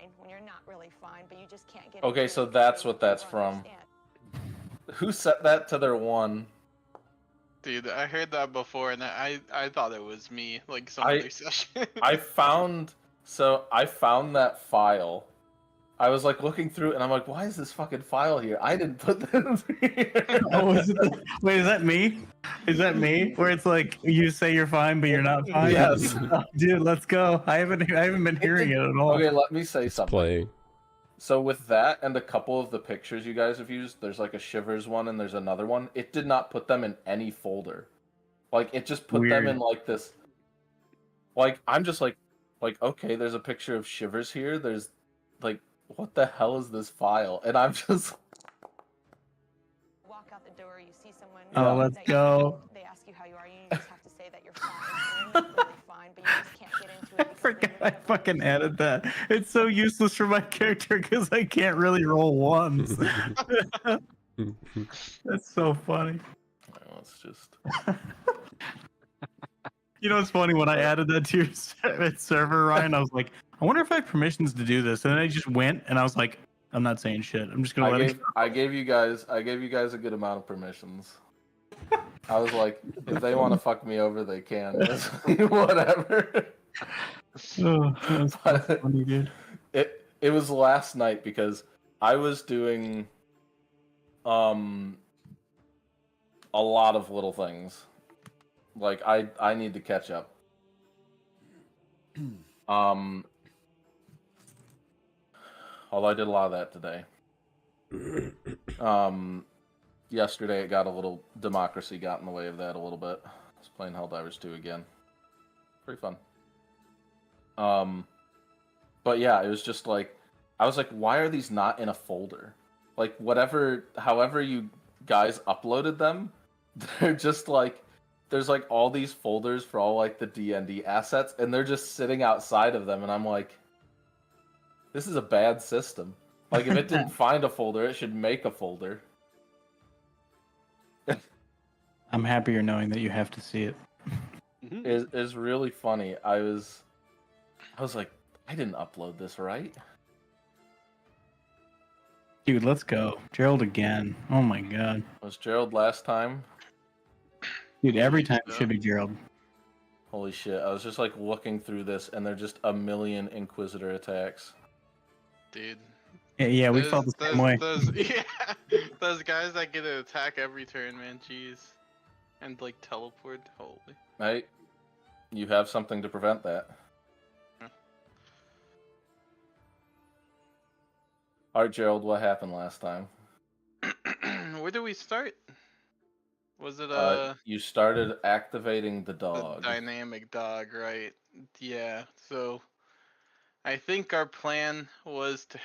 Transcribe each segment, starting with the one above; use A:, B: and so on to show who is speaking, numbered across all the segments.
A: fine when you're not really fine, but you just can't get
B: Okay,
A: into
B: so
A: it
B: that's
A: because
B: what that's
A: you
B: from.
A: understand.
B: Who set that to their one?
C: Dude, I heard that before, and I thought it was me, like some
B: I-
C: other session.
B: I found that file. I was like looking through, and I'm like, why is this fucking file here? I didn't put this here.
D: Oh, is it wait, is that me? Is that me? Where it's like you say you're fine, but you're not fine.
B: Yes.
D: Oh, dude, let's go. I haven't been hearing it at all.
B: Okay, let me say
E: It's
B: something.
E: playing.
B: So with that and a couple of the pictures you guys have used, there's like a Shivers one and there's another one. It did not put them in any folder. Like it just put them
D: Weird.
B: in like this. Like I'm just like okay, there's a picture of Shivers here. There's like what the hell is this file? And I'm just
A: Walk out the door, you see someone.
B: Oh,
D: let's
A: that you-
D: go.
A: They ask you how you are, you just have to say that you're fine. And you're not really fine, but you just can't get into it.
D: I
A: because
D: forgot
A: you're
D: I
A: not
D: fucking
A: really
D: added that. It's so useless for my character because I can't really roll ones. That's so funny.
B: let's just
D: You know, it's funny when I added that to your server, Ryan. I was like, I wonder if I have permissions to do this, and then I just went, and I was like, I'm not saying shit. I'm just gonna let it.
B: I gave you guys a good amount of permissions. I was like, if they want to fuck me over, they can. Whatever.
D: Oh, that's
B: But
D: funny, dude.
B: it was last night because I was doing a lot of little things. Like I need to catch up. Although I did a lot of that today. Yesterday it got a little democracy got in the way of that a little bit. I was playing Helldivers 2 again. Pretty fun. But yeah, it was just like I was like, why are these not in a folder? Like however you guys uploaded them, they're just like there's like all these folders for all like the D&D assets, and they're just sitting outside of them, and I'm like, this is a bad system. Like if it didn't find a folder, it should make a folder.
D: I'm happier knowing that you have to see it.
B: Is really funny. I was like, I didn't upload this right.
D: Dude, let's go. Gerald again. Oh my god.
B: Was Gerald last time?
D: Dude, every time it should be Gerald.
B: Holy shit! I was just like looking through this, and there's just a million Inquisitor attacks.
C: Dude.
D: Yeah, we felt the same way.
C: Those guys that get an attack every turn, man, jeez. And like teleport, holy.
B: Right? You have something to prevent that. Alright, Gerald, what happened last time?
C: Where do we start? Was it
B: you started activating the dog.
C: the dynamic dog, right? Yeah. So I think our plan was to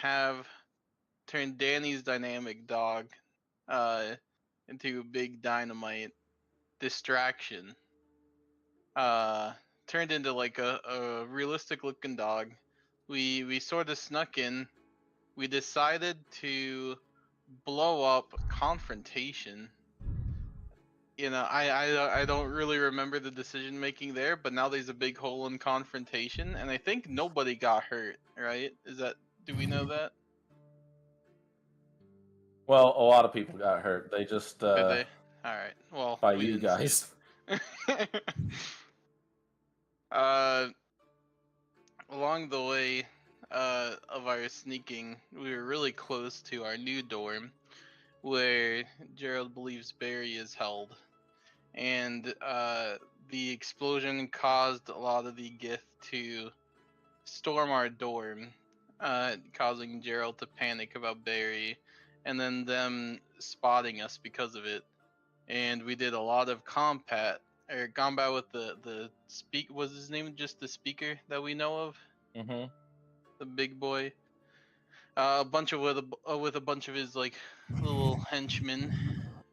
C: turn Danny's dynamic dog into a big dynamite distraction. Turned into like a realistic looking dog. We sort of snuck in. We decided to blow up confrontation. You know, I don't really remember the decision making there, but now there's a big hole in confrontation, and I think nobody got hurt, right? Do we know that?
B: Well, a lot of people got hurt. They just
C: Did they? All right. Well,
B: by
C: we
B: you
C: didn't see
B: guys.
C: it. Along the way of our sneaking, we were really close to our new dorm, where Gerald believes Barry is held, and the explosion caused a lot of the Gith to storm our dorm, causing Gerald to panic about Barry, and then them spotting us because of it. And we did a lot of combat with the was his name just the speaker that we know of?
B: Mm-hmm.
C: The big boy. A bunch of with a bunch of his like little henchmen,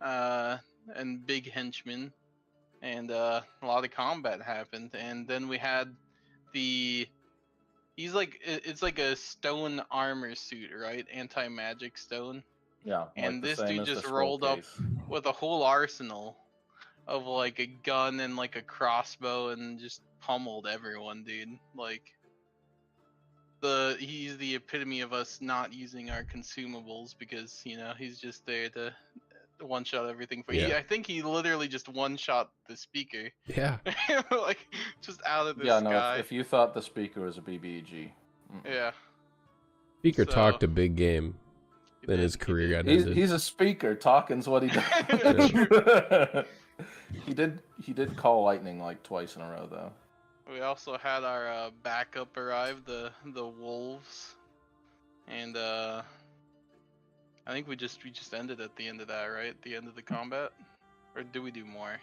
C: and big henchmen, and a lot of combat happened. And then we had it's like a stone armor suit, right? Anti-magic stone.
B: Yeah.
C: And
B: like
C: this dude just rolled up with a whole arsenal of like a gun and like a crossbow and just pummeled everyone, dude. Like, he's the epitome of us not using our consumables because he's just there to one shot everything for you.
E: Yeah.
C: I think he literally just one shot the speaker,
E: Yeah.
C: like just out of the
B: Yeah, no.
C: sky.
B: If you thought the speaker was a BBG,
C: Yeah.
E: Speaker
C: So-
E: talked a big game.
C: he
E: Then
C: did,
E: his
C: he
E: career
C: did.
E: got ended.
B: he's a speaker. Talking's what he does. He did call lightning like twice in a row though.
C: We also had our backup arrive, the wolves, and I think we just ended at the end of that, right? At the end of the combat, or do we do more?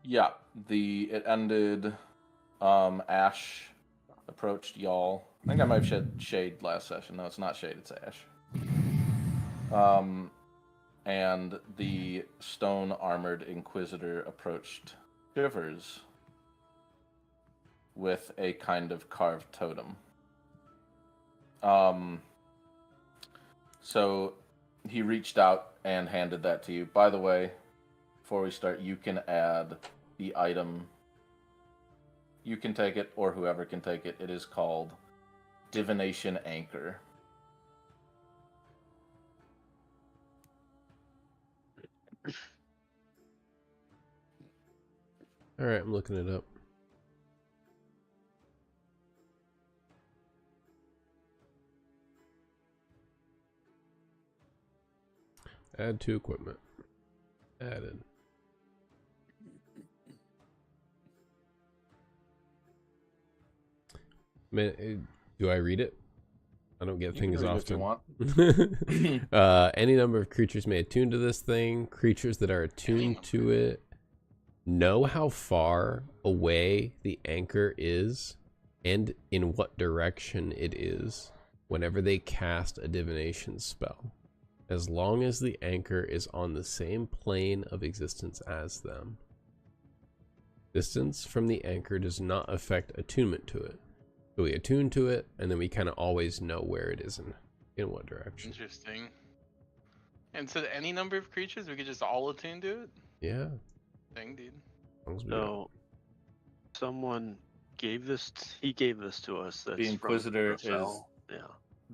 B: Yeah, it ended. Ash approached y'all. I think I might have shed shade last session. No, it's not shade. It's Ash. And the stone armored Inquisitor approached Shivers with a kind of carved totem. So he reached out and handed that to you. By the way, before we start, you can add the item. You can take it, or whoever can take it. It is called Divination Anchor.
E: All right, I'm looking it up. Add to equipment. Added. Do I read it? I don't get
B: You can
E: things
B: read what you
E: often.
B: want.
E: Any number of creatures may attune to this thing. Creatures that are attuned to it know how far away the anchor is and in what direction it is whenever they cast a divination spell, as long as the anchor is on the same plane of existence as them. Distance from the anchor does not affect attunement to it. So we attune to it, and then we kind of always know where it is and in what direction.
C: Interesting. And so any number of creatures, we could just all attune to it?
E: Yeah.
C: Dang, dude.
E: As long as we know.
F: So, someone gave this. He gave this to us. That's
B: The Inquisitor
F: from Rosell. Yeah.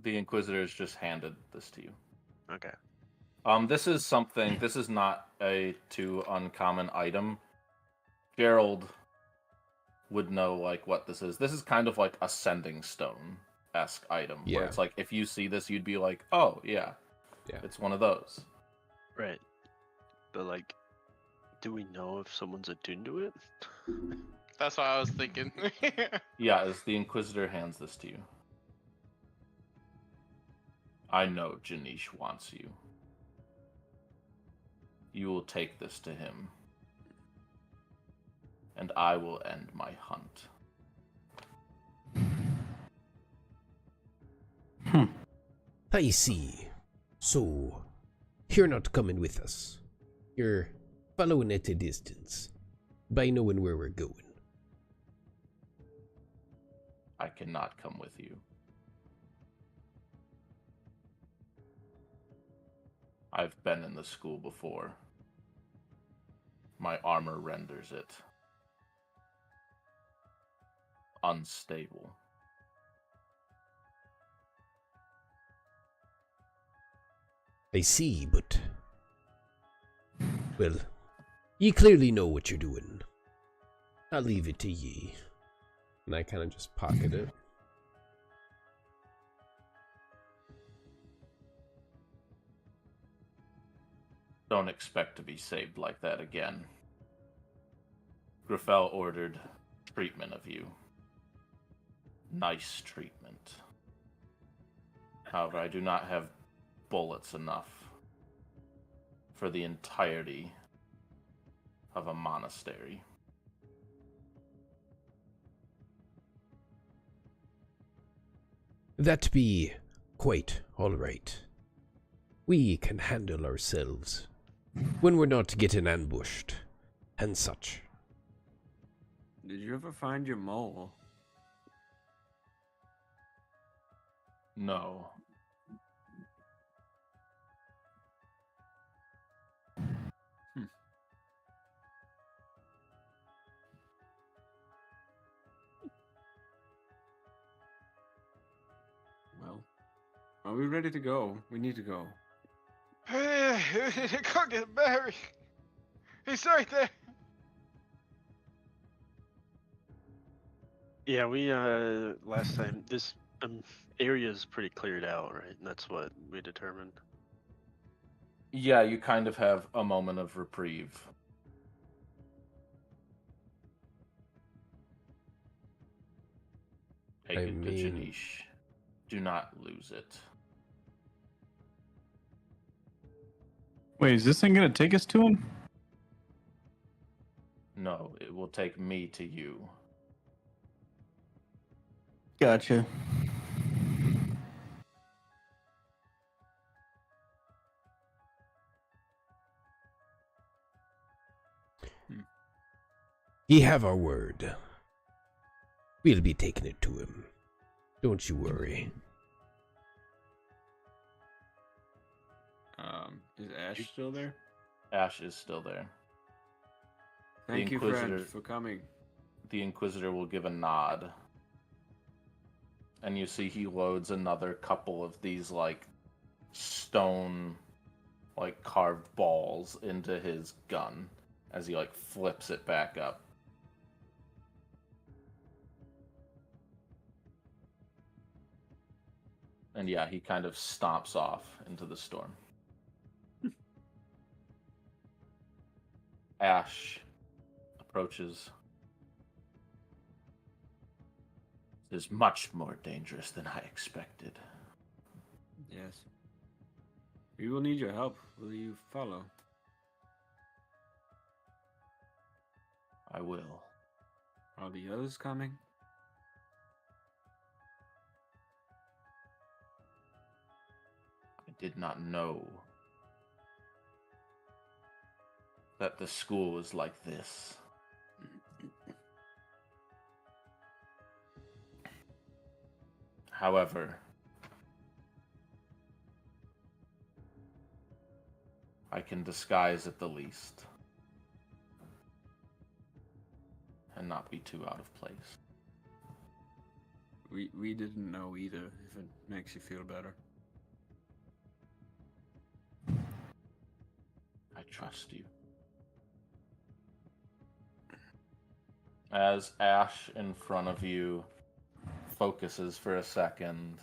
B: The Inquisitor has just handed this to you.
F: Okay.
B: This is something. This is not a too uncommon item. Gerald would know like what this is. This is kind of like a sending stone-esque item.
E: Yeah.
B: Where it's like if you see this, you'd be like, oh yeah,
E: Yeah.
B: it's one of those.
F: Right. But like, do we know if someone's attuned to it?
C: That's what I was thinking.
B: Yeah, as the Inquisitor hands this to you. I know Janish wants you. You will take this to him. And I will end my hunt.
E: I see. So, you're not coming with us. You're following at a distance, by knowing where we're going.
B: I cannot come with you. I've been in the school before. My armor renders it unstable.
E: I see, but... Well, ye clearly know what you're doing. I'll leave it to ye. And I kind of just pocket it.
B: Don't expect to be saved like that again. Griffel ordered treatment of you. Nice treatment. However, I do not have bullets enough for the entirety of a monastery.
E: That be quite all right. We can handle ourselves when we're not getting ambushed and such.
G: Did you ever find your mole?
B: No.
G: Are we ready to go? We need to go.
C: Go get Barry. He's right there.
F: Yeah, we last time this area is pretty cleared out, right? And that's what we determined.
B: Yeah, you kind of have a moment of reprieve. Take
E: I
B: it to
E: mean-
B: Janish. Do not lose it.
D: Wait, is this thing gonna take us to him?
B: No, it will take me to you.
D: Gotcha.
E: Ye have our word. We'll be taking it to him. Don't you worry.
G: Is Ash still there?
B: Ash is still there.
G: Thank you,
B: Inquisitor-
G: friend, for coming.
B: The Inquisitor will give a nod. And you see he loads another couple of these, like, stone, like, carved balls into his gun as he, like, flips it back up. And yeah, he kind of stomps off into the storm. Ash approaches. It is much more dangerous than I expected.
G: Yes. We will need your help. Will you follow?
B: I will.
G: Are the others coming?
B: I did not know that the school was like this. However, I can disguise at the least and not be too out of place.
G: We didn't know either, if it makes you feel better.
B: I trust you. As Ash in front of you focuses for a second,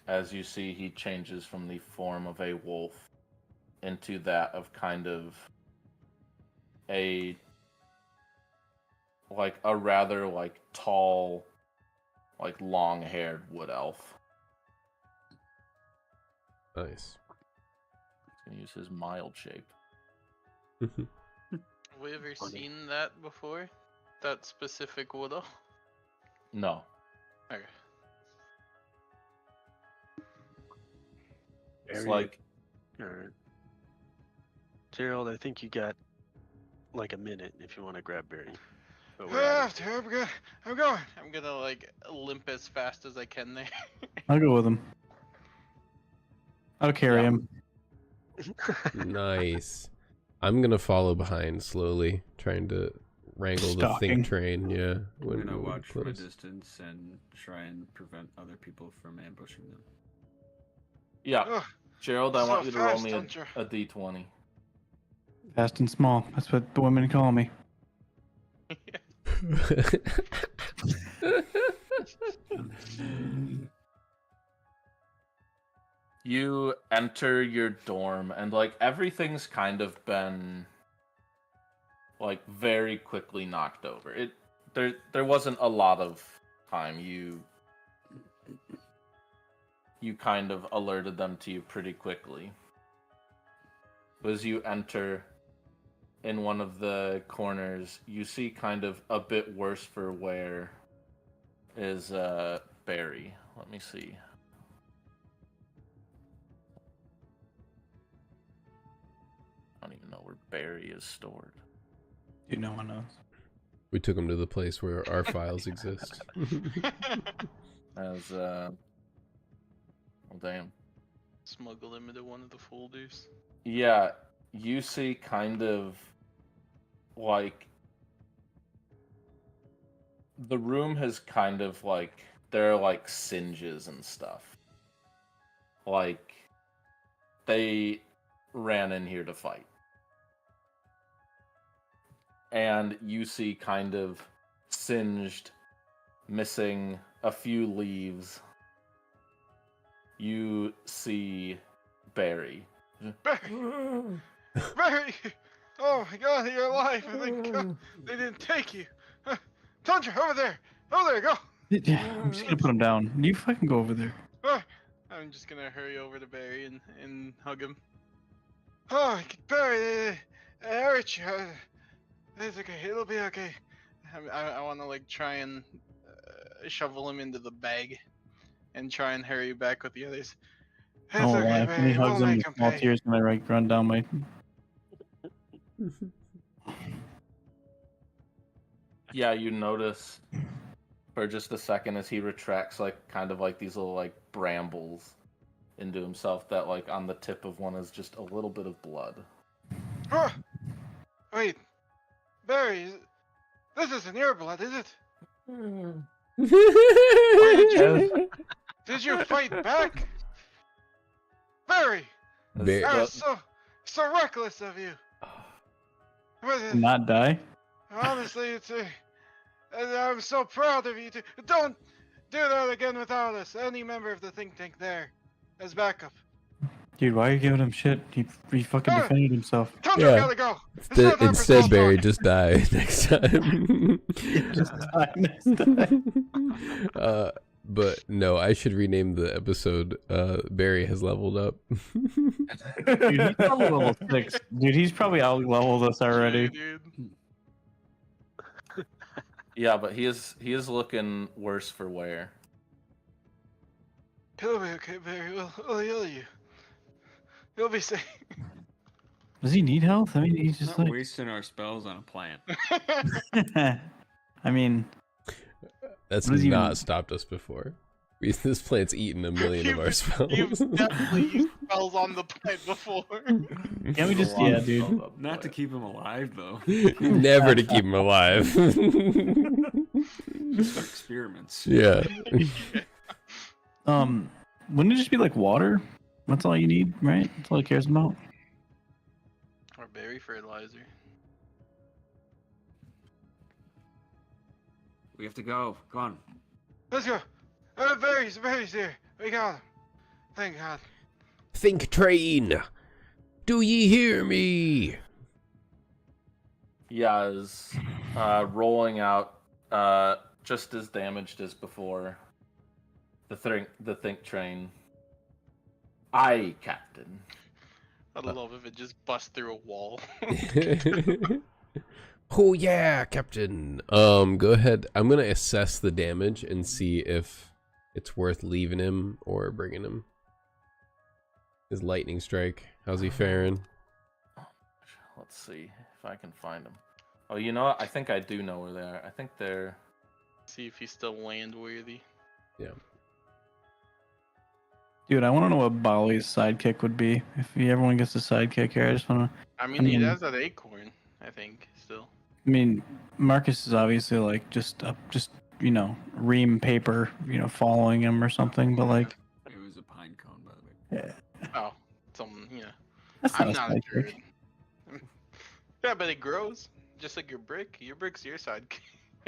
B: as you see he changes from the form of a wolf into that of kind of a rather like tall, like long-haired wood elf.
E: Nice.
B: He's gonna use his mild shape.
C: Have we ever seen that before? That specific widow?
B: No.
C: Okay.
B: It's
F: Area-
B: like
F: Alright. Gerald, I think you got like a minute if you want to grab Barry. But we're out of here.
C: I'm going. I'm gonna like limp as fast as I can there.
D: I'll go with him. I'll carry
B: Yeah.
D: him.
E: Nice. I'm gonna follow behind slowly, trying to wrangle the
D: Stalking.
E: think train. Yeah.
G: I'm
E: when
G: gonna
E: we're
G: watch from a
E: close.
G: distance and try and prevent other people from ambushing them.
B: yeah.
C: Ugh,
B: Gerald, I
C: so
B: want you to roll
C: fast,
B: me
C: don't you?
B: a d20.
D: Fast and small. That's what the women call me.
B: You enter your dorm and like everything's kind of been like very quickly knocked over. There wasn't a lot of time. You kind of alerted them to you pretty quickly. As you enter in one of the corners, you see kind of a bit worse for wear is Barry. Let me see. I don't even know where Barry is stored.
D: Dude, no one knows.
E: We took him to the place where our files exist.
B: As well, damn.
C: Smuggle him into one of the folders.
B: Yeah, you see kind of like the room has kind of like there are like singes and stuff. like they ran in here to fight. And you see kind of singed, missing a few leaves. You see Barry.
C: Barry! Barry! Oh my god, you're alive! I think they didn't take you. Tundra, over there! Over there, go!
D: I'm just gonna put him down. You fucking go over there.
C: I'm just gonna hurry over to Barry and hug him. Oh, Barry, I hurt you. It's okay, it'll be okay. I want to like try and shovel him into the bag and try and hurry back with the others. It's
D: Oh,
C: okay,
D: when he
C: Barry,
D: hugs
C: we'll
D: him,
C: make
D: the
C: him
D: small
C: pay.
D: tears gonna run down my.
B: Yeah, you notice for just a second as he retracts like kind of like these little like brambles into himself that like on the tip of one is just a little bit of blood.
C: Oh, wait, Barry, this isn't your blood, is it? Did you fight back? Barry,
E: Barry-
C: that was so reckless of you.
D: Not die?
C: Honestly, I'm so proud of you. Don't do that again without us. Any member of the think tank there as backup.
D: Dude, why are you giving him shit? He fucking defended himself.
C: Tundra,
E: Yeah.
C: gotta go. It's not time for
E: Instead,
C: small
E: Barry,
C: talk.
E: just die next time.
D: Just die next time.
E: But no, I should rename the episode Barry has leveled up.
D: Dude, he's probably level 6. Dude, he's probably out leveled us already.
C: Dude.
B: Yeah, but he is looking worse for wear.
C: It'll be okay, Barry. We'll heal you. You'll be safe.
D: Does he need health? I mean, he's just
G: Not
D: like.
G: wasting our spells on a plant.
D: I mean,
E: That's
D: What does he
E: not
D: even-
E: stopped us before. This plant's eaten a million of our spells.
C: You've definitely used spells on the plant before.
D: can we just,
B: A lot
D: yeah,
B: of
D: dude.
B: spells up
G: Not to
B: there.
G: keep him alive, though.
E: Never to keep him alive.
G: Just for experiments.
E: Yeah.
D: Wouldn't it just be like water? That's all you need, right? That's all he cares about.
C: Or berry fertilizer.
G: We have to go. Come on.
C: Let's go. Barry's here. We got him. Thank God.
E: Think train. Do ye hear me?
B: Yeah, is rolling out just as damaged as before. The think train. Aye, Captain.
C: I'd love if it just bust through a wall.
E: Oh yeah, Captain. Go ahead. I'm gonna assess the damage and see if it's worth leaving him or bringing him. His lightning strike. How's he faring?
B: Let's see if I can find them. Oh, you know what? I think I do know where they are. I think they're...
C: See if he's still land worthy.
E: Yeah.
D: Dude, I want to know what Bali's sidekick would be. If everyone gets a sidekick here, I just want to.
C: I mean,
D: I mean-
C: he has that acorn, I think, still.
D: I mean, Marcus is obviously like just ream paper, following him or something. But like,
G: It was a pine cone, by the way.
C: Oh, something,
D: that's
C: I'm
D: not
C: not
D: a
C: a
D: sidekick.
C: druid. Yeah, but it grows. Just like your brick. Your brick's your sidekick.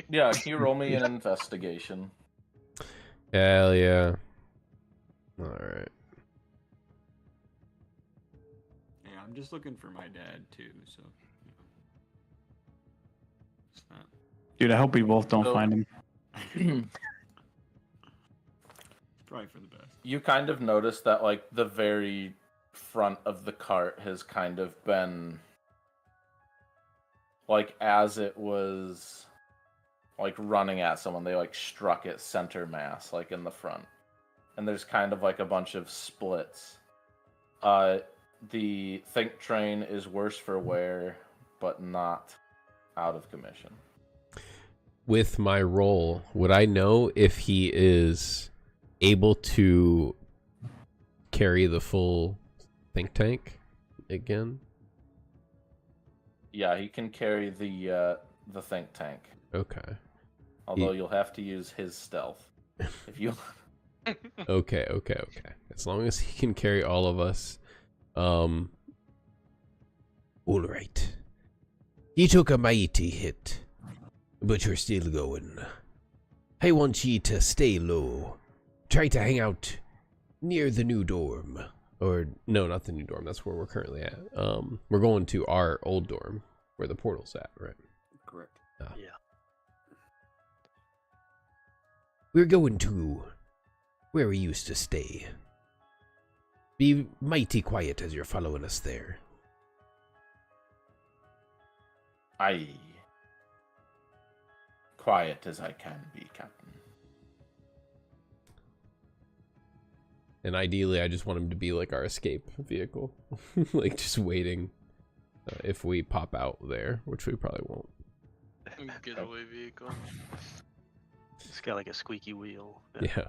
B: Yeah, can you roll me an investigation?
E: Hell yeah. Alright.
G: Yeah, I'm just looking for my dad, too, so. It's not.
D: Dude, I hope we both don't
B: So-
D: find him.
G: Probably for the best.
B: You kind of notice that, like, the very front of the cart has kind of been... Like, as it was, like, running at someone, they, like, struck it center mass, like, in the front. And there's kind of, like, a bunch of splits. The think train is worse for wear, but not out of commission.
E: With my roll, would I know if he is able to carry the full think tank again?
B: Yeah, he can carry the think tank.
E: Okay.
B: Although you'll have to use his stealth. If you...
E: Okay. as long as he can carry all of us. All right. You took a mighty hit, but you're still going. I want you to stay low. Try to hang out near the new dorm. Or, no, not the new dorm. That's where we're currently at. We're going to our old dorm, where the portal's at, right?
G: Correct.
F: Yeah.
E: We're going to where we used to stay. Be mighty quiet as you're following us there.
B: Aye. Quiet as I can be, Captain.
E: And ideally, I just want him to be like our escape vehicle. Like, just waiting if we pop out there, which we probably won't.
C: Getaway vehicle.
F: It's got like a squeaky wheel.
E: Yeah.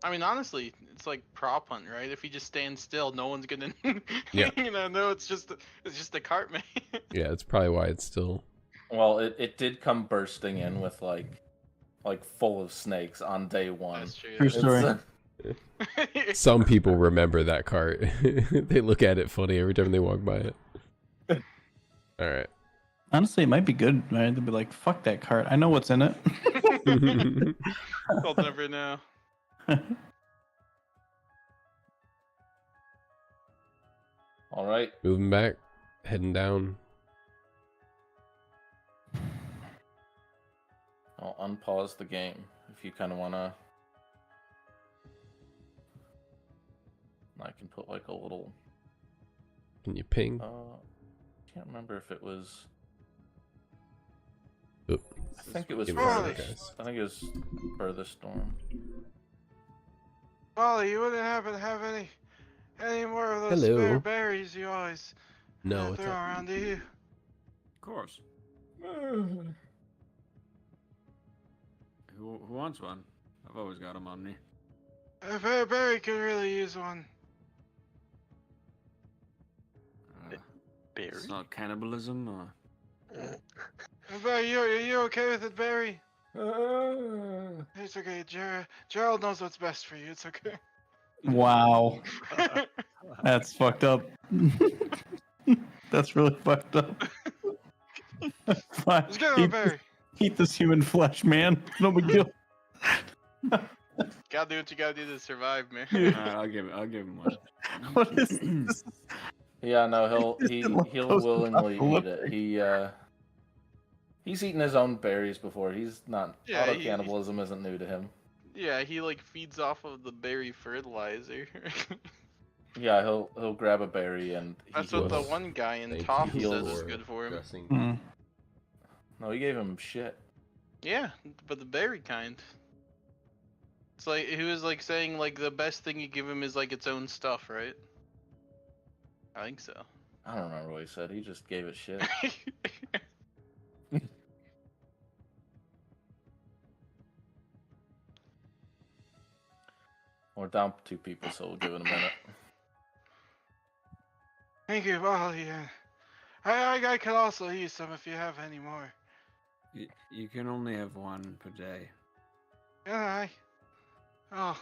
C: I mean, honestly, it's like prop hunt, right? If you just stand still, no one's gonna,
E: Yeah.
C: no, it's just a cart, man.
E: Yeah, that's probably why it's still...
B: Well, it did come bursting in with like full of snakes on day one.
C: That's true.
D: True
B: It's,
D: story.
E: Some people remember that cart. They look at it funny every time they walk by it. All right.
D: Honestly, it might be good, right? They'd be like, fuck that cart. I know what's in it.
C: I'll never know.
B: all right.
E: Moving back, heading down.
B: I'll unpause the game if you kind of wanna. I can put like a little.
E: Can you ping?
B: Can't remember if it was.
E: Oop.
B: I think it was
E: Give me a second,
B: furthest.
E: guys.
B: I think it was furthest storm.
C: Wally, you wouldn't happen to have any more of those
E: Hello.
C: spare berries you always
E: No,
C: throw
E: it's not.
C: around, do you?
G: Of course. Who wants one? I've always got them on me.
C: Barry could really use one.
F: Berry.
G: It's not cannibalism or...
C: Barry, you okay with it, Barry? It's okay, Gerald knows what's best for you. It's okay.
D: Wow. That's fucked up. That's really fucked up. Fine.
C: Let's get on, Barry.
D: Eat this human flesh, man. No big deal.
C: Gotta do what you gotta do to survive, man.
D: Dude.
G: Alright, I'll give him one.
D: What is this?
B: Yeah, no,
D: Just
B: he'll
D: post
B: willingly eat
D: apocalyptic.
B: it. He's eaten his own berries before. He's not
C: Yeah,
B: auto cannibalism isn't new to him.
C: Yeah, he like feeds off of the berry fertilizer.
B: Yeah, he'll grab a berry and
C: That's
B: he
C: what the
B: goes-
C: one guy in
E: Thank
C: Top
E: you
C: says is
E: for
C: good for him.
E: addressing-
D: Hmm.
B: No, he gave him shit.
C: Yeah, but the berry kind. It's like he was like saying like the best thing you give him is like its own stuff, right? I think so.
B: I don't remember what he said. He just gave it shit. We're down 2 people, so we'll give it a minute.
C: Thank you, well, yeah. I could also use some if you have any more.
G: You can only have one per day.
C: Yeah, oh,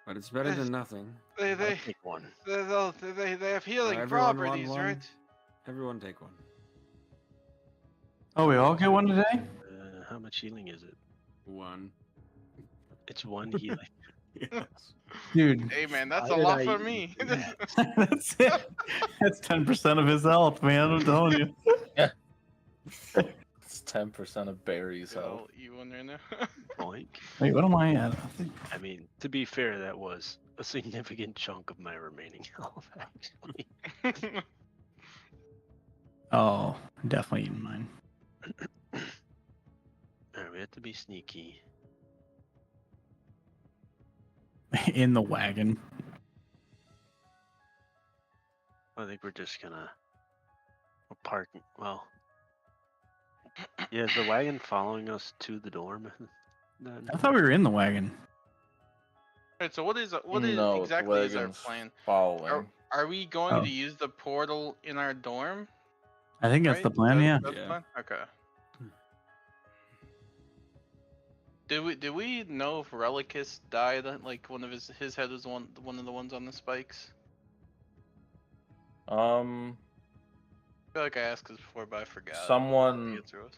G: But it's better than nothing.
C: they
F: I'll
C: they
F: take one.
C: they have healing
G: everyone want
C: properties,
G: one?
C: right?
G: Everyone take one.
D: Oh, we all get one today?
F: How much healing is it?
G: One.
F: It's one healing.
G: Yes.
D: Dude,
C: Hey man, that's
F: Why
C: a
F: did
C: lot
F: I
C: for
F: eat
C: me.
F: that?
D: that's it. That's 10% of his health, man. I'm telling you.
B: It's 10% of berries. So
C: I'll eat one right now.
F: Boink.
D: Wait, what am I at?
F: I mean, to be fair, that was a significant chunk of my remaining health, actually.
D: Oh, definitely eating mine.
F: Alright, we have to be sneaky.
D: In the wagon.
F: I think we're just gonna... We're parking... Well... Yeah, is the wagon following us to the dorm? Then?
D: I thought we were in the wagon.
C: Alright, so what is
B: no,
C: exactly
B: the
C: is our
B: wagon's
C: plan?
B: following.
C: Are we going
D: Oh.
C: to use the portal in our dorm?
D: I think that's
C: right?
D: the plan, yeah.
C: That's the
G: Yeah.
C: plan? Okay. Did we know if Relicus died? Like one of his head was one of the ones on the spikes. I feel like I asked this before, but I forgot. what the
B: Someone
C: answer was.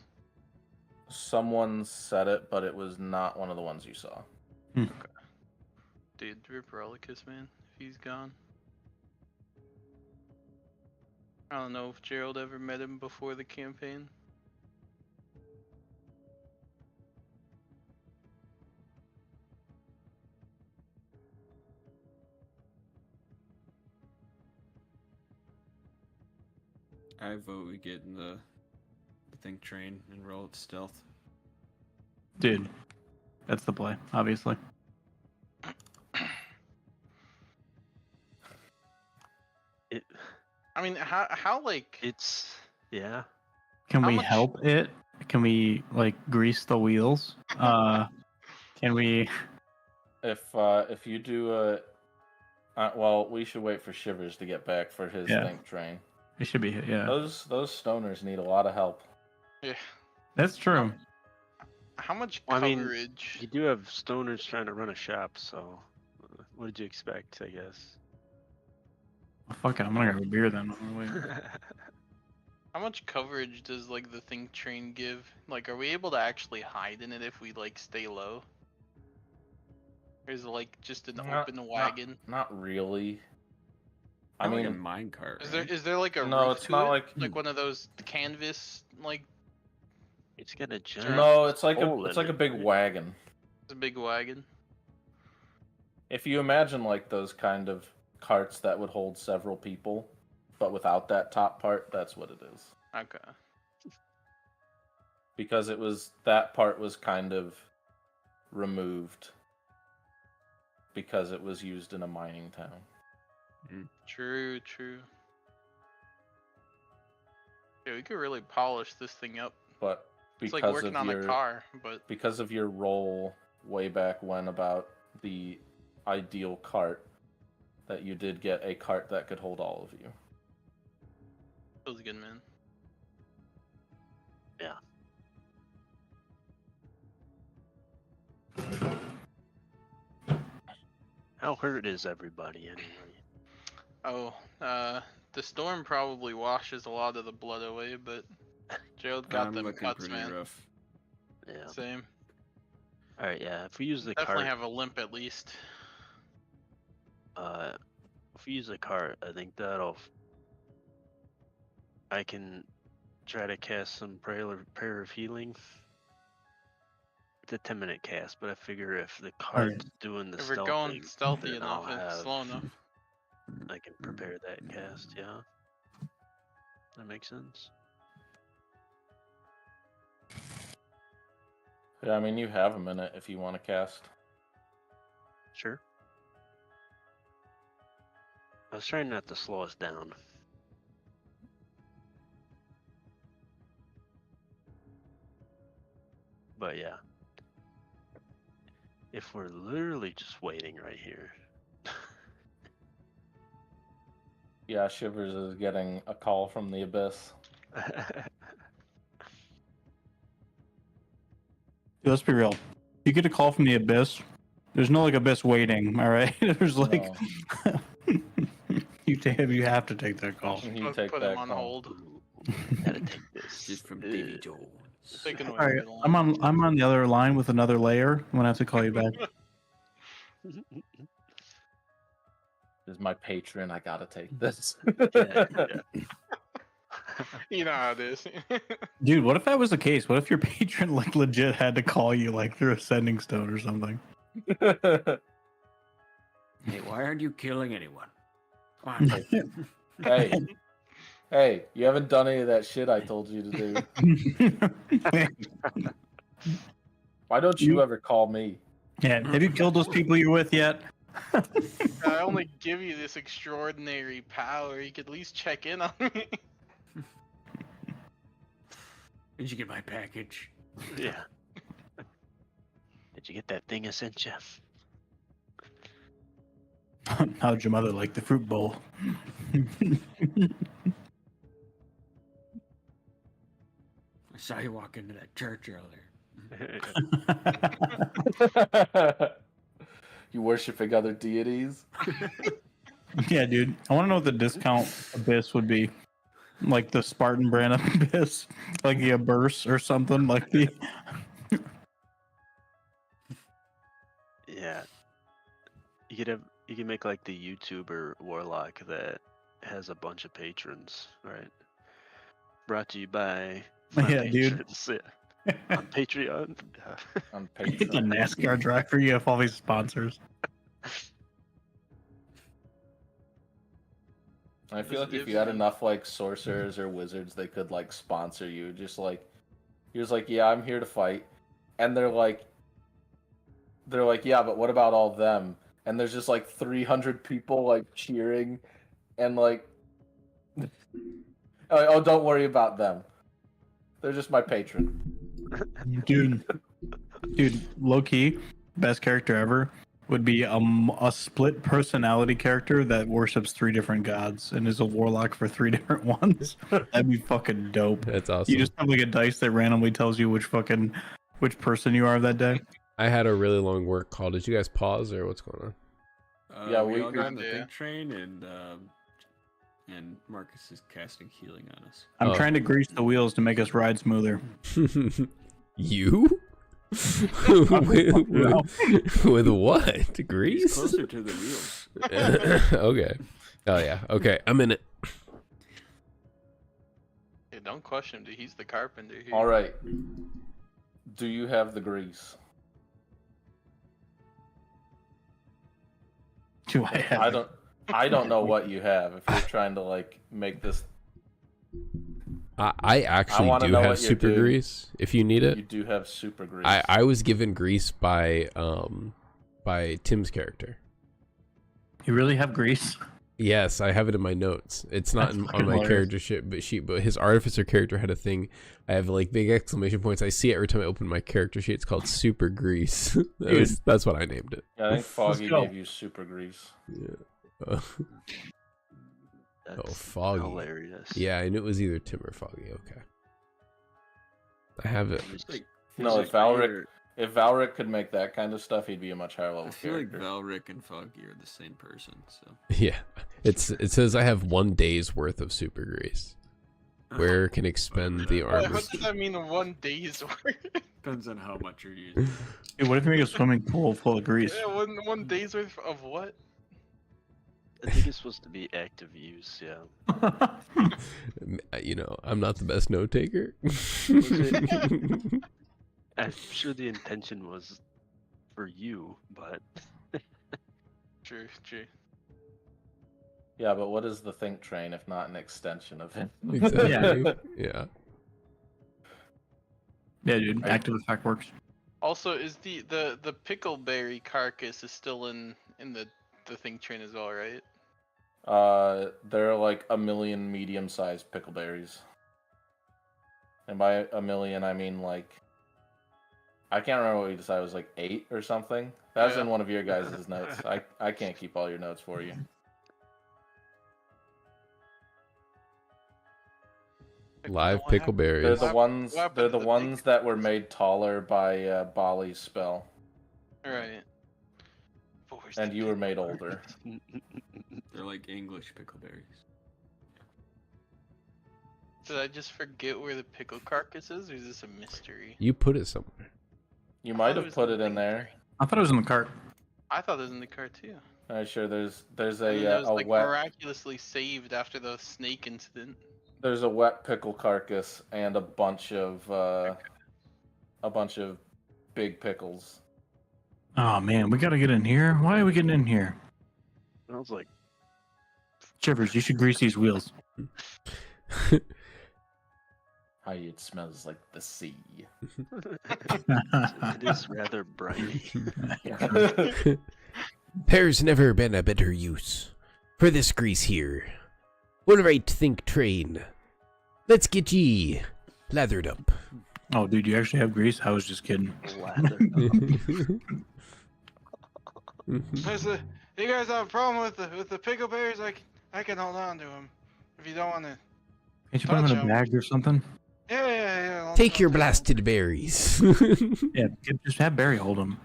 B: someone said it, but it was not one of the ones you saw.
C: Dude, rip Relicus, man. If he's gone. I don't know if Gerald ever met him before the campaign.
G: I vote we get in the think train and roll it stealth.
D: Dude, that's the play, obviously.
C: I mean, how like
F: It's yeah.
D: Can
C: How
D: we
C: much-
D: help it? Can we like grease the wheels? Can we?
B: If you do well, we should wait for Shivers to get back for his
D: Yeah.
B: think train.
D: It should be yeah.
B: Those stoners need a lot of help.
C: yeah.
D: That's true.
C: How much
F: Well, I mean,
C: coverage?
F: You do have stoners trying to run a shop, so what did you expect? I guess.
D: Well, fuck it, I'm gonna grab a beer then. Wait.
C: How much coverage does like the think train give? Like, are we able to actually hide in it if we like stay low? Or is it like just an open wagon?
B: Not really. I
G: Not like a
B: mean,
G: minecart.
C: Is there like a
B: No,
C: roof
B: it's
C: to
B: not
C: it?
B: like-
C: one of those canvas like
F: It's got a giant.
B: no, it's like
F: hole
B: it's
F: in
B: like a
F: it,
B: big
F: right?
B: wagon.
C: a big wagon.
B: If you imagine like those kind of carts that would hold several people, but without that top part, that's what it is.
C: Okay.
B: Because that part was kind of removed because it was used in a mining town.
C: True. Yeah, we could really polish this thing up.
B: But
C: It's
B: because
C: like working
B: of
C: on
B: your
C: a car, but
B: because of your role way back when about the ideal cart, that you did get a cart that could hold all of you.
C: it was good, man.
F: Yeah. How hurt is everybody anyway?
C: Oh, the storm probably washes a lot of the blood away, but Gerald got
G: I'm
C: them
G: looking
C: cuts,
G: pretty
C: man.
G: rough.
F: Yeah.
C: Same.
F: All right. Yeah. If we use the
C: Definitely
F: cart,
C: have a limp at least.
F: if we use the cart, I think I can try to cast some prayer of healing. It's a 10-minute cast, but I figure if the cart's doing the
C: If we're
F: stealthing,
C: going stealthy
F: then
C: enough
F: I'll
C: and
F: have,
C: slow enough.
F: I can prepare that cast. Yeah. That makes sense.
B: Yeah, I mean you have a minute if you want to cast.
F: Sure. I was trying not to slow us down. But yeah. If we're literally just waiting right here.
B: Yeah, Shivers is getting a call from the abyss.
D: Let's be real. You get a call from the abyss. There's no like abyss waiting. All right. There's like you have to take that call.
B: You
C: Let's
B: take
C: put
B: that
C: him on
B: call.
C: hold.
F: Gotta take this.
G: Just from Davy
F: Ugh.
G: Jones.
C: Taking away
D: All right,
C: your line.
D: I'm on the other line with another layer. I'm gonna have to call you back.
B: This is my patron. I gotta take this.
F: Yeah.
C: You know how it is.
D: Dude, what if that was the case? What if your patron like legit had to call you like through a sending stone or something?
G: Hey, why aren't you killing anyone? Come on.
B: Hey, you haven't done any of that shit I told you to do. Why don't you ever call me?
D: Yeah, have you killed those people you're with yet?
C: I only give you this extraordinary power. You could at least check in on me.
G: Did you get my package?
F: Yeah. Did you get that thing I sent you?
D: How'd your mother like the fruit bowl?
G: I saw you walk into that church earlier.
B: You worshiping other deities?
D: Yeah, dude. I want to know what the discount abyss would be. Like the Spartan brand of abyss, like the abyss or something like the.
F: Yeah. You could make like the YouTuber warlock that has a bunch of patrons, right? Brought to you by my
D: Yeah, dude.
F: patrons. Yeah. On Patreon.
B: On
D: It's a
B: Patreon.
D: NASCAR driver. You have all these sponsors.
B: I feel like if you had enough like sorcerers or wizards, they could like sponsor you. Just like you're just like, yeah, I'm here to fight, and they're like, yeah, but what about all them? And there's just like 300 people like cheering, and like, oh, don't worry about them. They're just my patron.
D: Dude, low key, best character ever would be a split personality character that worships 3 different gods and is a warlock for 3 different ones. That'd be fucking dope.
E: That's awesome.
D: You just have like a dice that randomly tells you which person you are that day.
E: I had a really long work call. Did you guys pause or what's going on?
B: Yeah,
G: we
B: we-
G: all got on the
C: Yeah.
G: think train, and Marcus is casting healing on us.
D: I'm
E: Oh.
D: trying to grease the wheels to make us ride smoother.
E: You? with what?
G: He's
E: Grease?
G: closer to the wheels.
E: Okay. Oh yeah. Okay. I'm in it.
C: Hey, don't question him, dude. He's the carpenter here.
B: All right. Do you have the grease?
D: Do I have?
B: I don't know what you have. If you're trying to like make this,
E: I actually
B: wanna
E: do
B: know
E: have
B: what you're
E: super
B: doing.
E: grease. If you need
B: you
E: it,
B: do have super grease.
E: I was given grease by Tim's character.
D: You really have grease?
E: Yes, I have it in my notes. It's not
D: That's
E: on
D: fucking
E: my
D: hilarious.
E: character sheet, but his artificer character had a thing. I have like big exclamation points. I see it every time I open my character sheet. It's called Super Grease. That's what I named it.
B: Yeah, I think Foggy
D: go.
B: gave you super grease.
E: Yeah.
F: That's
E: Foggy.
F: hilarious.
E: Yeah, I knew it was either Tim or Foggy. Okay. I have it.
G: It's like,
B: No,
G: feels
B: if
G: like
B: Valric
G: you're-
B: if Valric could make that kind of stuff, he'd be a much higher
G: I
B: level
G: feel like
B: character.
G: Valric and Foggy are the same person. So
E: Yeah. It says I have 1 day's worth of super grease. Where can expend the
C: What
E: armor?
C: does that mean? 1 day's worth?
G: depends on how much you're using.
D: Dude, what if you make a swimming pool full of grease?
C: Yeah, one day's worth of what?
F: I think it's supposed to be active use, yeah.
E: You know, I'm not the best note taker.
F: I'm sure the intention was for you, but
C: True.
B: Yeah, but what is the think train if not an extension of it?
E: Exactly. Yeah.
D: Yeah, dude, active effect works.
C: Also, is the pickleberry carcass is still in the think train as well, right?
B: There are like 1 million medium-sized pickleberries, and by 1 million I mean like I can't remember what we decided. It was like 8 or something. That was
C: Yeah.
B: in one of your guys' notes. I can't keep all your notes for you.
E: Live
C: What happened?
B: They're
E: pickleberries.
B: the ones.
C: What happened
B: They're
C: to
B: the
C: the
B: ones that were made taller by Bali's spell,
C: Right. But where's
B: and
C: the
B: you were made
C: pickle
B: older.
G: They're like English pickleberries.
C: Did I just forget where the pickle carcass is, or is this a mystery?
E: You put it somewhere.
B: You
C: I
B: might
C: thought
B: have
C: was
B: put
C: the
B: it in
C: think
B: there.
C: train.
D: I thought it was in the cart.
C: I thought it was in the car too.
B: Alright, sure. There's
C: And then it was
B: a
C: like
B: wet
C: miraculously saved after the snake incident.
B: there's a wet pickle carcass and a bunch of big pickles.
D: Oh man, we gotta get in here. Why are we getting in here?
F: smells like
D: Shivers, you should grease these wheels.
B: How it smells like the sea.
F: it is rather briny.
E: There's never been a better use for this grease here. All right, think train. Let's get ye lathered up.
D: Oh, dude, you actually have grease? I was just kidding.
F: Lather.
C: You guys have a problem with the pickleberries? I can hold on to them if you don't want to.
D: Can't you put them in a
C: Touch 'em.
D: bag or something?
C: Yeah.
E: Take your blasted berries.
D: Yeah, just have Barry hold him.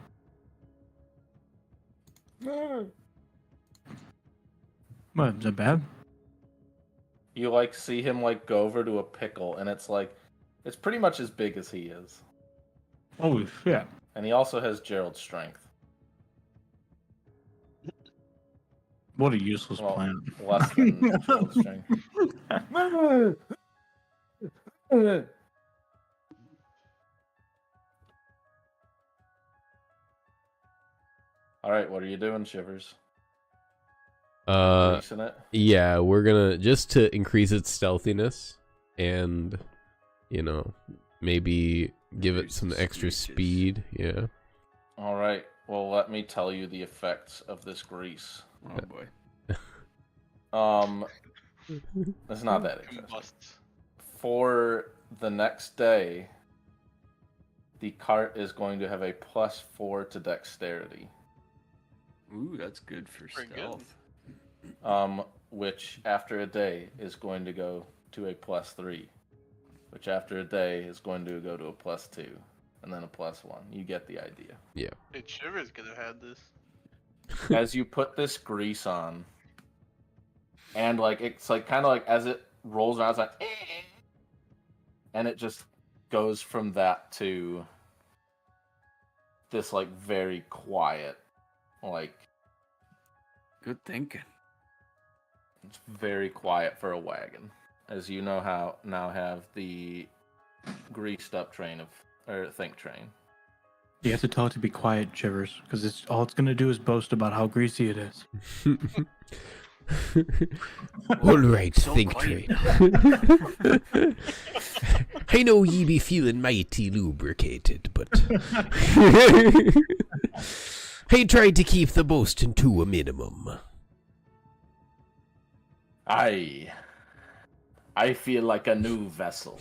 D: What, is that bad?
B: You like see him like go over to a pickle, and it's like it's pretty much as big as he is,
D: Holy shit.
B: and he also has Gerald's strength.
D: What a useless
B: Well,
D: plant.
B: less than Gerald's strength. All right, what are you doing, Shivers? Greasing it?
E: Yeah, we're gonna just to increase its stealthiness and maybe give it
G: Increase
E: some
G: the
E: extra
G: speed,
E: speed. Yeah.
B: All right. Well, let me tell you the effects of this grease.
G: Oh boy.
B: It's not that interesting.
C: Combusts.
B: For the next day, the cart is going to have a +4 to dexterity.
G: Ooh, that's good for
C: Pretty good.
G: stealth.
B: Which after a day is going to go to a +3, which after a day is going to go to a +2, and then a +1. You get the idea.
E: Yeah.
C: Dude, Shivers could have had this.
B: As you put this grease on, and like it's like kind of like as it rolls around, it's like, and it just goes from that to this like very quiet, like
G: Good thinking.
B: it's very quiet for a wagon. As you know how now have the greased up think train.
D: You have to tell it to be quiet, Shivers, because all it's gonna do is boast about how greasy it is.
E: All right,
F: So
E: think
F: quiet.
E: train. I know ye be feeling mighty lubricated, but I tried to keep the boasting to a minimum.
B: I feel like a new vessel.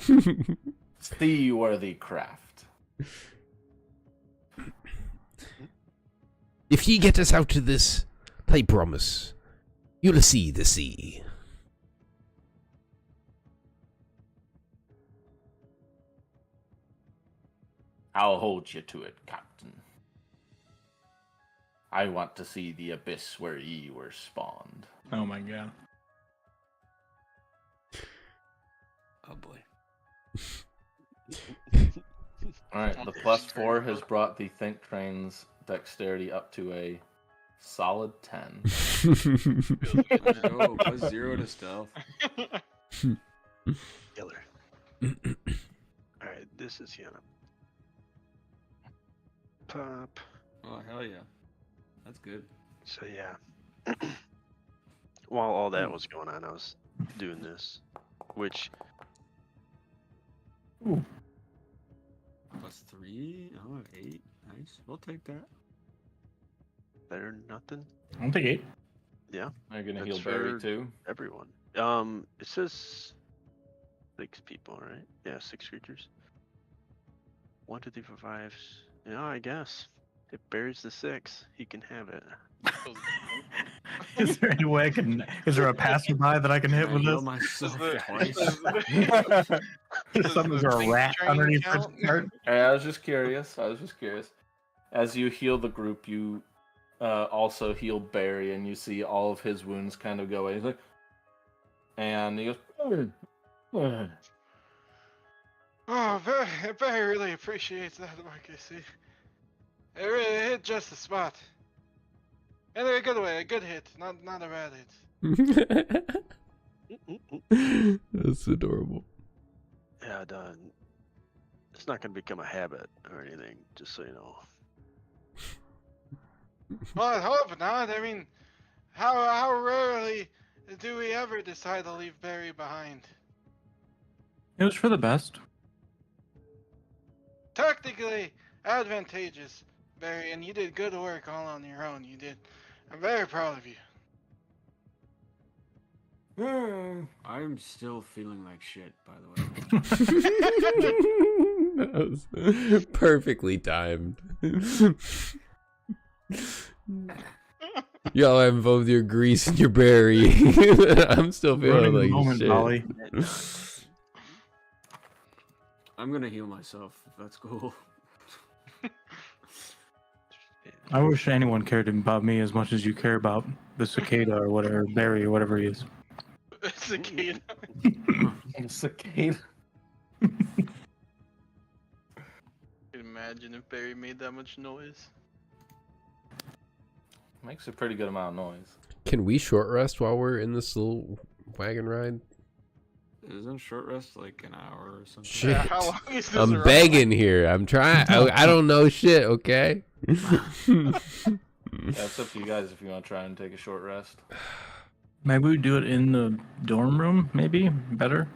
B: Seaworthy craft.
E: If ye get us out of this, I promise, you'll see the sea.
B: I'll hold you to it, Captain. I want to see the abyss where ye were spawned.
D: Oh my god.
G: Oh boy.
B: Alright, the +4 has brought the think train's dexterity up to a solid 10.
G: Oh, +0 to stealth.
F: Killer. Alright, this is gonna pop.
G: Oh hell yeah. That's good.
F: So yeah. While all that was going on, I was doing this, which
G: +3. Oh, 8. Nice. We'll take that.
F: better than nothing.
D: I'll take 8.
F: Yeah,
B: Are you gonna
F: That's
B: heal Barry
F: for-
B: too?
F: everyone. It says 6 people, right? Yeah, 6 creatures. 1, 2, 3, 4, 5. Yeah, I guess. If Barry's the 6, he can have it.
D: Is there any way I can? Is there a passerby that I can hit
G: I
D: with
G: heal
D: this?
G: myself
C: Does
G: twice.
D: Is there a
C: think
D: rat
C: train
D: underneath this
C: count?
D: cart?
B: Hey, I was just curious. As you heal the group, you also heal Barry, and you see all of his wounds kind of go away. He's like, and he goes,
C: Oh, Barry really appreciates that, like I see. It really hit just the spot. And in a good way, a good hit, not a bad hit.
E: That's adorable.
F: Yeah, done. It's not gonna become a habit or anything, just so you know.
C: Well, I hope not. I mean, how rarely do we ever decide to leave Barry behind?
D: It was for the best.
C: Tactically advantageous, Barry, and you did good work all on your own. You did. I'm very proud of you.
G: I'm still feeling like shit, by the way.
E: That was perfectly timed. Y'all have both your grease and your berry. I'm still feeling
D: Ruining the
E: like
D: moment,
E: shit.
D: Molly.
G: I'm gonna heal myself if that's cool.
D: I wish anyone cared about me as much as you care about the cicada or whatever, Barry or whatever he is.
C: Cicada.
B: Cicada.
C: Imagine if Barry made that much noise.
B: Makes a pretty good amount of noise.
E: Can we short rest while we're in this little wagon ride?
G: Isn't short rest like an hour or something?
E: Shit.
C: Yeah, how long is this
E: I'm
C: ride?
E: begging here. I'm trying. I don't know shit, okay?
B: Yeah, it's up to you guys if you want to try and take a short rest.
D: Maybe we do it in the dorm room, maybe? Better?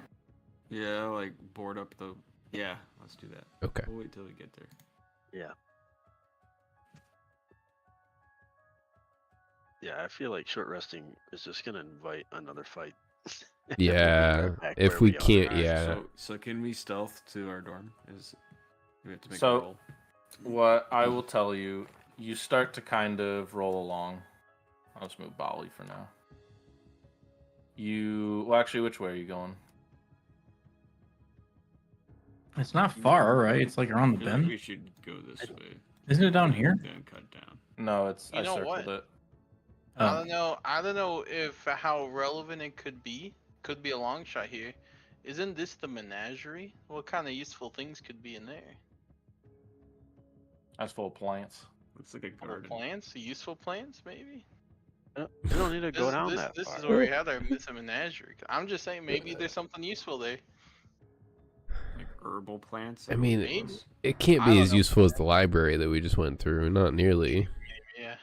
G: Yeah, like board up the. Yeah, let's do that.
E: Okay.
G: We'll wait till we get there.
F: Yeah. Yeah, I feel like short resting is just gonna invite another fight.
E: Yeah.
F: Back
E: If
F: where
E: we
F: we are.
E: can't,
G: Alright,
E: yeah.
G: So can we stealth to our dorm? We have to make
B: So-
G: a roll?
B: What I will tell you, you start to kind of roll along. I'll just move Bali for now. Well, actually, which way are you going?
D: It's not far, right? It's like around
G: I
D: the
G: feel like
D: bend.
G: we should go this way.
D: Isn't it down here?
G: Then cut down.
B: No, it's
C: You
B: I
C: know
B: circled
C: what?
B: it.
C: I
D: Oh.
C: don't know. I don't know if how relevant it could be. Could be a long shot here. Isn't this the menagerie? What kind of useful things could be in there?
B: That's full of plants.
G: It's like a
C: Or
G: garden.
C: plants? Useful plants, maybe?
F: We don't need to go down that
C: This
F: far.
C: is where we had our miss a menagerie. I'm just saying maybe there's something useful there.
G: Like herbal plants.
E: I mean,
C: Maybe.
E: it can't
C: I
E: be
C: don't
E: as
C: know.
E: useful as the library that we just went through. Not nearly.
C: Yeah.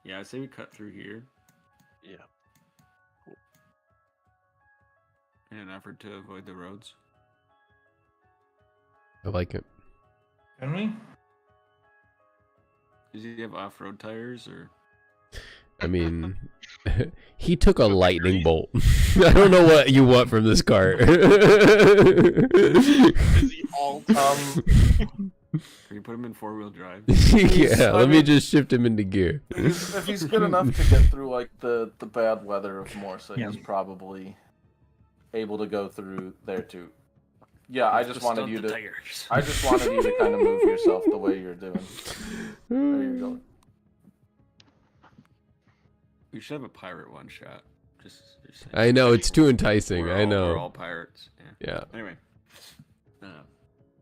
G: Yeah, I say we cut through here
F: Yeah.
G: in an effort to avoid the roads.
E: I like it.
D: Can we?
G: Does he have off-road tires or?
E: I mean, he took a lightning bolt. I don't know what you want from this cart.
C: Is he all
B: Um,
G: Can you put him in four-wheel drive?
E: Yeah,
B: I
E: let me
B: mean-
E: just shift him into gear.
B: if he's good enough to get through like the bad weather of Morsa,
D: Yeah.
B: he's probably able to go through there too. Yeah, I just wanted you to.
G: Tires.
B: I just wanted you to kind of move yourself the way you're doing. There you go.
G: We should have a pirate one-shot. Just saying.
E: I know, it's too enticing.
G: We're
E: I
G: all-
E: know.
G: We're all pirates. Yeah.
E: Yeah.
G: Anyway.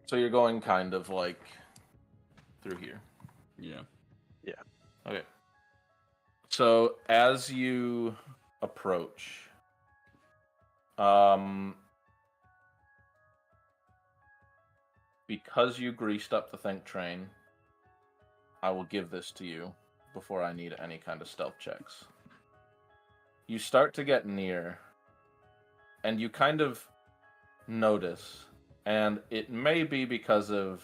B: So you're going kind of like through here.
G: Yeah.
B: Okay. So as you approach, because you greased up the think train, I will give this to you before I need any kind of stealth checks. You start to get near, and you kind of notice, and it may be because of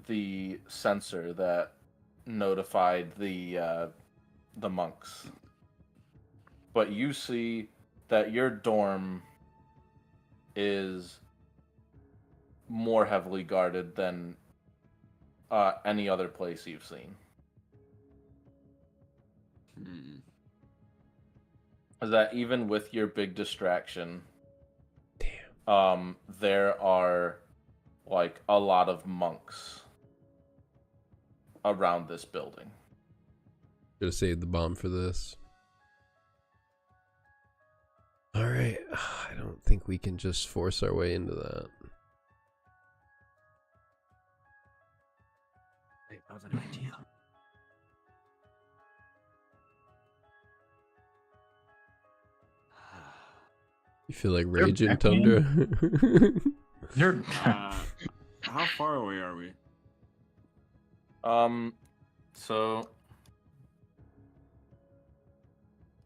B: the sensor that notified the monks, but you see that your dorm is more heavily guarded than any other place you've seen. Is that even with your big distraction, there are like a lot of monks around this building.
E: Should have saved the bomb for this. Alright, I don't think we can just force our way into that.
G: I have an idea.
E: You feel like
D: They're
E: raging,
D: back
E: Tundra?
D: You're
G: How far away are we?
B: So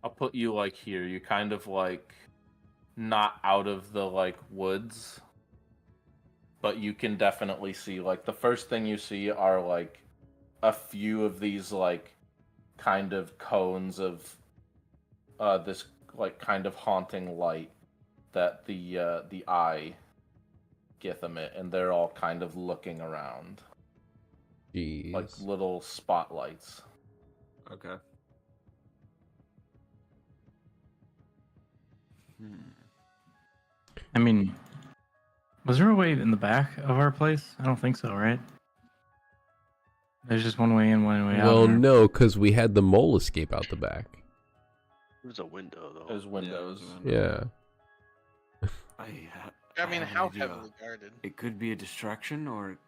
B: I'll put you like here. You kind of like not out of the like woods, but you can definitely see like the first thing you see are like a few of these like kind of cones of this like kind of haunting light that the eye geth emit, and they're all kind of looking around.
E: Jeez.
B: Like little spotlights.
G: Okay.
D: I mean, was there a way in the back of our place? I don't think so, right? There's just one way in, one way out.
E: Well, no, because we had the mole escape out the back.
F: It was a window though.
B: There's windows.
E: Yeah.
C: I mean, how heavily guarded?
G: It could be a distraction, or it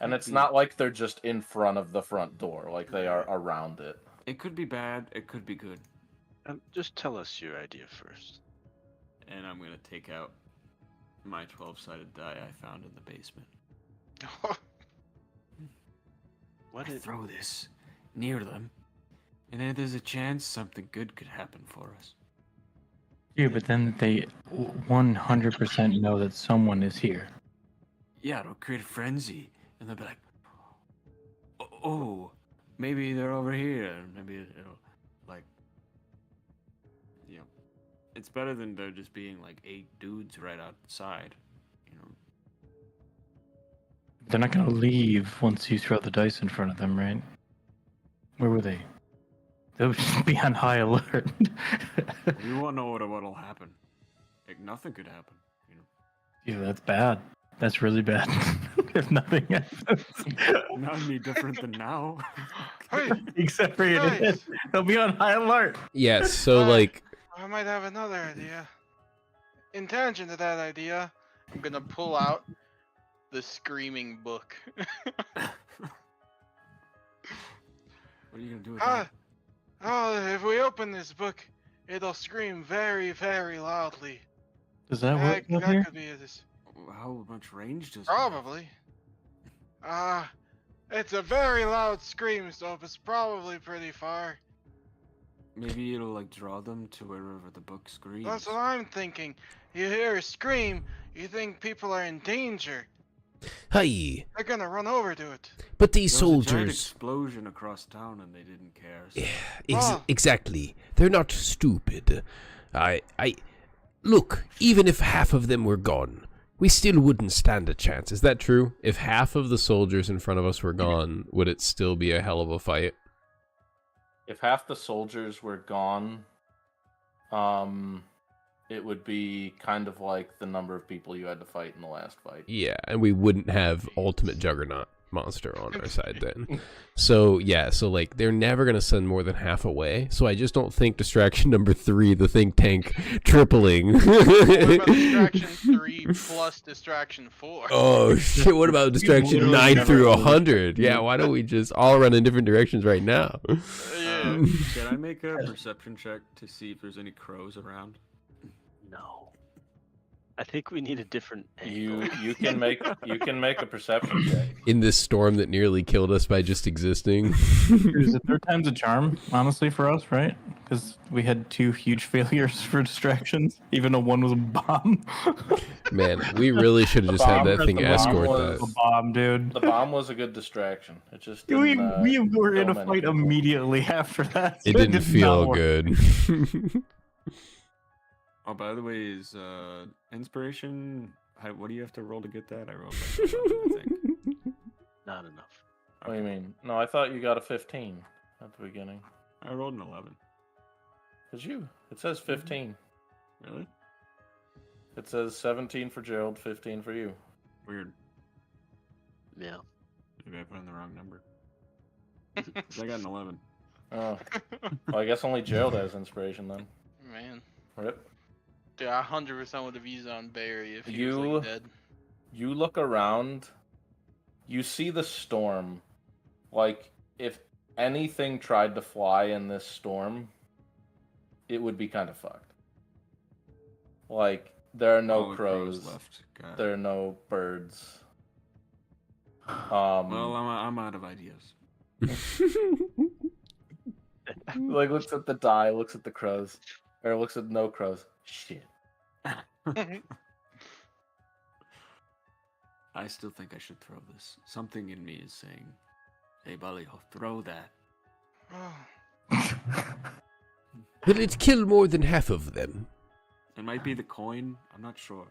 B: And
G: could
B: it's
G: be-
B: not like they're just in front of the front door, like they are around it.
G: It could be bad. It could be good.
F: Just tell us your idea first.
G: And I'm gonna take out my 12-sided die I found in the basement.
F: What
G: I
F: did
G: throw this near them, and then there's a chance something good could happen for us.
D: Yeah, but then they 100% know that someone is here.
G: Yeah, it'll create a frenzy, and they'll be like, "Oh, maybe they're over here." Maybe it'll, like, you know, it's better than there just being like 8 dudes right outside, you know.
D: They're not gonna leave once you throw the dice in front of them, right? Where were they? They would just be on high alert.
G: We won't know what'll happen. Like nothing could happen, you know.
D: Yeah, that's bad. That's really bad. If nothing happens.
G: Not any different than now.
C: Hey,
D: Except for you.
C: guys,
D: They'll be on high alert.
E: Yeah, so, like,
C: I might have another idea. In tangent to that idea, I'm gonna pull out the screaming book.
G: What are you gonna do with that?
C: If we open this book, it'll scream very, very loudly.
D: Does that work up
C: That
D: here?
C: could be this.
G: How much range does it have?
C: Probably. It's a very loud scream, so it's probably pretty far.
G: Maybe it'll like draw them to wherever the book screams.
C: That's what I'm thinking. You hear a scream, you think people are in danger.
E: hi,
C: They're gonna run over to it.
E: but these
G: There was a giant
E: soldiers.
G: explosion across town and they didn't care. So.
E: Exactly. They're not stupid. Look, even if half of them were gone, we still wouldn't stand a chance. Is that true? If half of the soldiers in front of us were gone, would it still be a hell of a fight?
B: If half the soldiers were gone, it would be kind of like the number of people you had to fight in the last fight.
E: Yeah, and we wouldn't have ultimate juggernaut monster on our side then. So yeah, so like they're never gonna send more than half away. So I just don't think distraction number 3, the think tank tripling.
C: What about distraction 3 plus distraction 4?
E: Oh shit! What about distraction
D: literally
E: 9
D: never
E: through
D: know.
E: 100? Yeah, why don't we just all run in different directions right now?
C: Yeah.
G: Can I make a perception check to see if there's any crows around?
F: No. I think we need a different angle.
B: You can make a perception check.
E: In this storm that nearly killed us by just existing.
D: Is it 3rd time's a charm, honestly, for us, right? Because we had 2 huge failures for distractions, even though one was a bomb.
E: Man, we really should have just had that thing
B: The bomb
E: escort
B: was-
D: A
E: that.
D: bomb, dude.
B: The bomb was a good distraction. It just
D: We
B: didn't,
D: were in
B: kill
D: a
B: many
D: fight
B: people.
D: immediately after that.
E: It
D: so
E: didn't
D: did
E: feel
D: not work.
E: good.
G: Oh, by the way, is inspiration? What do you have to roll to get that? I rolled like 11, I think.
F: Not enough.
B: What do you mean? No, I thought you got a 15 at the beginning.
G: I rolled an 11.
B: Did you? It says 15.
G: Really?
B: It says 17 for Gerald, 15 for you.
G: Weird.
F: Yeah.
G: Maybe I put in the wrong number. 'Cause I got an 11.
B: Oh. Well, I guess only Gerald has inspiration then.
C: Man.
B: Rip.
C: Dude, I 100% would have used it on Barry if he was
B: You-
C: like dead.
B: You look around, you see the storm. Like, if anything tried to fly in this storm, it would be kind of fucked. Like, there are no
G: Oh,
B: crows,
G: left. God.
B: there are no birds.
G: Well, I'm out of ideas.
B: Like, looks at the die, looks at the crows, or looks at no crows. Shit.
G: I still think I should throw this. Something in me is saying, "Hey, Ballyho, throw that."
E: Will it kill more than half of them?
G: It might be the coin. I'm not sure.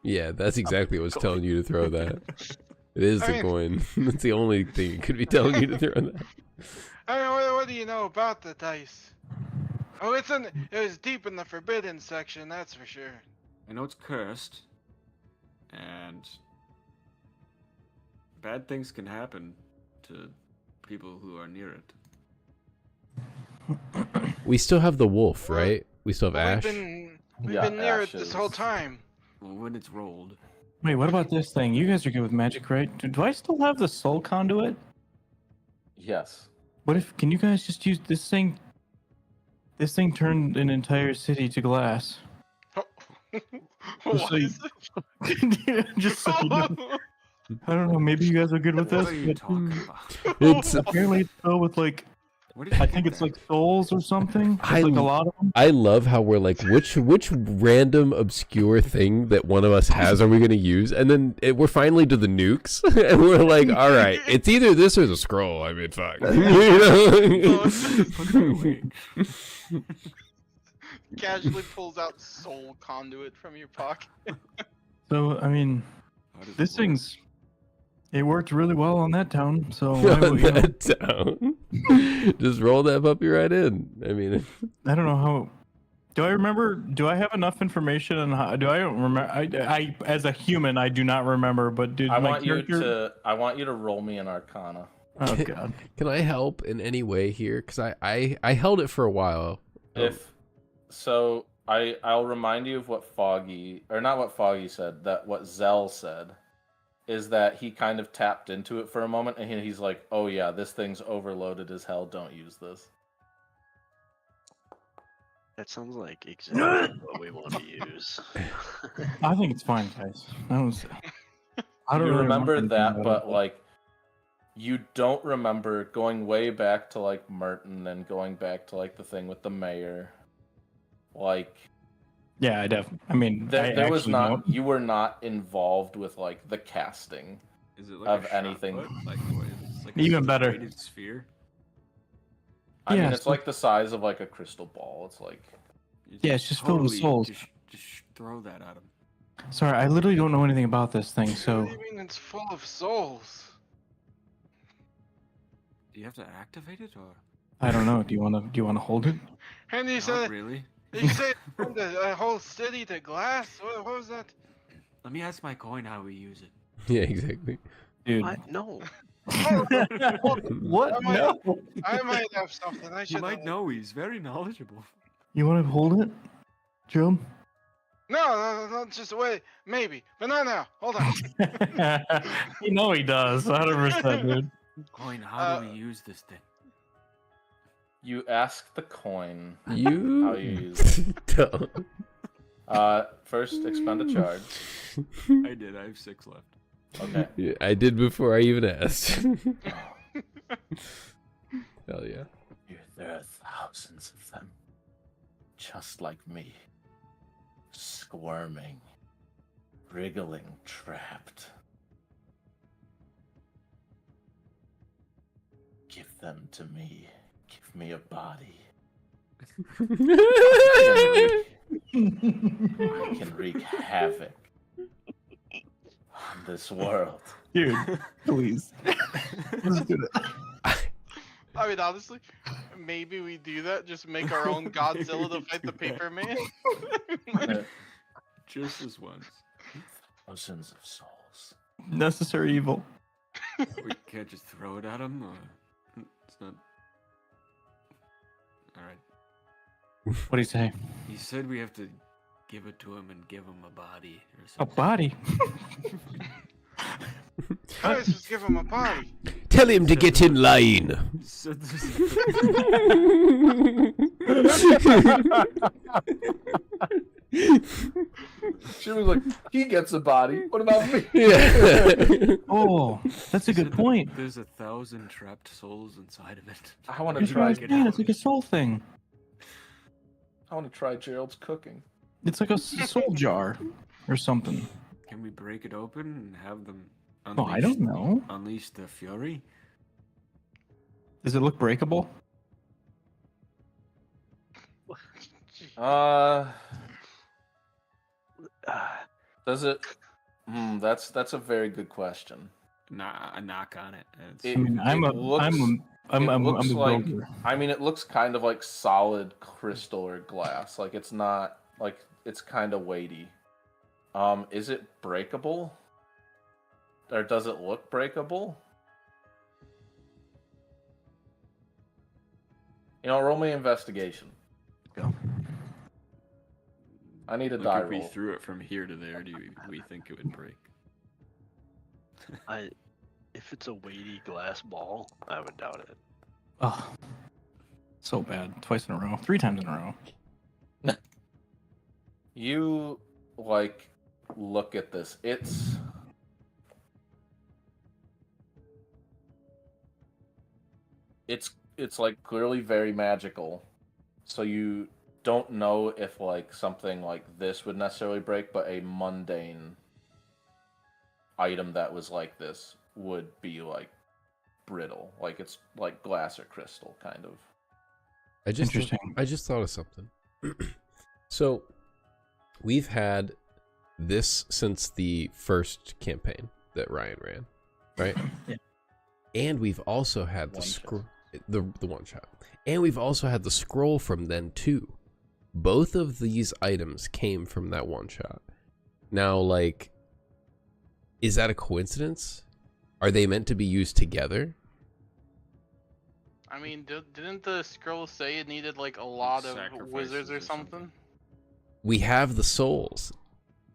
E: Yeah, that's exactly what's telling you to throw that. It is
C: I
E: the
C: mean-
E: coin. That's the only thing it could be telling you to throw that.
C: I mean, what do you know about the dice? Oh, it was deep in the forbidden section, that's for sure.
G: I know it's cursed, and bad things can happen to people who are near it.
E: We still have the wolf, right? We still have
C: Well,
E: Ash.
C: We've
B: Yeah,
C: been near
B: Ash
C: it this whole
B: is-
C: time.
G: Well, when it's rolled.
D: Wait, what about this thing? You guys are good with magic, right? Do I still have the soul conduit?
B: Yes.
D: What if? Can you guys just use this thing? This thing turned an entire city to glass.
C: What
D: so
C: is
D: just so you know.
C: it?
D: I don't know. Maybe you guys are good with
G: What
D: this.
G: are you
D: But
G: talking about?
E: It's
D: apparently it's filled with like
G: Where did you
D: I
G: get
D: think it's
G: that?
D: like souls or something.
E: I
D: It's like a
E: l-
D: lot of them.
E: I love how we're like, which random obscure thing that one of us has are we gonna use? And then we're finally to the nukes, and we're like, all right, it's either this or the scroll. I mean, fuck. You know?
G: Put it away.
C: Casually pulls out soul conduit from your pocket.
D: So I mean,
G: How does
D: this
G: it work?
D: thing's it worked really well on that town. So
E: On
D: you know,
E: that town. Just roll that puppy right in. I mean,
D: I don't know how. Do I remember? Do I have enough information on how? Do I don't remember? I as a human, I do not remember. But did
B: I
D: my
B: want you
D: character?
B: to roll me an Arcana.
D: Oh god.
E: can I help in any way here? Because I held it for a while.
B: If so, I'll remind you of what Foggy, or not what Foggy said, that what Zell said is that he kind of tapped into it for a moment, and he's like, "Oh yeah, this thing's overloaded as hell. Don't use this."
F: That sounds like exactly what we want to use.
D: I think it's fine, guys. I don't
B: You
D: really
B: remember
D: anything
B: that,
D: about
B: but
D: it.
B: like, you don't remember going way back to like Merton and going back to like the thing with the mayor. Like,
D: Yeah, I definitely. I mean, I
B: there was
D: actually
B: not.
D: don't.
B: You were not involved with like the casting.
G: Is it like
B: of
G: a shot
B: anything.
G: put? Like what? It's like
D: Even
G: a
D: better.
G: weighted sphere.
B: I
D: Yeah,
B: mean, it's
D: so-
B: like the size of like a crystal ball. It's like,
G: You
D: Yeah, it's just filled with souls.
G: Just throw that at him.
D: Sorry, I literally don't know anything about this thing. So
C: What do you mean it's full of souls?
G: Do you have to activate it or?
D: I don't know. Do you want to hold it?
C: And you
G: Not
C: said
G: really.
C: you say turned a whole city to glass. What was that?
G: Let me ask my coin how we use it.
E: Yeah, exactly.
D: Dude.
F: What? No.
D: What? No.
C: I might have something. I
G: You
C: should
G: might know. He's very knowledgeable.
D: You want to hold it, Joe?
C: No, just wait. Maybe, but not now. Hold on.
D: You know he does. 100%, dude.
G: Coin, how do we use this thing?
B: you ask the coin how
E: You
B: you use it.
E: don't.
B: First, expend a charge.
G: I did. I have 6 left.
B: Okay.
E: Yeah, I did before I even asked. Hell yeah.
B: There are thousands of them, just like me, squirming, wriggling, trapped. Give them to me. Give me a body. I can wreak havoc on this world.
D: Dude, please. Let's do it.
C: I mean, honestly, maybe we do that. Just make our own Godzilla to fight the Paper Man.
G: Just this once.
B: Thousands of souls.
D: Necessary evil.
G: We can't just throw it at him. Or... It's not. All right.
D: What do you say?
G: He said we have to give it to him and give him a body or
D: A
G: something.
D: body.
C: Guys, just give him a body.
E: Tell him to get in line.
G: So this-
B: She was like, he gets a body. What about me?
E: Yeah.
D: Oh, that's a
G: he
D: good
G: said
D: point.
G: that There's 1,000 trapped souls inside of it.
B: I want to
D: It's
B: try.
D: it's like a soul thing.
B: I want to try Gerald's cooking.
D: It's like a soul jar or something.
G: Can we break it open and have them
D: Oh, I don't know.
G: unleash the fury?
D: Does it look breakable?
B: Does it? That's a very good question.
G: a knock on it. And
B: It-
D: I mean, I'm
B: it
D: a
B: looks-
D: I'm
B: it
D: a
B: looks like,
D: builder.
B: I mean, it looks kind of like solid crystal or glass. Like it's not like it's kind of weighty. Is it breakable? Or does it look breakable? You know, roll me investigation.
D: Go.
B: I need a
G: like
B: die
G: if we
B: roll.
G: threw it from here to there, we think it would break?
F: If it's a weighty glass ball, I would doubt it.
D: Oh, so bad. Twice in a row. 3 times in a row.
B: You like look at this. It's like clearly very magical. So you don't know if like something like this would necessarily break, but a mundane item that was like this would be like brittle. Like it's like glass or crystal kind of.
D: Interesting.
E: I just thought of something. So we've had this since the first campaign that Ryan ran, right?
D: Yeah.
E: And we've also had the
B: One
E: scroll, the one shot, and we've also had the scroll from then too. Both of these items came from that one shot. Now, like, is that a coincidence? Are they meant to be used together?
C: I mean, didn't the scroll say it needed like a lot of
G: Sacrifices
C: wizards or
G: or something.
C: something?
E: We have the souls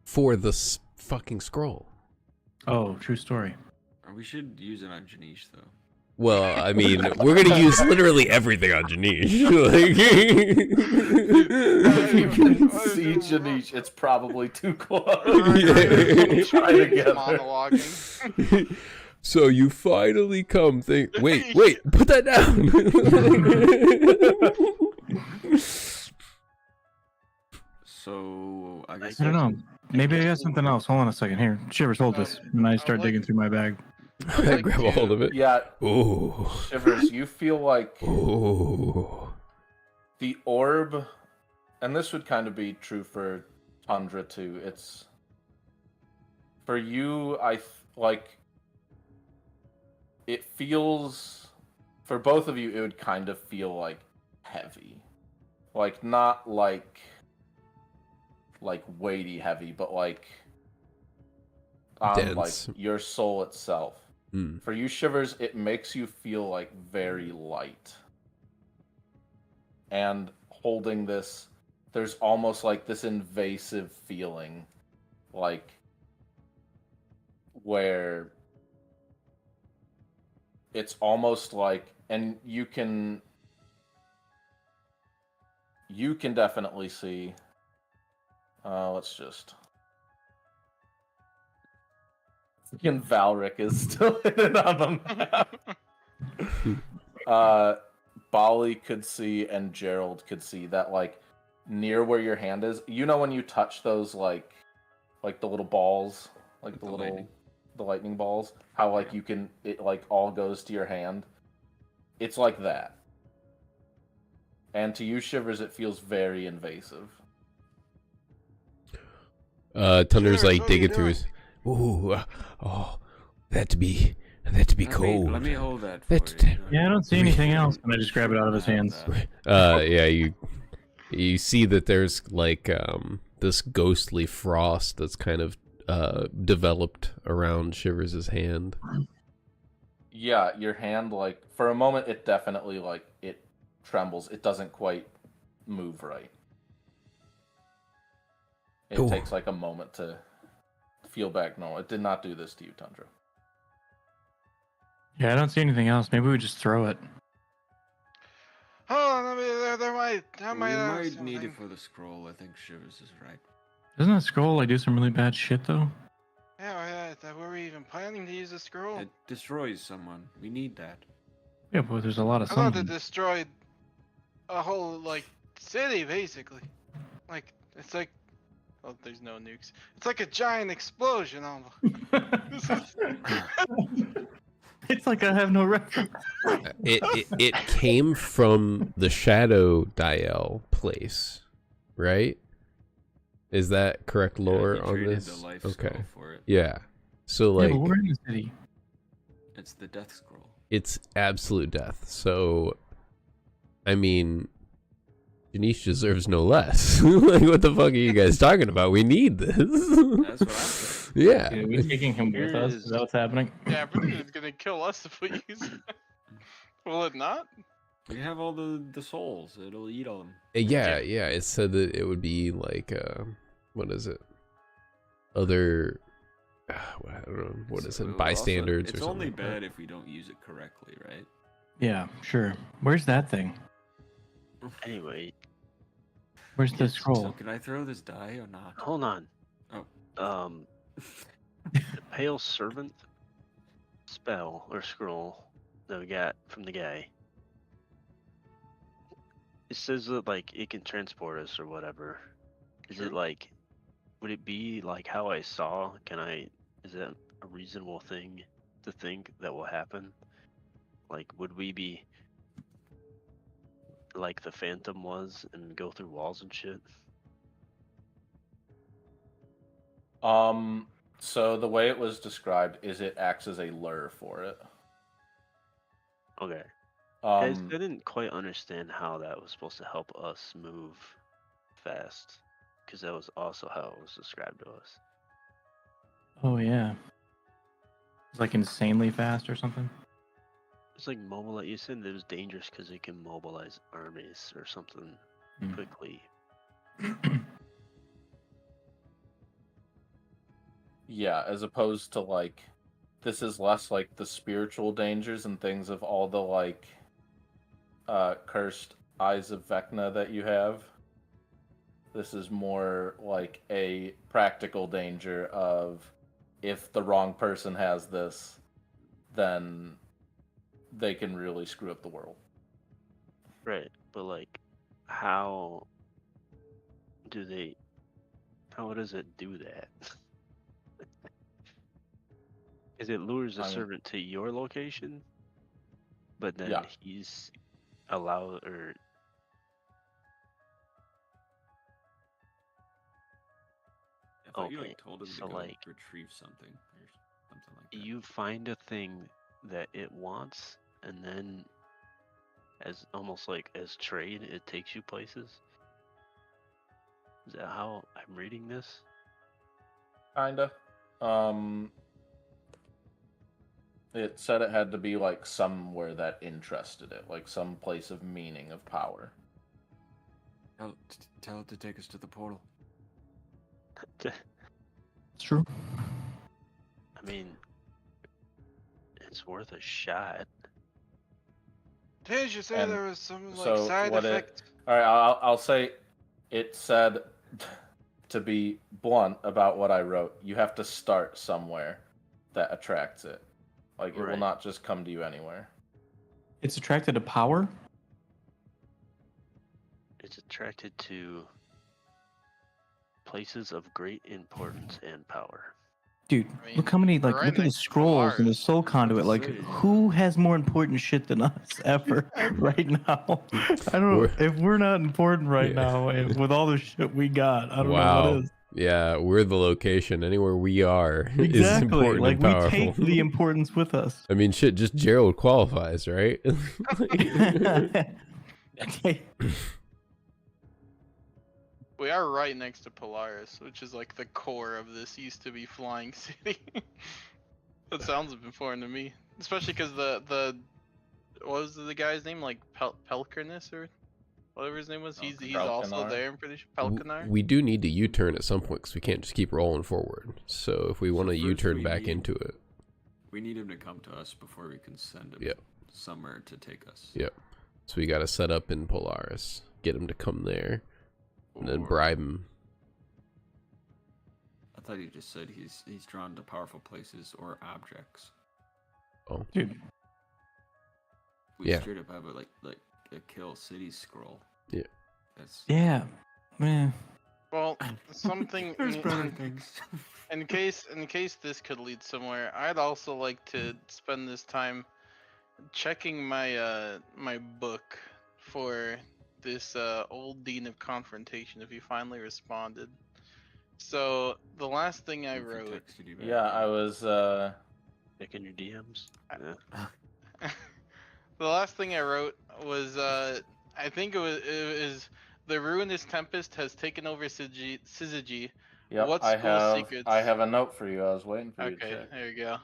E: for the fucking scroll.
D: Oh, true story.
G: Or we should use it on Janice though.
E: Well, I mean, we're gonna use literally everything on Janice.
B: If you can see Janice, it's probably too close. Try together.
C: Monologuing.
E: So you finally come. Wait, put that down.
G: So I guess
D: I don't know. Maybe I got something else. Hold on a second. Here, Shivers, hold this. And I start digging through my bag.
E: I grab a hold of it.
B: Yeah,
E: Ooh,
B: Shivers, you feel like
E: ooh.
B: the orb, and this would kind of be true for Tundra too. It's for you. Like it feels for both of you. It would kind of feel like heavy, like not like weighty heavy, but like on like
E: Dense.
B: your soul itself.
E: Mm.
B: For you, Shivers, it makes you feel like very light. And holding this, there's almost like this invasive feeling, like where it's almost like, and you can definitely see. Let's just. Fucking Valric is still hidden on the map. Bali could see and Gerald could see that, like, near where your hand is. You know when you touch those, like the little balls, like the lightning balls. How like you can, it like all goes to your hand. It's like that. And to you, Shivers, it feels very invasive.
E: Tunder's
C: Shivers,
E: like
C: what are you
E: digging through
C: doing?
E: his. Ooh, oh, that to be cold.
G: Let me hold that for
E: That's
G: you.
D: Yeah, I don't see anything else. And I just grab it out of his hands.
E: Yeah, you see that there's like this ghostly frost that's kind of developed around Shivers' hand.
B: Yeah, your hand, like, for a moment, it definitely, like, it trembles. It doesn't quite move right. It
E: Ooh.
B: takes, like, a moment to feel back normal. It did not do this to you, Tundra.
D: Yeah, I don't see anything else. Maybe we just throw it.
C: Hold on, I mean, there might
G: We
C: have
G: might need
C: something.
G: it for the scroll. I think Shivers is right.
D: Doesn't that scroll like do some really bad shit though?
C: Yeah, were we even planning to use the scroll?
G: It destroys someone. We need that.
D: Yeah, but there's a lot of
C: I thought it
D: something.
C: destroyed a whole like city, basically. Like it's like, oh, there's no nukes. It's like a giant explosion almost.
D: It's like I have no reference.
E: It came from the Shadow Dial place, right? Is that correct lore
G: he
E: on
G: traded
E: this?
G: the life
E: Okay.
G: scroll for it.
E: Yeah. So
D: Yeah,
E: like
D: but we're in the city.
G: It's the death scroll.
E: It's absolute death. So, I mean, Janice deserves no less. Like, what the fuck are you guys talking about? We need this.
G: That's what I'm saying.
E: Yeah.
D: Are we taking him with us? Is that what's happening?
C: Yeah, but it's gonna kill us if we use it. Will it not?
G: We have all the souls. It'll eat all them.
E: Yeah, yeah. It said that it would be like, what is it? Other, I don't know. What is
G: So
E: it? Bystanders
G: it's
E: or something.
G: only
E: like that.
G: bad if we don't use it correctly, right?
D: Yeah, sure. Where's that thing?
F: Anyway,
D: Where's the
F: Yes,
G: So
D: scroll?
G: can I throw this die or not?
F: hold on.
G: Oh.
F: The Pale Servant spell or scroll that we got from the guy. It says that like it can transport us or whatever. Is it like, would it be like how I saw? Is that a reasonable thing to think that will happen? Like, would we be like the Phantom was and go through walls and shit?
B: So the way it was described is it acts as a lure for it.
F: Okay. Guys,
B: Um,
F: I didn't quite understand how that was supposed to help us move fast, because that was also how it was described to us.
D: Oh yeah. It's like insanely fast or something.
F: It's like mobile. You said it was dangerous because it can mobilize armies or something
D: Hmm.
F: quickly.
B: yeah, as opposed to like, this is less like the spiritual dangers and things of all the like, cursed eyes of Vecna that you have. This is more like a practical danger of if the wrong person has this, then they can really screw up the world.
F: Right, but like, how does it do that? Is it lures the
B: I mean-
F: servant to your location, but then
B: Yeah.
F: he's allowed, or
G: I thought you
F: Okay,
G: like told him
F: so,
G: to go
F: like,
G: retrieve something or something like that.
F: you find a thing that it wants, and then as almost like as trade, it takes you places. Is that how I'm reading this?
B: Kinda. It said it had to be like somewhere that interested it, like some place of meaning, of power.
G: Tell it to take us to the portal.
D: It's true.
F: I mean, it's worth a shot.
C: Did you say
B: And
C: there was some like
B: so
C: side
B: what
C: effect?
B: All right, I'll say it said, to be blunt about what I wrote, you have to start somewhere that attracts it. Like, it will
F: Right.
B: not just come to you anywhere.
D: It's attracted to power.
F: It's attracted to places of great importance and power.
D: Dude,
C: I mean,
D: look how many
C: we're
D: like
C: right
D: look at the
C: next to
D: scrolls and the
C: Polaris.
D: soul conduit. Like,
G: say,
D: who has more important shit than us ever right now? I don't know if we're not important right
E: Yeah.
D: now, and with all the shit we got, I don't know
E: Wow.
D: what is.
E: Yeah, we're the location. Anywhere we are is
D: Exactly.
E: important
D: Like
E: and
D: we
E: powerful.
D: take the importance with us.
E: I mean, shit, just Gerald qualifies, right?
D: Okay.
C: We are right next to Polaris, which is like the core of this used to be flying city. That sounds important to me, especially because the what was the guy's name, like Pelkernus or whatever his name was. He's also
B: Pelkanar?
C: there. I'm pretty sure Pelkanar.
E: We do need to U-turn at some point because we can't just keep rolling forward. So if we want to
G: first
E: U-turn
G: we
E: back
G: need-
E: into it,
G: We need him to come to us before we can send him
E: Yep.
G: somewhere to take us.
E: Yep. So we got to set up in Polaris, get him to come there, and then
G: Or-
E: bribe him.
G: I thought you just said he's drawn to powerful places or objects.
D: Dude,
G: We
E: Yeah.
G: straight up have like a kill city scroll.
E: Yeah.
G: That's
D: yeah. Man.
C: Well, something
G: there's better things.
C: in case this could lead somewhere, I'd also like to spend this time checking my my book for this old Dean of Confrontation, if he finally responded. So the last thing I
G: If he
C: wrote,
G: texted you back,
B: Yeah, I was
F: Checking your DMs. Yeah.
C: The last thing I wrote was I think it was the ruinous tempest has taken over Syzygy.
B: Yep,
C: What
B: I
C: school
B: have
C: secrets?
B: I have a note for you. I was waiting for you to
C: Okay,
B: check.
C: there you go.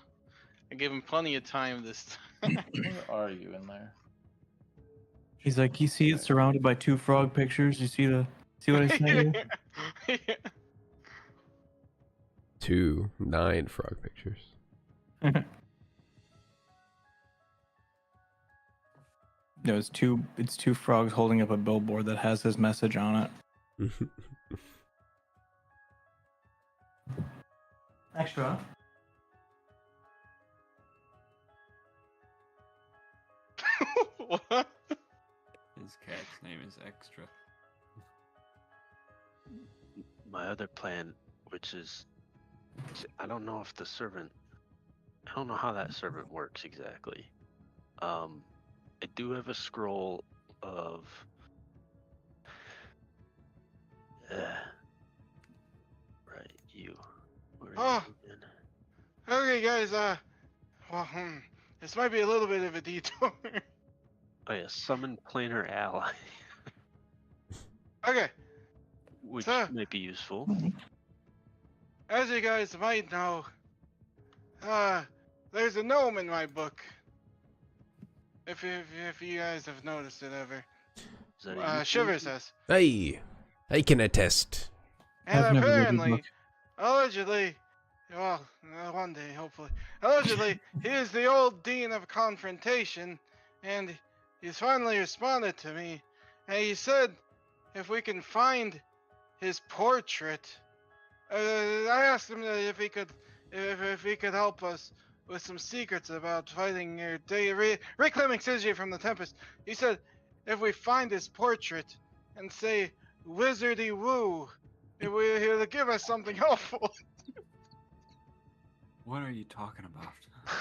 C: I gave him plenty of time this time.
B: Where are you in there?
D: He's like, you see it surrounded by 2 frog pictures. You see what I sent you?
E: 2 9 frog pictures.
D: No, it's two frogs holding up a billboard that has his message on it. Extra.
C: What?
G: His cat's name is Extra.
F: My other plan, which is, I don't know if the servant, I don't know how that servant works exactly. I do have a scroll of, right, you. Where are
C: Oh.
F: you again?
C: Okay, guys. Well, this might be a little bit of a detour.
F: Oh yeah, summon planar ally,
C: Okay,
F: which
C: So-
F: might be useful.
C: as you guys might know, there's a gnome in my book. If you guys have noticed it ever,
F: Is that a
C: Shivers
F: euphemism?
C: has.
E: Hey, I can attest.
C: And
D: I've never read your
C: apparently,
D: book.
C: allegedly, well, one day, hopefully, allegedly, he is the old dean of confrontation, and he's finally responded to me, and he said if we can find his portrait, I asked him if he could help us with some secrets about fighting reclaiming Syzygy from the Tempest. He said if we find his portrait and say wizardy woo, he'll give us something helpful.
G: What are you talking about?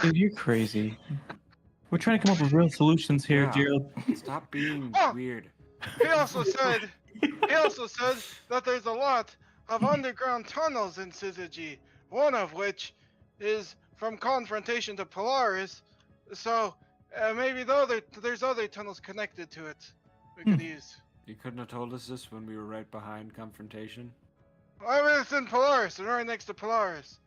D: Dude, you're crazy. We're trying to come up with real solutions here,
G: Yeah.
D: Gerald.
G: Stop being
C: Oh!
G: weird.
C: He also said that there's a lot of underground tunnels in Syzygy, one of which is from Confrontation to Polaris. So maybe there's other tunnels connected to it we could use.
G: You couldn't have told us this when we were right behind confrontation.
C: I mean, it's in Polaris, and right next to Polaris.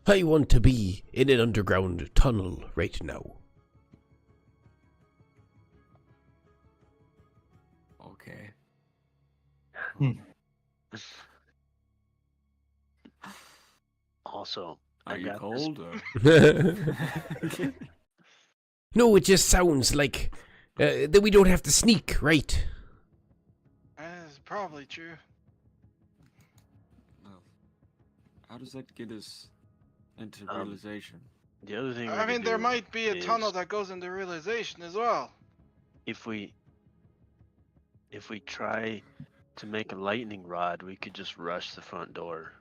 E: I want to be in an underground tunnel right now.
G: Okay.
F: Also,
G: Are
F: I
G: you
F: got this-
G: cold? Or...
E: No, it just sounds like that we don't have to sneak, right?
C: That's probably true.
G: Well, how does that get us into
F: Um,
G: realization?
F: The other thing
C: I
F: we
C: mean,
F: could
C: there
F: do
C: might be a tunnel
F: is
C: that goes into realization as well.
F: if we try to make a lightning rod, we could just rush the front door.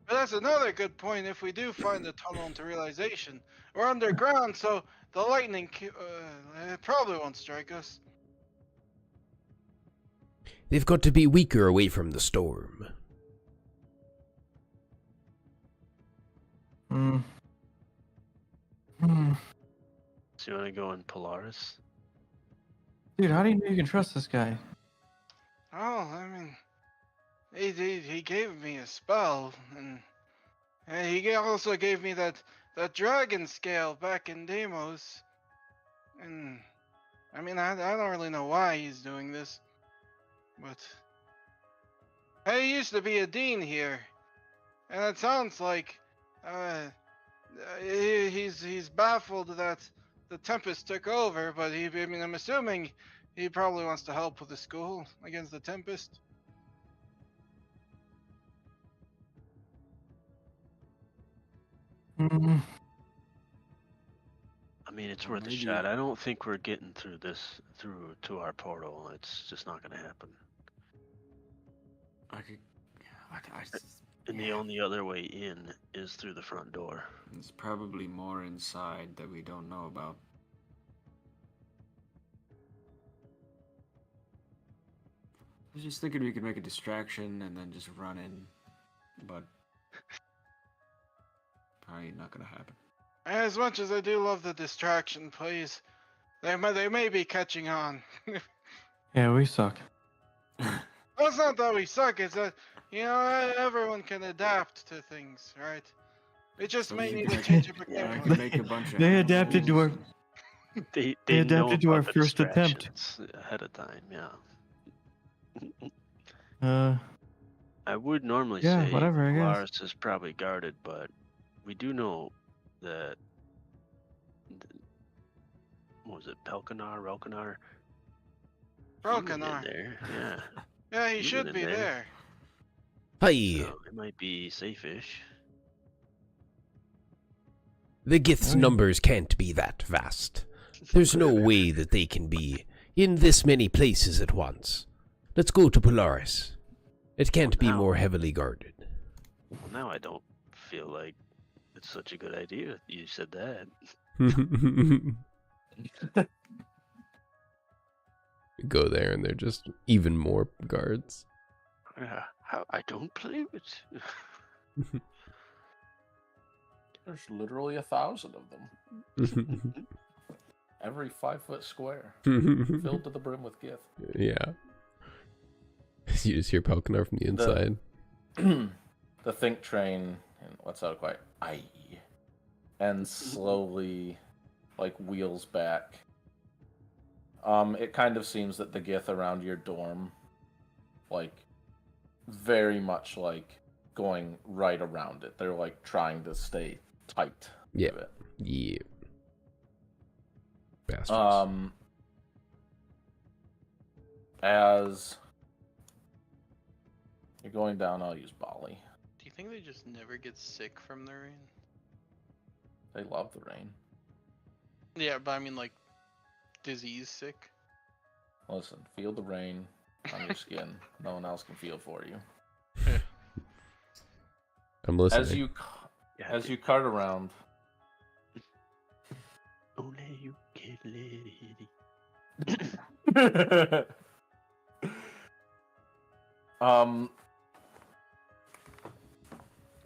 C: But that's another good point. If we do find the tunnel into realization, we're underground, so the lightning it probably won't strike us.
E: They've got to be weaker away from the storm.
D: Hmm. Hmm.
F: So you want to go in Polaris?
D: Dude, how do you know you can trust this guy?
C: Oh, I mean, he gave me a spell, and he also gave me that dragon scale back in Deimos. And I mean, I don't really know why he's doing this, but he used to be a dean here, and it sounds like he's baffled that the Tempest took over. But I mean, I'm assuming he probably wants to help with the school against the Tempest.
D: Hmm.
F: I mean, it's
G: Or
F: worth a
G: maybe-
F: shot. I don't think we're getting through to our portal. It's just not going to happen.
G: I could.
F: And the only other way in is through the front door.
G: There's probably more inside that we don't know about. was just thinking we could make a distraction and then just run in, but probably not gonna happen.
C: As much as I do love the distraction, please, they may be catching on.
D: Yeah, we suck.
C: Well, it's not that we suck. It's that everyone can adapt to things, right? We just
G: So
C: may
G: we
C: need
G: can
C: to change it.
G: I can make a bunch of.
D: They adapted to our-
G: animals.
F: They
D: They
F: know
D: adapted to our
F: about the
D: first attempt.
F: distractions ahead of time. Yeah. I would normally
D: Yeah,
F: say
D: whatever, I guess.
F: Polaris is probably guarded, but we do know that. What was it? Relkanar? He went in
C: Relkanar.
F: there. Yeah.
C: Yeah, he
F: He
C: should
F: went
C: be
F: in there.
C: there.
E: Hi.
F: So it might be safe-ish.
E: The Gith's
D: Oh, yeah.
E: numbers can't be that vast. There's no way that they can be in this many places at once. Let's go to Polaris. It can't be
F: Now-
E: more heavily guarded.
F: Well, now I don't feel like it's such a good idea. You said that.
E: Go there and they're just even more guards.
F: How I don't believe it.
B: There's literally 1,000 of them. Every 5 foot square, filled to the brim with Gith.
E: Yeah. You just hear Pelkanar from the inside.
B: The think train, and what's out quiet? Aye. And slowly, like, wheels back. It kind of seems that the Gith around your dorm, like, very much like going right around it. They're like trying to stay tight.
E: Yeah.
B: To it.
E: Yeah. Bastards.
B: As you're going down, I'll use Bali.
C: Do you think they just never get sick from the rain?
B: They love the rain.
C: Yeah, but I mean like disease sick.
B: Listen, feel the rain on your skin. No one else can feel for you.
E: I'm listening.
B: As you cart around,
F: Only you can let it.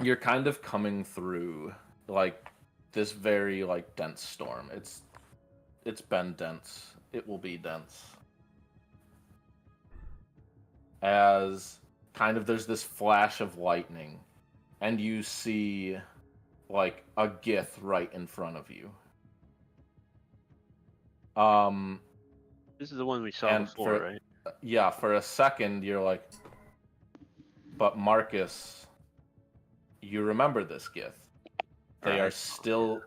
B: you're kind of coming through like this very like dense storm. It's been dense. It will be dense. As kind of there's this flash of lightning, and you see like a Gith right in front of you.
F: This is the one we saw
B: And
F: before,
B: for-
F: right?
B: Yeah, for a second you're like, but Marcus, you remember this Gith. They are still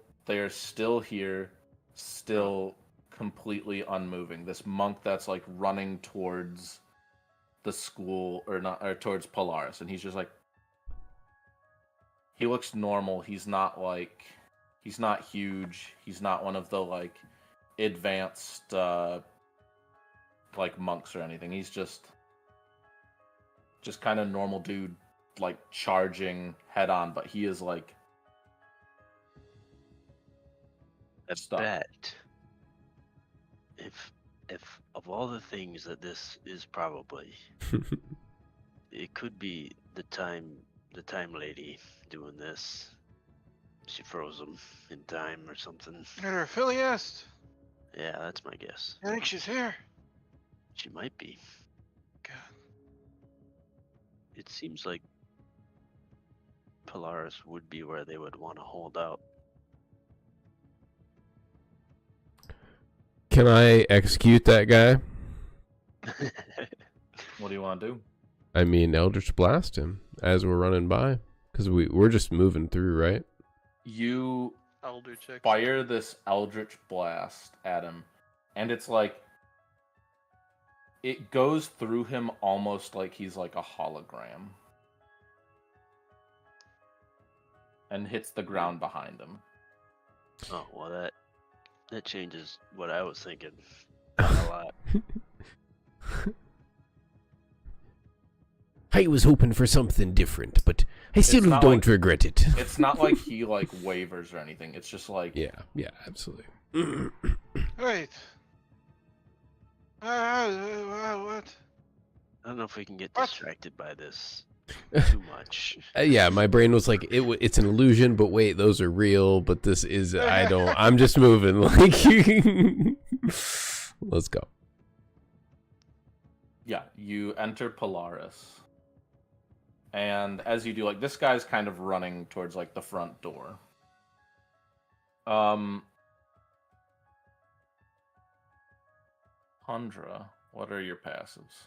B: here, still completely unmoving. This monk that's like running towards the school or towards Polaris, and he's just like, he looks normal. He's not huge. He's not one of the like advanced like monks or anything. He's just kind of normal dude, like charging head on, but he is like
F: I
B: stuck.
F: bet if of all the things that this is probably, it could be the time lady doing this. She froze him in time or something.
C: Her Phileast.
F: Yeah, that's my guess.
C: I think she's here.
F: She might be.
C: God.
F: It seems like Polaris would be where they would want to hold out.
E: Can I execute that guy?
B: What do you want to do?
E: I mean, Eldritch Blast him as we're running by. Because we're just moving through, right?
B: You
C: Elder check.
B: fire this Eldritch Blast at him, and it's like it goes through him almost like he's like a hologram, and hits the ground behind him.
F: Oh well, that changes what I was thinking a lot.
E: I was hoping for something different, but I still
B: not
E: don't
B: like-
E: regret it.
B: It's not like he like wavers or anything. It's just like
E: Yeah, absolutely.
C: Wait. What?
F: I don't know if we can get
A: What?
F: distracted by this too much.
E: Yeah, my brain was like, it's an illusion, but wait, those are real. But this is, I'm just moving. Like, let's go.
B: Yeah, you enter Polaris. And as you do, like, this guy's kind of running towards, like, the front door. Hundra, what are your passives?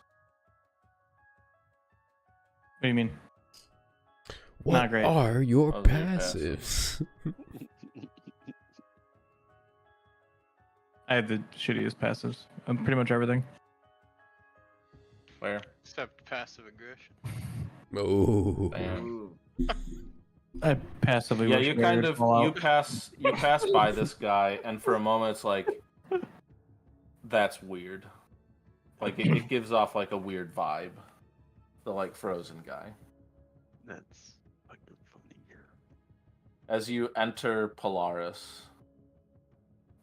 D: What do you mean?
E: What
D: Not great.
E: are your
B: Those are your
E: passives?
D: I have the shittiest passives. Pretty much everything.
B: Where?
C: Except passive aggression.
E: Oh,
B: Damn.
G: Ooh.
D: I passively
B: Yeah,
D: wish
B: you
D: barriers
B: kind of
D: fall
B: you
D: out.
B: pass by this guy, and for a moment it's like, that's weird. Like it gives off like a weird vibe. The like frozen guy.
F: That's fucking funny.
B: As you enter Polaris,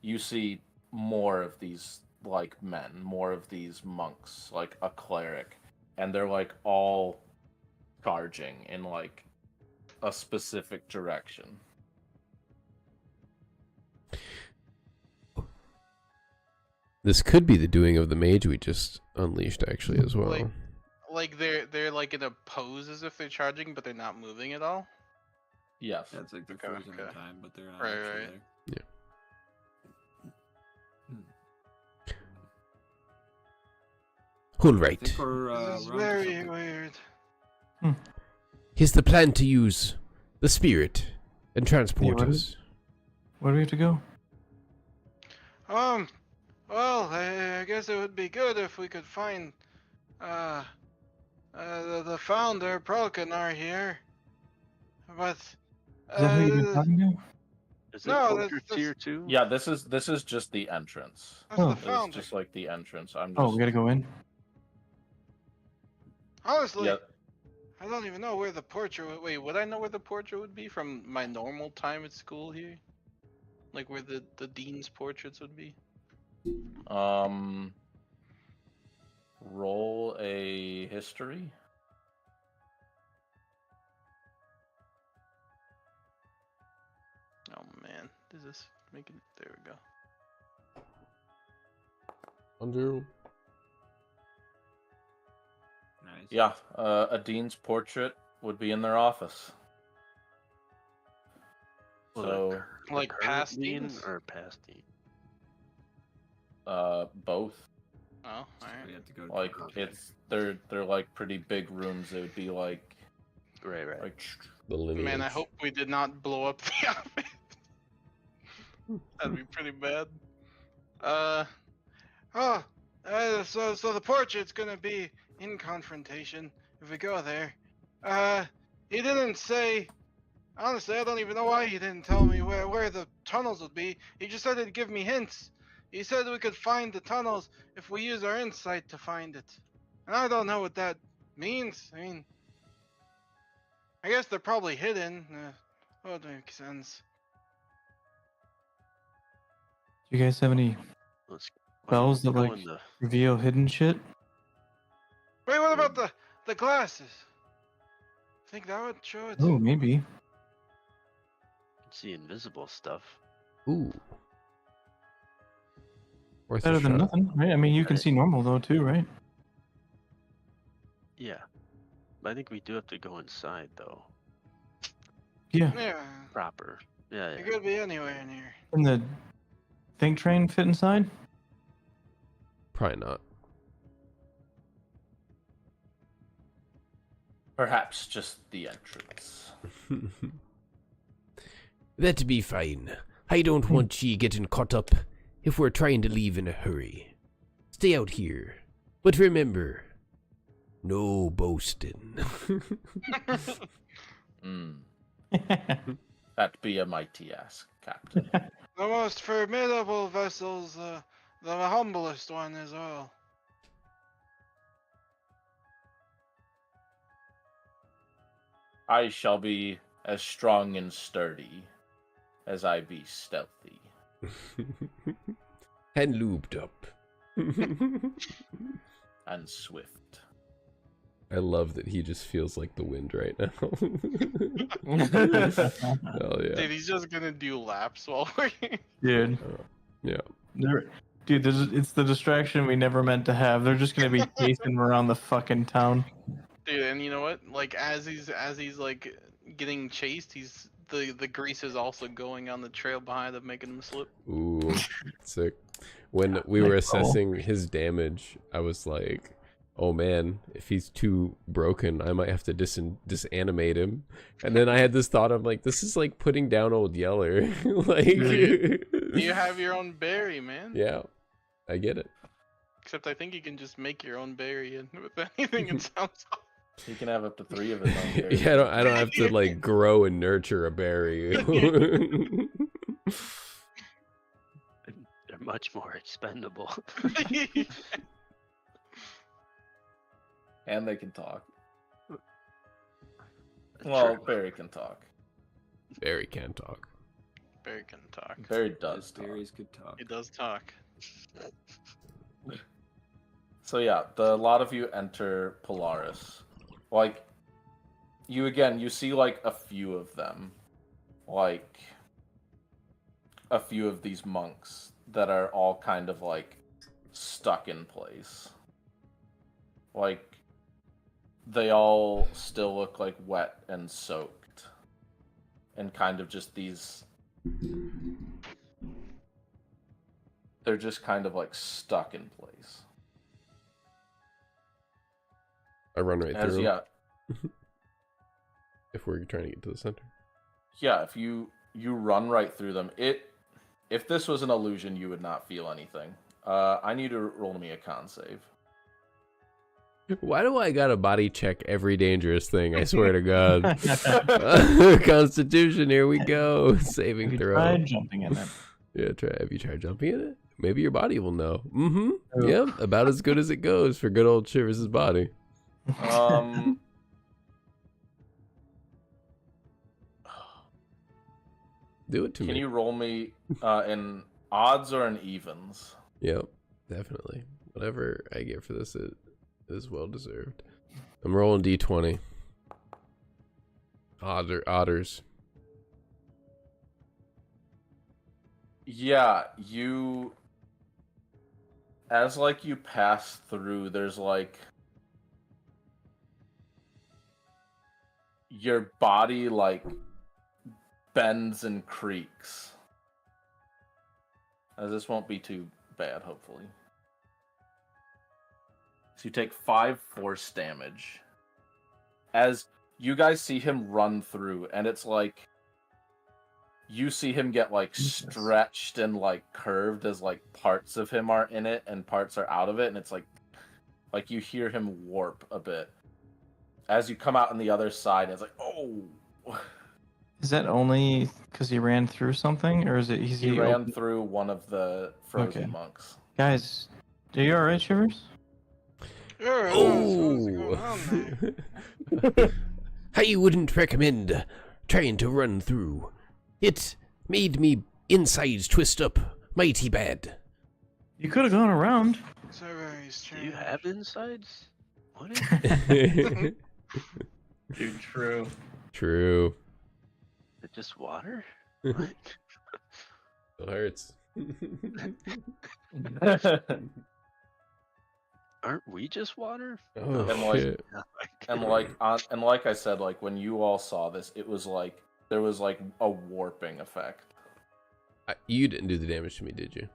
B: you see more of these like men, more of these monks, like a cleric, and they're like all charging in like a specific direction.
E: this could be the doing of the mage we just unleashed, actually, as well.
C: Like they're like in a pose as if they're charging, but they're not moving at all.
B: Yes.
G: Yeah, it's like they're
C: Okay,
G: frozen in
C: okay.
G: time, but they're not
C: Right,
G: actually
C: right.
G: there.
E: All
G: I
E: right.
G: think we're
C: This is
G: around to
C: very
G: something.
C: weird.
E: Here's the plan to use the spirit and transport
D: what
E: us.
D: is- Where do we have to go?
C: Well, I guess it would be good if we could find, the founder, Prolkanar here. But,
D: Is that who you've been talking to?
F: Is
C: No,
F: it
C: that's-
F: portraits here too?
B: Yeah, this is just the entrance.
C: that's
D: Oh.
C: the
B: It's
C: founder.
B: just like the entrance. I'm just
D: Oh, we gotta go in.
C: Honestly,
B: Yeah.
C: I don't even know where the portrait would... Wait, would I know where the portrait would be from my normal time at school here? Like where the dean's portraits would be?
B: Roll a history.
C: Oh man, does this make it... There we go.
E: Undo.
G: Nice.
B: Yeah, a dean's portrait would be in their office.
F: Well,
B: So,
F: the
C: Like
F: current
C: past
F: dean
C: deans?
F: or past dean?
C: Oh,
B: both.
G: We
C: alright.
G: have to go to
B: Like
F: Okay.
B: they're like pretty big rooms. It would be like
F: Right, right.
B: like
E: The lineage.
C: Man, I hope we did not blow up the office. That'd be pretty bad. So the portrait's gonna be in confrontation if we go there. He didn't say. Honestly, I don't even know why he didn't tell me where the tunnels would be. He just said he'd give me hints. He said we could find the tunnels if we use our insight to find it. And I don't know what that means. I mean, I guess they're probably hidden. That would make sense.
D: Do you guys have any
F: Let's
D: spells that
F: go
D: like
F: in the
D: reveal hidden shit?
C: Wait, what about the glasses? Think that would show it?
D: Oh, maybe.
F: see invisible stuff.
E: Ooh. Worth
D: Better
E: a
D: than
E: shot.
D: nothing, right? I mean, you can
F: Right.
D: see normal though too, right?
F: Yeah. But I think we do have to go inside though.
D: Yeah.
C: Yeah,
F: Proper. Yeah,
C: it
F: yeah.
C: could be anywhere in here.
D: Can the think train fit inside?
E: Probably not.
B: perhaps just the entrance.
E: That'd be fine. I don't want ye getting caught up if we're trying to leave in a hurry. Stay out here. But remember, no boasting.
B: Hmm. That be a mighty ask, Captain.
C: The most formidable vessels, the humblest one as well.
B: I shall be as strong and sturdy as I be stealthy.
E: And lubed up.
B: And swift.
E: I love that he just feels like the wind right now. Hell yeah.
C: Dude, he's just gonna do laps while we're here.
D: Dude.
E: Yeah.
D: Dude, it's the distraction we never meant to have. They're just gonna be chasing around the fucking town.
C: Dude, and you know what? Like as he's like getting chased, the grease is also going on the trail behind him, making him slip.
E: Ooh, sick. When we were assessing his damage, I was like, oh man, if he's too broken, I might have to disanimate him. And then I had this thought, I'm like, this is like putting down old Yeller. Like,
C: You have your own berry, man.
E: yeah, I get it.
C: Except I think you can just make your own berry and with anything it sounds like.
B: He can have up to 3 of his own berries.
E: Yeah, I don't have to like grow and nurture a berry.
F: They're much more expendable.
B: And they can talk.
F: That's
B: Well,
F: true.
B: Barry can talk.
E: Berry can talk.
C: Berry can talk.
B: Barry does talk.
G: Berries could talk.
C: He does talk.
B: So yeah, a lot of you enter Polaris. Like, you see like a few of them. Like, a few of these monks that are all kind of like stuck in place. Like, they all still look like wet and soaked. And kind of just these... They're just kind of like stuck in place.
E: I run right
B: As,
E: through.
B: yeah,
E: If we're trying to get to the center.
B: yeah, if you run right through them, if this was an illusion, you would not feel anything. I need to roll me a con save.
E: Why do I gotta body check every dangerous thing? I swear to God. Constitution, here we go. Saving
D: Have you
E: throw.
D: tried jumping in it?
E: Yeah, have you tried jumping in it? Maybe your body will know. Mm-hmm.
D: Oh.
E: Yep, about as good as it goes for good old Shivers' body. Do it to
B: Can
E: me.
B: you roll me in odds or in evens?
E: Yep, definitely. Whatever I get for this is well deserved. I'm rolling D20. Otters.
B: Yeah, you... As, like, you pass through, there's, like... Your body, like, bends and creaks. As this won't be too bad, hopefully. So you take 5 force damage. As you guys see him run through, and it's like... You see him get, like, stretched and, like, curved as, like, parts of him are in it and parts are out of it, and it's like you hear him warp a bit. As you come out on the other side, it's like, oh!
D: Is that only because he ran through something, or is it
B: He ran through one of the frozen
D: Okay.
B: monks.
D: Guys, are you alright, Shivers?
E: Oh! I wouldn't recommend trying to run through. It made me insides twist up mighty bad.
D: You could have gone around.
F: Do you have insides? What is
D: Dude, true.
E: True.
F: it? Just water?
E: It hurts.
F: Aren't we just water?
E: Oh,
B: And, like,
E: shit.
B: and like I said, like when you all saw this, it was like there was like a warping effect.
E: You didn't do the damage to me, did you?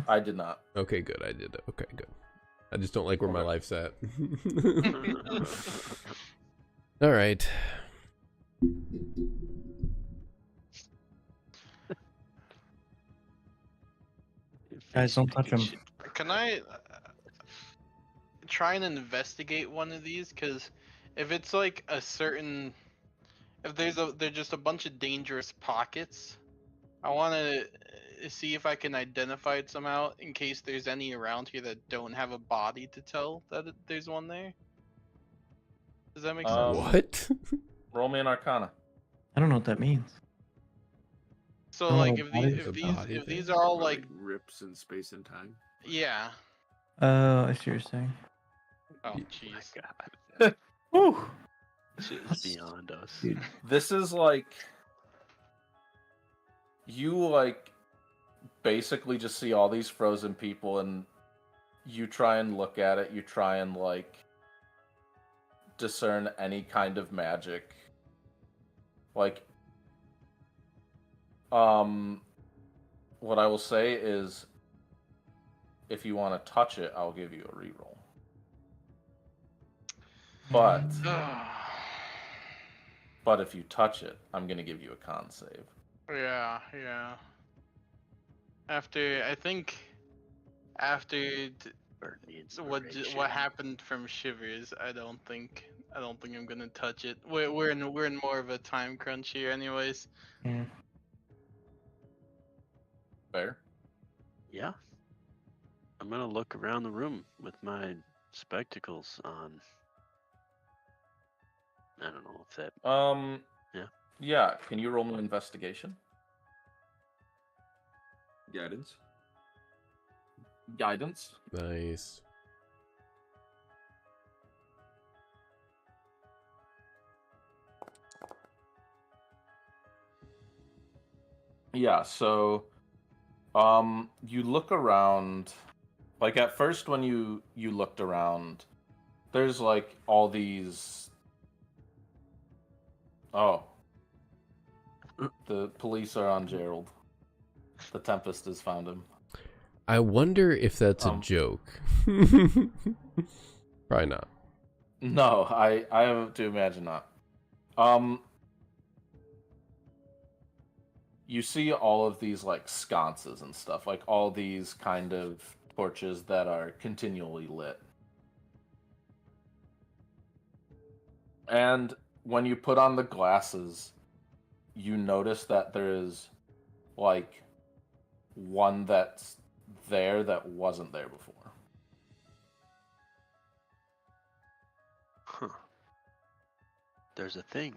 B: I did not.
E: Okay, good. I did. Okay, good. I just don't like where my life's at. All right.
D: Guys, don't touch him.
C: Can I try and investigate one of these? Because if it's like a certain, if there's just a bunch of dangerous pockets, I want to see if I can identify it somehow in case there's any around here that don't have a body to tell that there's one there. Does that make sense?
E: What?
B: Roll me an Arcana.
D: I don't know what that means.
C: So
D: Oh,
C: like if
D: body
C: these
E: is a body
C: if
E: thing.
C: these are all
G: Or,
C: like
G: rips in space and time.
C: yeah,
D: Oh, I see what you're saying.
C: Oh,
E: Y-
C: jeez.
F: God,
D: Woo!
F: shit is beyond us.
D: Dude.
B: This is like you like basically just see all these frozen people and you try and look at it, you try and like discern any kind of magic. Like what I will say is if you want to touch it, I'll give you a reroll. But if you touch it, I'm going to give you a con save.
C: Yeah, yeah. After, I think, after
F: Burn the
C: what
F: inspiration.
C: happened from Shivers, I don't think I'm gonna touch it. We're in more of a time crunch here, anyways.
D: Yeah.
B: Fair?
F: Yeah. I'm gonna look around the room with my spectacles on. I don't know if that. Yeah.
B: Yeah, can you roll an investigation?
G: Guidance.
B: Guidance?
E: Nice.
B: Yeah, so you look around, like at first when you looked around, there's like all these. Oh. The police are on Gerald. The Tempest has found him.
E: I wonder if that's a joke. Probably not.
B: No, I have to imagine not. You see all of these like sconces and stuff, like all these kind of torches that are continually lit. And when you put on the glasses, you notice that there is like one that's there that wasn't there before.
F: Huh. There's a thing.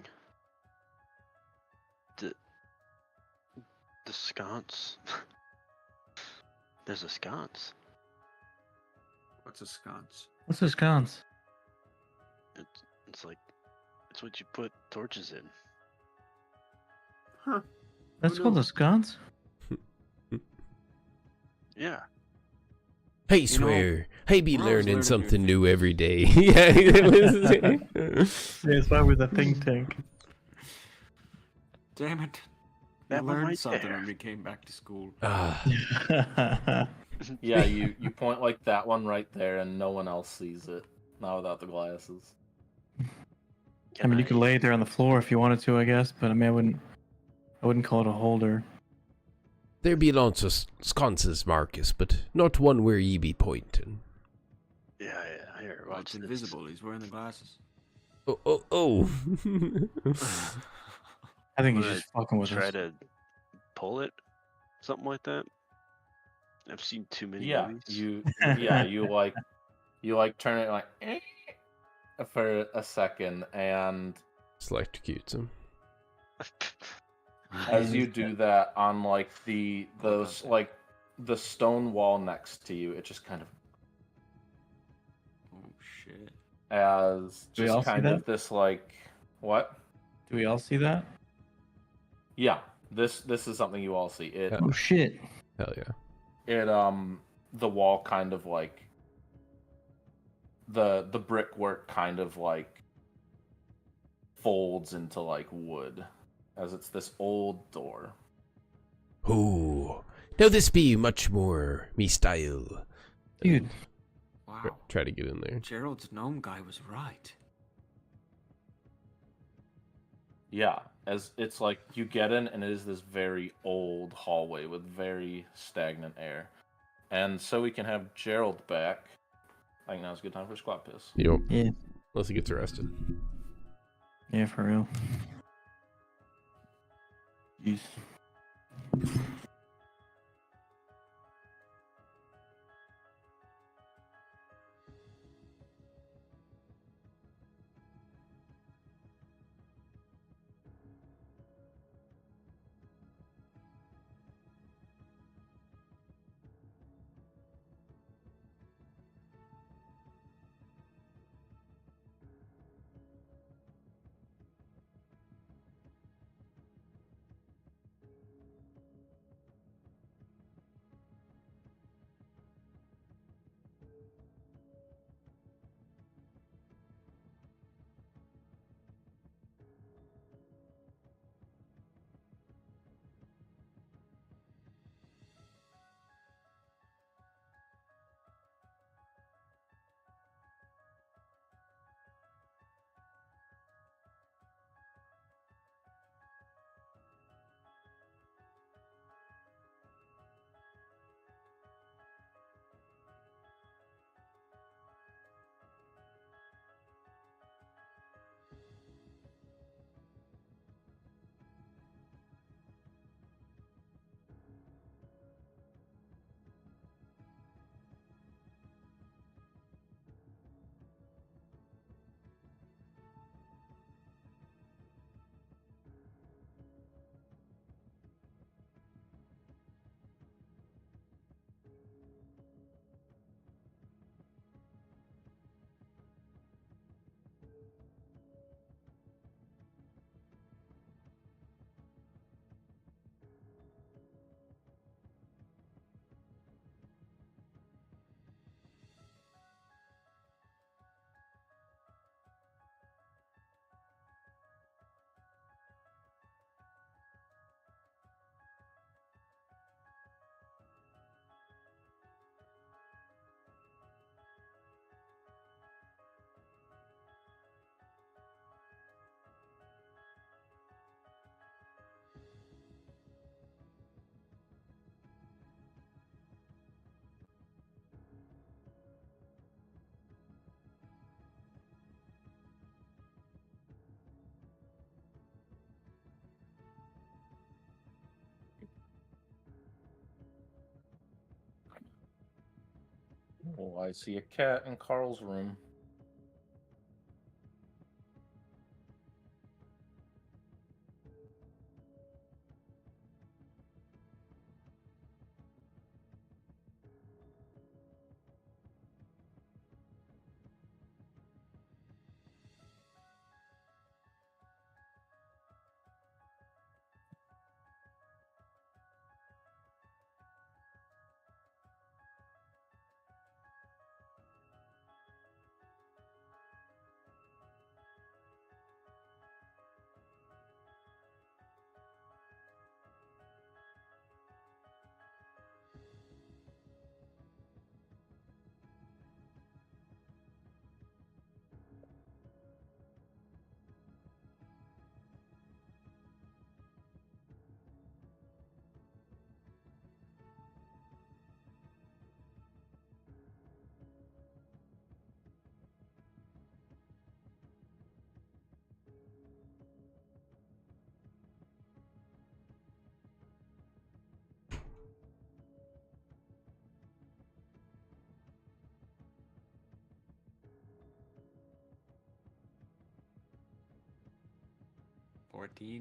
F: The sconce. There's a sconce.
G: What's a sconce?
D: What's a sconce?
F: It's like it's what you put torches in.
G: Huh.
D: That's
G: Who
D: called
G: knew?
D: a sconce?
F: Yeah.
E: Hey,
G: know,
E: swear. Hey, be
G: we're always
E: learning
G: learning
E: something
G: new
E: new
G: things.
E: every day. Yeah.
D: That's why we're the think tank.
G: Damn it.
F: That
G: We
F: one
G: learned
F: right
G: something
F: there.
G: when we came back to school.
E: Ah,
B: Yeah, you point like that one right there, and no one else sees it. Not without the glasses.
D: I mean, you could lay it there on the floor if you wanted to, I guess, but I mean, I wouldn't call it a holder.
E: there be lots of sconces, Marcus, but not one where ye be pointing.
F: Yeah. Here,
G: Well,
F: watch
G: it's
F: this.
G: invisible. He's wearing the glasses.
E: Oh.
D: I think
F: I'm
D: he's
F: gonna
D: just fucking with
F: try
D: us.
F: to pull it, something like that. I've seen too many
B: Yeah,
F: movies.
B: you like turn it like for a second, and
E: Electrocutes him.
B: as you do that on like those
G: Contact.
B: like the stone wall next to you, it just kind of
G: Oh shit.
B: as
D: Do we all
B: just
D: see
B: kind of
D: that?
B: this like what?
D: Do we all see that?
B: Yeah, this is something you all see. It
D: Oh shit!
E: Hell yeah.
B: the wall kind of like the brickwork kind of like folds into like wood as it's this old door.
E: Oh. Now this be much more me style.
D: Dude,
G: Wow.
E: Try to get in there.
G: Gerald's gnome guy was right.
B: Yeah, as it's like you get in and it is this very old hallway with very stagnant air. And so we can have Gerald back. I think now's a good time for squat piss.
E: Yep.
D: yeah,
E: Unless he gets arrested.
D: yeah, for real. Jeez.
B: I see a cat in Carl's room.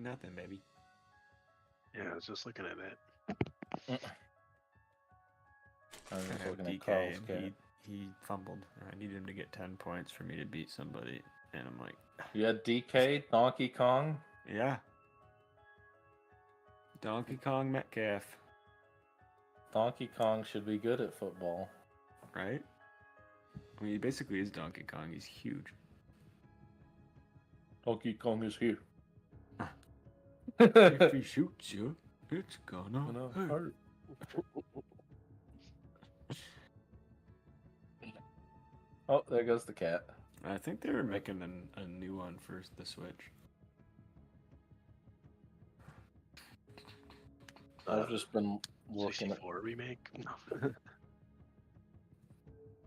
G: Nothing, baby.
F: Yeah, I was just looking at that.
B: I was
G: I
B: just
G: have
B: looking at
G: DK
B: Carl's
G: and
B: cat.
G: he fumbled. I needed him to get 10 points for me to beat somebody, and I'm like,
B: You had DK, Donkey Kong.
G: yeah. Donkey Kong Metcalf,
B: Donkey Kong should be good at football.
G: right? I mean, he basically is Donkey Kong. He's huge.
B: Donkey Kong is here.
G: If he shoots you, it's gonna
B: Gonna
G: hurt.
B: hurt. Oh, there goes the cat.
G: I think they were making a new one for the Switch.
B: I've just been looking at.
F: 64 remake? No.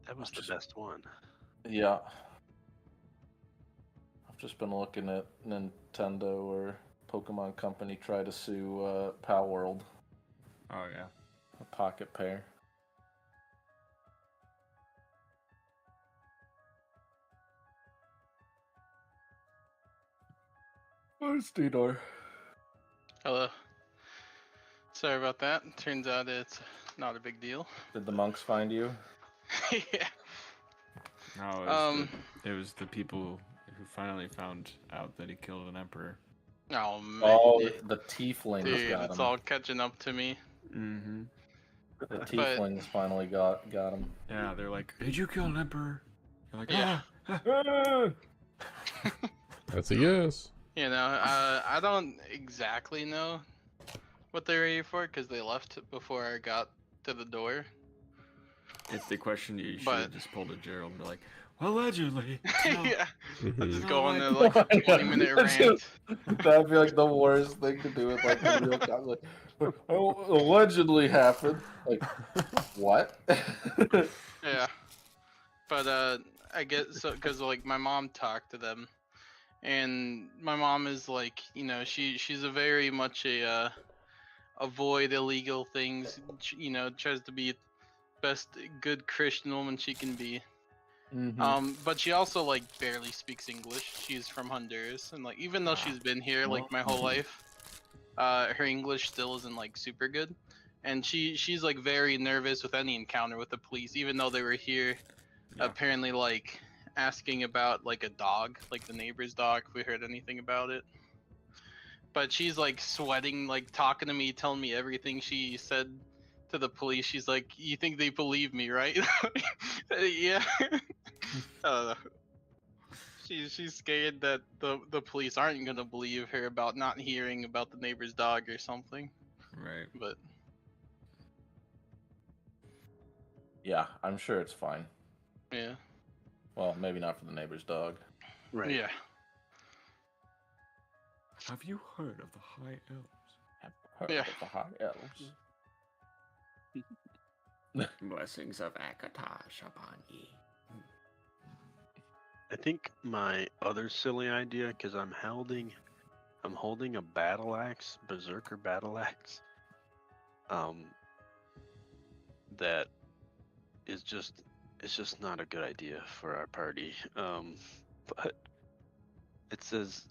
F: That was the best one.
B: Yeah. I've just been looking at Nintendo or Pokemon Company try to sue Pal World,
G: Oh yeah.
B: a Pocket Pair. Where's Dinor?
C: Hello. Sorry about that. Turns out it's not a big deal.
B: Did the monks find you?
C: Yeah.
G: No, it was the people who finally found out that he killed an emperor.
C: Oh man.
B: Oh, the tieflings
C: Dude,
B: got
C: it's
B: him.
C: all catching up to me.
G: Mm-hmm.
B: The tieflings finally got him.
G: Yeah, they're like, did you kill an emperor? You're like,
C: Yeah.
E: That's a yes.
C: You know, I don't exactly know what they were here for because they left before I got to the door.
G: If they questioned you, you should
C: But-
G: have just pulled a Gerald and be like, allegedly.
C: Yeah. I'll
E: Mhm.
C: just
G: No,
C: go on
G: I-
C: a like a 20-minute
B: That's
C: rant.
B: That'd be like the worst thing to do with like a real cop. Like, oh, allegedly happened. Like, what?
C: Yeah. But I guess so because like my mom talked to them, and my mom is like, you know, she's a very much a avoid illegal things. You know, tries to be best good Christian woman she can be. But she also like barely speaks English. She's from Honduras, and like even though she's been here like my whole life, her English still isn't like super good, and she's like very nervous with any encounter with the police, even though they were here, apparently like asking about like a dog, like the neighbor's dog, if we heard anything about it. But she's like sweating, like talking to me, telling me everything she said to the police. She's like, "You think they believe me, right?" Yeah. I don't know. She's scared that the police aren't gonna believe her about not hearing about the neighbor's dog or something.
G: Right.
C: But
B: Yeah, I'm sure it's fine.
C: yeah,
B: Well, maybe not for the neighbor's dog.
F: Right.
C: yeah.
G: Have you heard of the High Elves?
B: Have heard
C: Yeah.
B: of the high elves.
G: Blessings of Akatosh upon ye.
F: I think my other silly idea, because I'm holding a battle axe, berserker battle axe, that is just it's just not a good idea for our party. But it says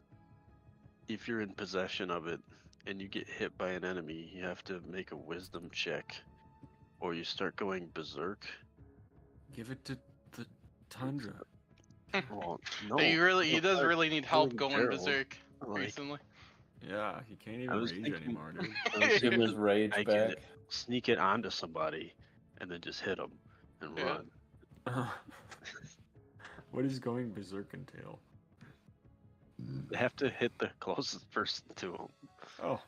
F: if you're in possession of it and you get hit by an enemy, you have to make a wisdom check, or you start going berserk.
G: Give it to the Tundra.
F: Well, no.
C: He does really need help
F: killing
C: going
F: Gerald,
C: berserk
F: like,
C: recently.
G: Yeah, he can't
F: I
G: even
F: was
G: rage
F: thinking-
G: anymore, dude.
F: I was
B: Give him his
F: thinking
B: rage
F: I
B: back.
F: could sneak it onto somebody and then just hit them and
C: Yeah.
F: run.
G: What does going berserk entail?
F: They have to hit the closest person to them.
G: Oh,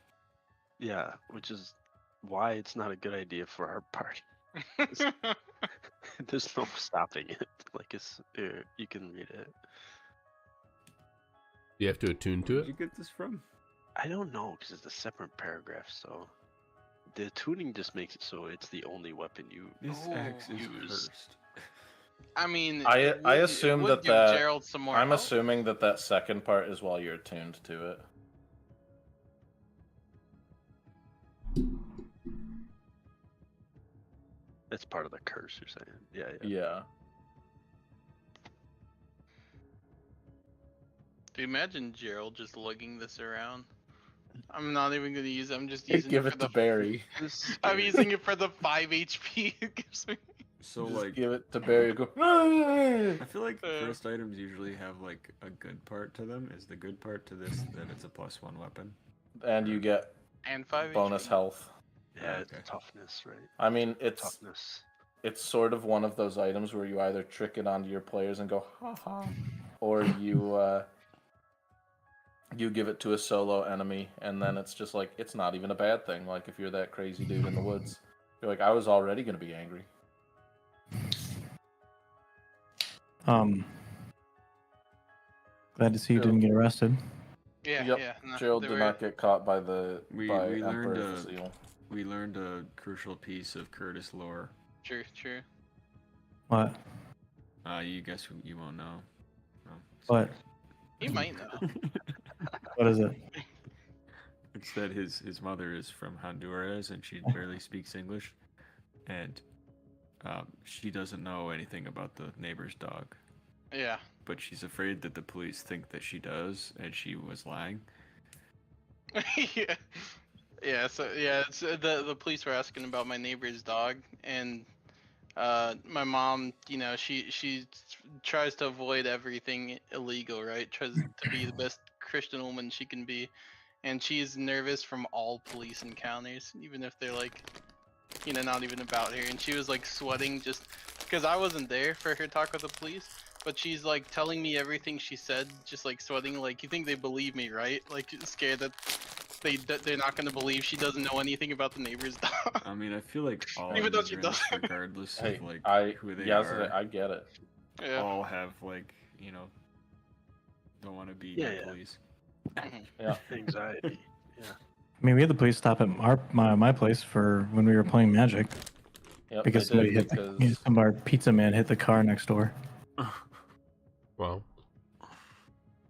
F: Yeah, which is why it's not a good idea for our party. There's no stopping it. Like you can read it.
E: You have to attune to
G: where'd
E: it.
G: you get this from?
F: I don't know because it's a separate paragraph. So the tuning just makes it so it's the only weapon you.
G: This axe is
F: use.
G: cursed.
C: I mean,
B: I
C: it would-
B: assume
C: it would
B: that
C: give
B: that-
C: Gerald some more
B: I'm
C: help.
B: assuming that second part is while you're attuned to it.
F: That's part of the curse. You're saying? Yeah.
B: Yeah.
C: Do you imagine Gerald just lugging this around? I'm not even gonna use it. I'm just using
B: Give
C: it
B: it
C: for
B: to
C: the.
B: Barry.
C: I'm using it for the 5 HP it gives me.
G: So
B: Just
G: like,
B: give it to Barry. Go.
G: I feel like
C: Uh.
G: first items usually have like a good part to them. Is the good part to this that it's a +1 weapon?
B: And you get
C: And 5
B: bonus
C: HP.
B: health.
F: Yeah,
G: Okay.
F: it's toughness, right?
B: I mean, it's
F: Toughness.
B: sort of one of those items where you either trick it onto your players and go ha ha, or you give it to a solo enemy, and then it's just like it's not even a bad thing. Like if you're that crazy dude in the woods, you're like, I was already gonna be angry.
D: Glad to see you didn't get arrested.
C: Yeah,
B: Yep.
C: yeah. No,
B: Gerald
C: they
B: did
C: were-
B: not get caught by the
G: We
B: Emperor
G: learned
B: Seal.
G: we learned a crucial piece of Curtis lore.
C: True, true.
D: What?
G: You guess you won't know. No,
D: What?
C: He might know.
D: What is it?
G: It's that his mother is from Honduras and she barely speaks English, and she doesn't know anything about the neighbor's dog.
C: Yeah.
G: But she's afraid that the police think that she does, and she was lying.
C: Yeah. Yeah. So yeah, it's, the police were asking about my neighbor's dog, and my mom, you know, she tries to avoid everything illegal, right? Tries to be the best Christian woman she can be, and she's nervous from all police encounters, even if they're like, you know, not even about her. And she was like sweating just because I wasn't there for her talk with the police. But she's like telling me everything she said, just like sweating. Like, you think they believe me, right? Like, scared that they're not gonna believe she doesn't know anything about the neighbor's dog.
G: I mean, I feel like all
C: Even though she
G: immigrants,
C: doesn't.
G: regardless
B: Hey,
G: of like
B: I
G: who they
B: yeah,
G: are,
B: I get it.
C: Yeah.
G: all have like, you know, don't want to be
F: Yeah,
G: the
F: yeah.
G: police.
B: Yeah.
F: Anxiety.
D: I mean, we had the police stop at my place for when we were playing Magic
B: Yep,
D: because
B: they did,
D: somebody hit our pizza man hit the car next door.
E: Well,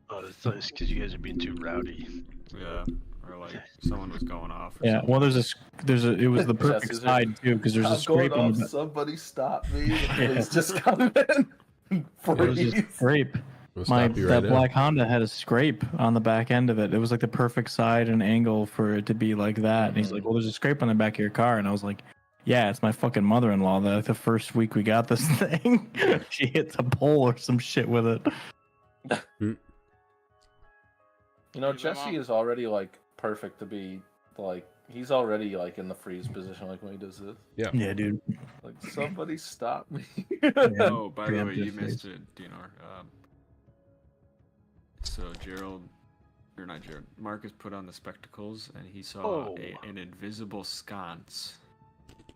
F: Oh, that's nice because you guys are being too rowdy.
G: Yeah, or like someone was going off. Or
D: Yeah,
G: something.
D: well, it was the perfect
B: Jesse's
D: side too because there's a
B: I'm going
D: scrape on
B: off,
D: the
B: somebody stop me.
D: Yeah.
B: Please just come in.
D: it was
B: Freeze.
D: a scrape.
E: we'll
D: My
E: stop you
D: that
E: right now.
D: black Honda had a scrape on the back end of it. It was like the perfect side and angle for it to be like that. And he's like, "Well, there's a scrape on the back of your car," and I was like, "Yeah, it's my fucking mother-in-law. The first week we got this thing, she hit the pole or some shit with it."
B: You know,
C: He's my
B: Jesse
C: mom.
B: is already like perfect to be like he's already like in the freeze position like when he does this.
D: Yeah, dude.
B: Like somebody stop me.
G: Oh, by the way, you
D: Preemptive
G: missed
D: phase.
G: it, Dinar. So Gerald, or not Gerald, Marcus put on the spectacles and he saw
F: Oh.
G: an invisible sconce.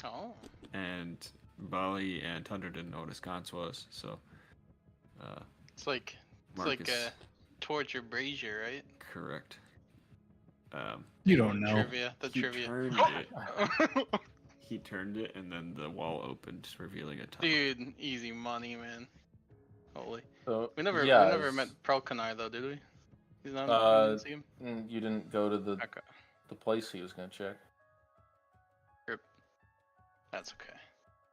C: Oh.
G: And Bali and Tundra didn't know what a sconce was, so
C: It's like
G: Marcus,
C: a torture brazier, right?
G: correct.
D: You don't know.
C: Trivia. The
G: He
C: trivia.
G: turned it. He turned it, and then the wall opened, revealing a tunnel.
C: Dude, easy money, man. Holy.
B: So,
C: We never
B: yeah,
C: met Prelkanar though, did we? He's not.
B: Uh,
C: we didn't see him.
B: you didn't go to the
C: Okay.
B: place he was gonna check.
C: That's okay.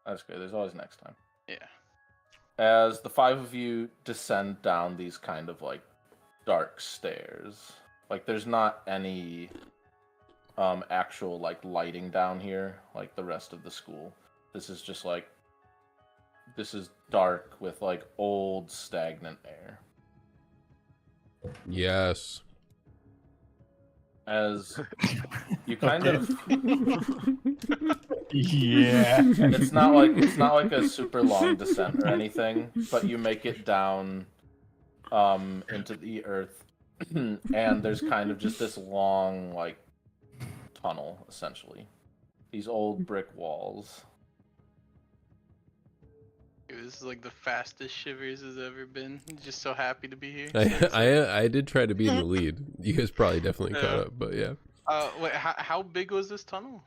B: That's okay. There's always next time.
C: Yeah.
B: as the five of you descend down these kind of like dark stairs. Like there's not any actual like lighting down here like the rest of the school. This is just like this is dark with like old stagnant air.
E: Yes.
B: As you kind of
D: Yeah.
B: it's not like a super long descent or anything, but you make it down into the earth and there's kind of just this long like tunnel essentially. These old brick walls.
C: This is like the fastest Shivers has ever been. He's just so happy to be here.
E: I did try to be in the lead. You guys probably definitely caught
C: Yeah.
E: up, but yeah.
C: Wait, how big was this tunnel?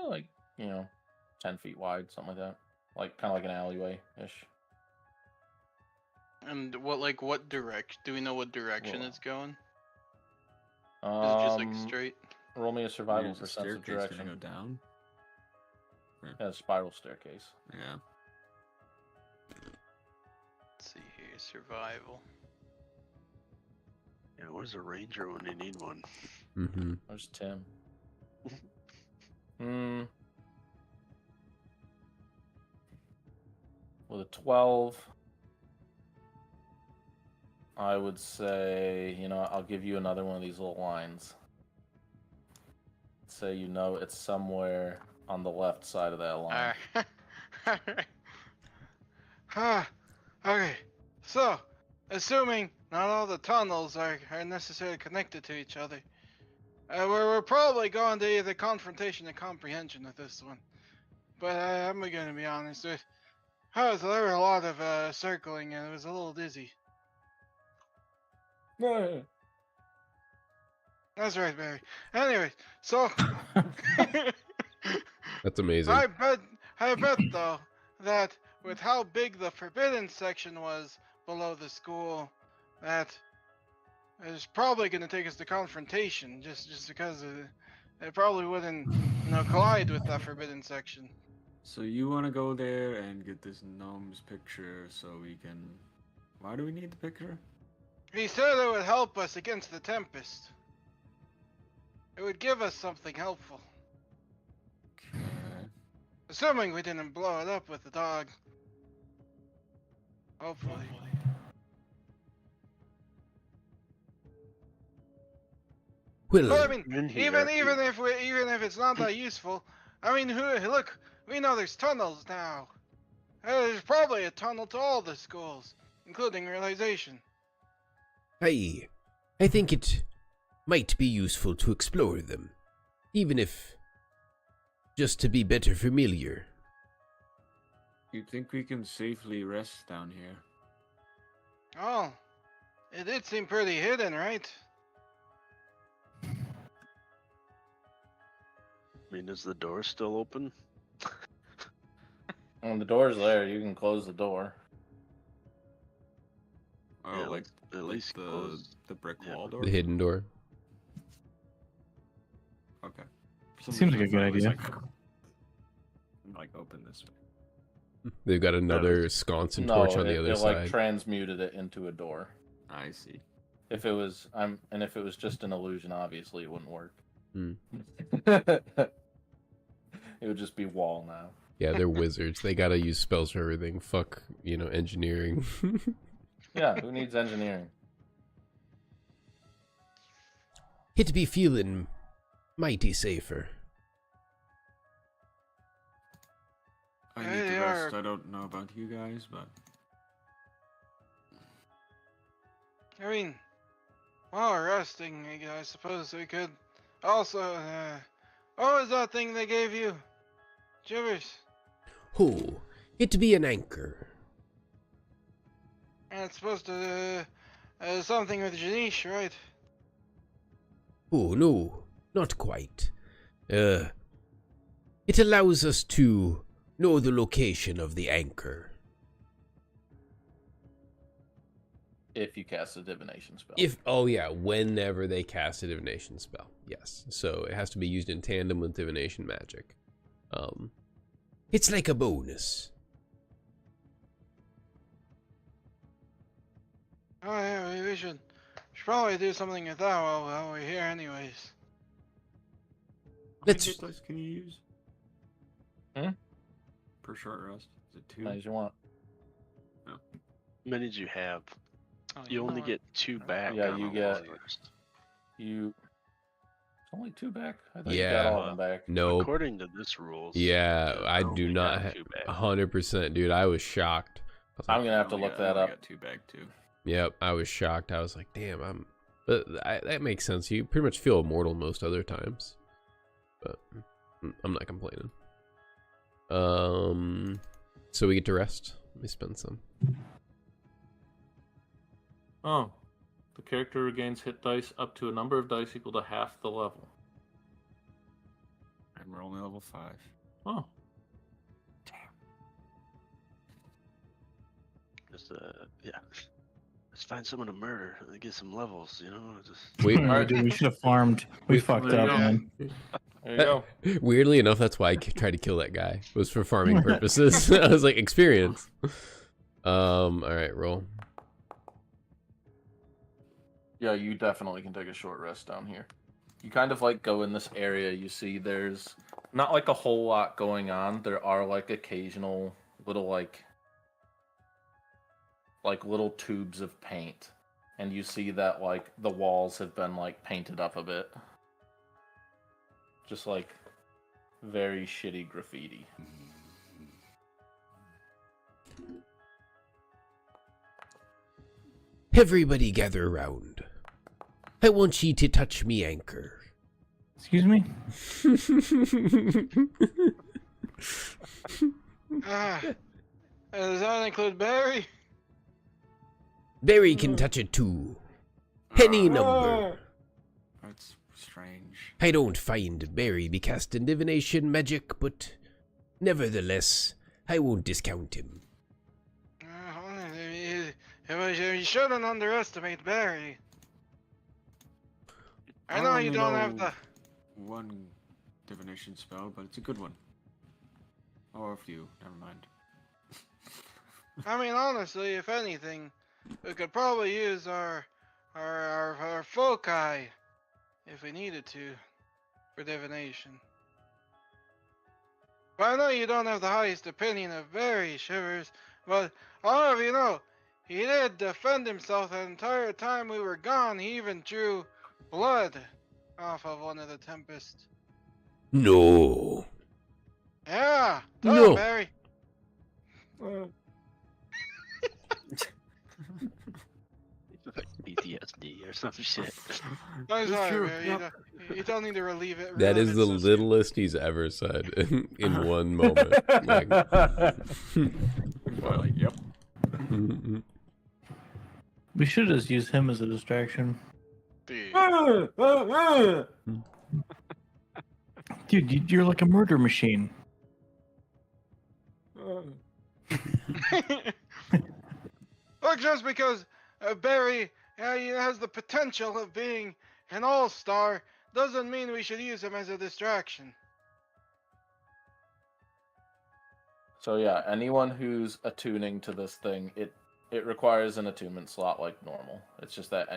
B: Like, 10 feet wide, something like that. Like kind of like an alleyway ish.
C: And what direction? Do we know what direction
B: Well,
C: it's going? Is it just like straight?
B: Roll me a survival
G: Is the
B: for sense of
G: staircase
B: direction.
G: gonna go down?
B: Yeah, spiral staircase.
G: Yeah.
C: Let's see here, survival.
F: Yeah, where's a ranger when you need one?
E: Mm-hmm.
B: There's Tim. With a 12, I would say, I'll give you another one of these little lines. Say it's somewhere on the left side of that line.
C: Alright. Okay. So, assuming not all the tunnels are necessarily connected to each other, we're probably going to either confrontation or comprehension with this one. But I'm going to be honest with. So there were a lot of circling, and it was a little dizzy. That's right, Barry. Anyway, so
E: That's amazing.
C: I bet though that with how big the forbidden section was below the school, that it's probably going to take us to confrontation, just because it probably wouldn't, collide with that forbidden section.
G: So you want to go there and get this gnome's picture so we can... Why do we need the picture?
C: He said it would help us against the Tempest. It would give us something helpful.
G: Okay.
C: Assuming we didn't blow it up with the dog. Hopefully.
E: Well,
C: But I mean,
F: In here,
C: even if it's not that useful, I mean, look, we know there's tunnels now. There's probably a tunnel to all the schools, including realization.
E: I think it might be useful to explore them, even if just to be better familiar.
G: You think we can safely rest down here?
C: Oh, it did seem pretty hidden, right?
F: I mean, is the door still open?
B: When the door's there, you can close the door.
G: Oh,
F: Yeah,
G: like
F: at least
G: the
F: close.
G: brick
F: Yeah.
G: wall door?
E: The hidden door.
G: Okay.
D: Seems like a good idea.
G: Like open this way.
E: They've got another sconce and torch on the other
B: it
E: side.
B: like transmuted it into a door.
G: I see.
B: If it was just an illusion, obviously it wouldn't work.
E: Hmm.
B: It would just be wall now.
E: Yeah, they're wizards. They gotta use spells for everything. Fuck, engineering.
B: Yeah, who needs engineering?
E: It be feeling mighty safer.
G: I need
C: They
G: to rest.
C: are-
G: I don't know about you guys, but
C: I mean, while we're resting, I suppose we could also, what was that thing they gave you? Gibbers.
E: Oh, it be an anchor.
C: And it's supposed to, something with Janice, right?
E: Oh, no, not quite. It allows us to know the location of the anchor.
B: If you cast a divination spell.
E: Whenever they cast a divination spell. Yes. So it has to be used in tandem with divination magic. It's like a bonus.
C: Oh yeah, we should probably do something with that while we're here, anyways.
G: How many
E: Let's-
G: hit dice can you use?
B: Hmm?
G: Per short rest? Is it 2?
B: As you want.
F: How many did you have?
C: Oh,
F: You only
C: know
F: get 2 back.
B: Yeah,
F: on
B: you
F: a
B: get-
F: long rest.
B: You. It's only 2 back. I thought you
E: Yeah.
B: got all of them back.
E: Nope.
F: According to this rules.
E: Yeah, I do
F: only
E: not.
F: got 2 back.
E: 100%, dude. I was shocked. I was like,
B: I'm gonna have to
G: I only
B: look
G: got- I
B: that
G: only
B: up.
G: got 2 back too.
E: yep, I was shocked. I was like, damn, But that makes sense. You pretty much feel immortal most other times. But I'm not complaining. So we get to rest. Let me spend some.
B: Oh. The character regains hit dice up to a number of dice equal to half the level.
G: And we're only level 5.
B: Oh.
F: Just yeah. Let's find someone to murder. Get some levels, you know. Just
E: We
D: We should have farmed. We fucked
B: there
D: up,
B: you go.
D: man.
B: There you go.
E: weirdly enough, that's why I tried to kill that guy. It was for farming purposes. I was like, experience. All right, roll.
B: Yeah, you definitely can take a short rest down here. You kind of like go in this area, you see there's not like a whole lot going on. There are like occasional little like little tubes of paint. And you see that like the walls have been like painted up a bit. Just like very shitty graffiti.
E: Everybody gather around. I want ye to touch me anchor.
D: Excuse me?
C: Does that include Barry?
E: Barry can touch it too. Any number.
G: That's strange.
E: I don't find Barry be casting divination magic, but nevertheless, I won't discount him.
C: You shouldn't underestimate Barry. I know you
G: only
C: don't have the.
G: one divination spell, but it's a good one. Or a few. Never mind.
C: I mean, honestly, if anything, we could probably use our foci if we needed to for divination. But I know you don't have the highest opinion of Barry, Shivers, but I'll have you know, he did defend himself the entire time we were gone. He even drew blood off of one of the Tempests.
E: No.
C: Yeah, tell
E: No.
C: him, Barry.
F: like PTSD or some shit.
C: No, it's
G: It's
C: alright,
G: true,
C: Barry.
G: yep.
C: You don't need to relieve it.
E: That is
C: relive
E: the
C: it so soon.
E: littlest he's ever said in one moment. Like,
G: Well, yep.
D: We should just use him as a distraction.
C: Dude.
D: Dude, you're like a murder machine.
C: Look, just because Barry he has the potential of being an all-star doesn't mean we should use him as a distraction.
B: So yeah, anyone who's attuning to this thing, it requires an attunement slot like normal. It's just that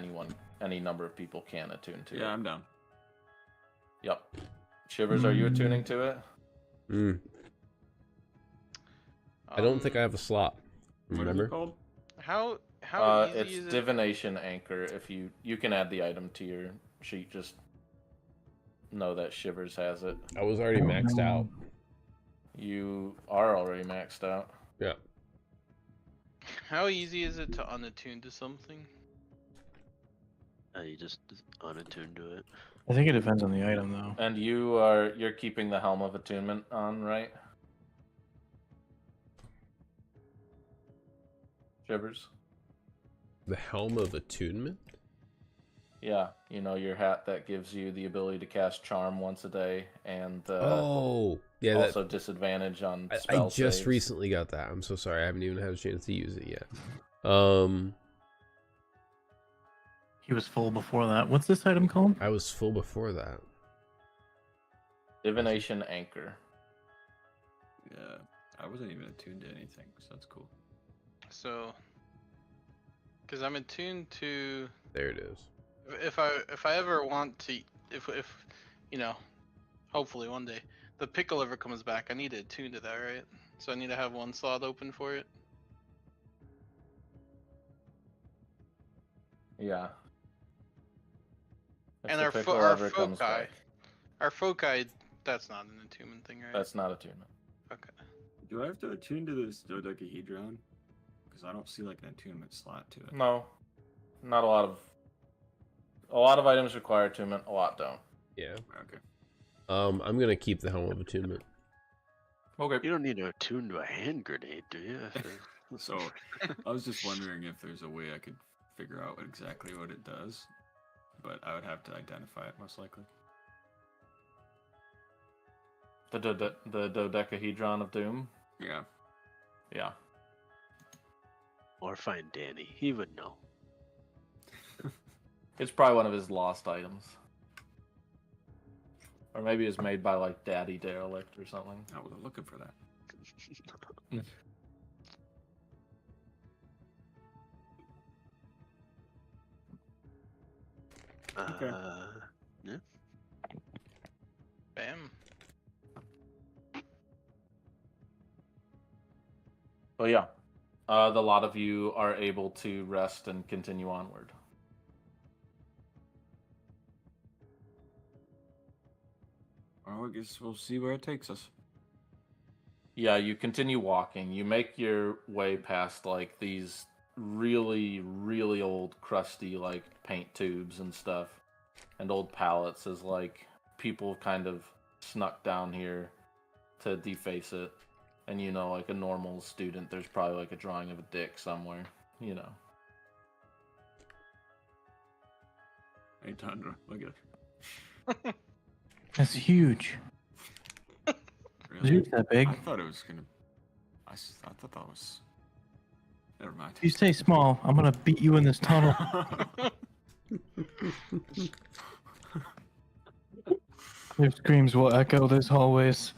B: any number of people can attune to it.
G: Yeah, I'm down.
B: Yep. Shivers, are you attuning to it?
E: I don't think I have a slot.
G: What is it
E: Remember?
G: called?
C: How easy
B: It's
C: is it?
B: divination anchor. If you can add the item to your sheet, just know that Shivers has it.
E: I was already maxed out.
B: You are already maxed out.
E: Yeah.
C: How easy is it to unattune to something?
F: You just unattuned to it.
D: I think it depends on the item, though.
B: And you're keeping the Helm of Attunement on, right? Shivers?
E: The Helm of Attunement?
B: Yeah, you know, your hat that gives you the ability to cast Charm once a day and
E: Yeah, that,
B: also disadvantage on
E: I
B: spell
E: just
B: saves.
E: recently got that. I'm so sorry. I haven't even had a chance to use it yet.
D: He was full before that. What's this item called?
E: I was full before that.
B: Divination Anchor.
G: Yeah, I wasn't even attuned to anything, so that's cool.
C: So, Because I'm attuned to.
E: There it is.
C: If I ever want to, if you know, hopefully one day the pickle ever comes back, I need to attune to that, right? So I need to have one slot open for it.
B: Yeah. If
C: And
B: the
C: our
B: pickle
C: our
B: ever comes
C: foci,
B: back,
C: that's not an attunement thing, right?
B: that's not attunement.
C: Okay.
G: Do I have to attune to this dodecahedron? Because I don't see like an attunement slot to it.
B: No, not a lot of. A lot of items require attunement. A lot don't.
E: Yeah.
G: Okay.
E: I'm gonna keep the helm of attunement.
B: Okay.
F: You don't need to attune to a hand grenade, do you?
G: So I was just wondering if there's a way I could figure out exactly what it does, but I would have to identify it most likely.
B: The dodecahedron of doom.
G: Yeah.
B: Yeah.
F: Or find Danny. He would know.
B: It's probably one of his lost items. Or maybe it's made by like Daddy Derelict or something.
G: I was looking for that. Okay.
F: Yeah.
C: Bam.
B: But yeah, the lot of you are able to rest and continue onward.
G: Well, I guess we'll see where it takes us.
B: Yeah, you continue walking. You make your way past like these really, really old, crusty like paint tubes and stuff, and old pallets as like people kind of snuck down here to deface it. And you know, like a normal student, there's probably like a drawing of a dick somewhere. You know.
G: Hey, Tundra, look at it.
D: That's huge.
G: Really?
D: Is it that big?
G: I thought it was gonna. I thought that was. Never mind.
D: If you stay small, I'm gonna beat you in this tunnel. Their screams will echo these hallways.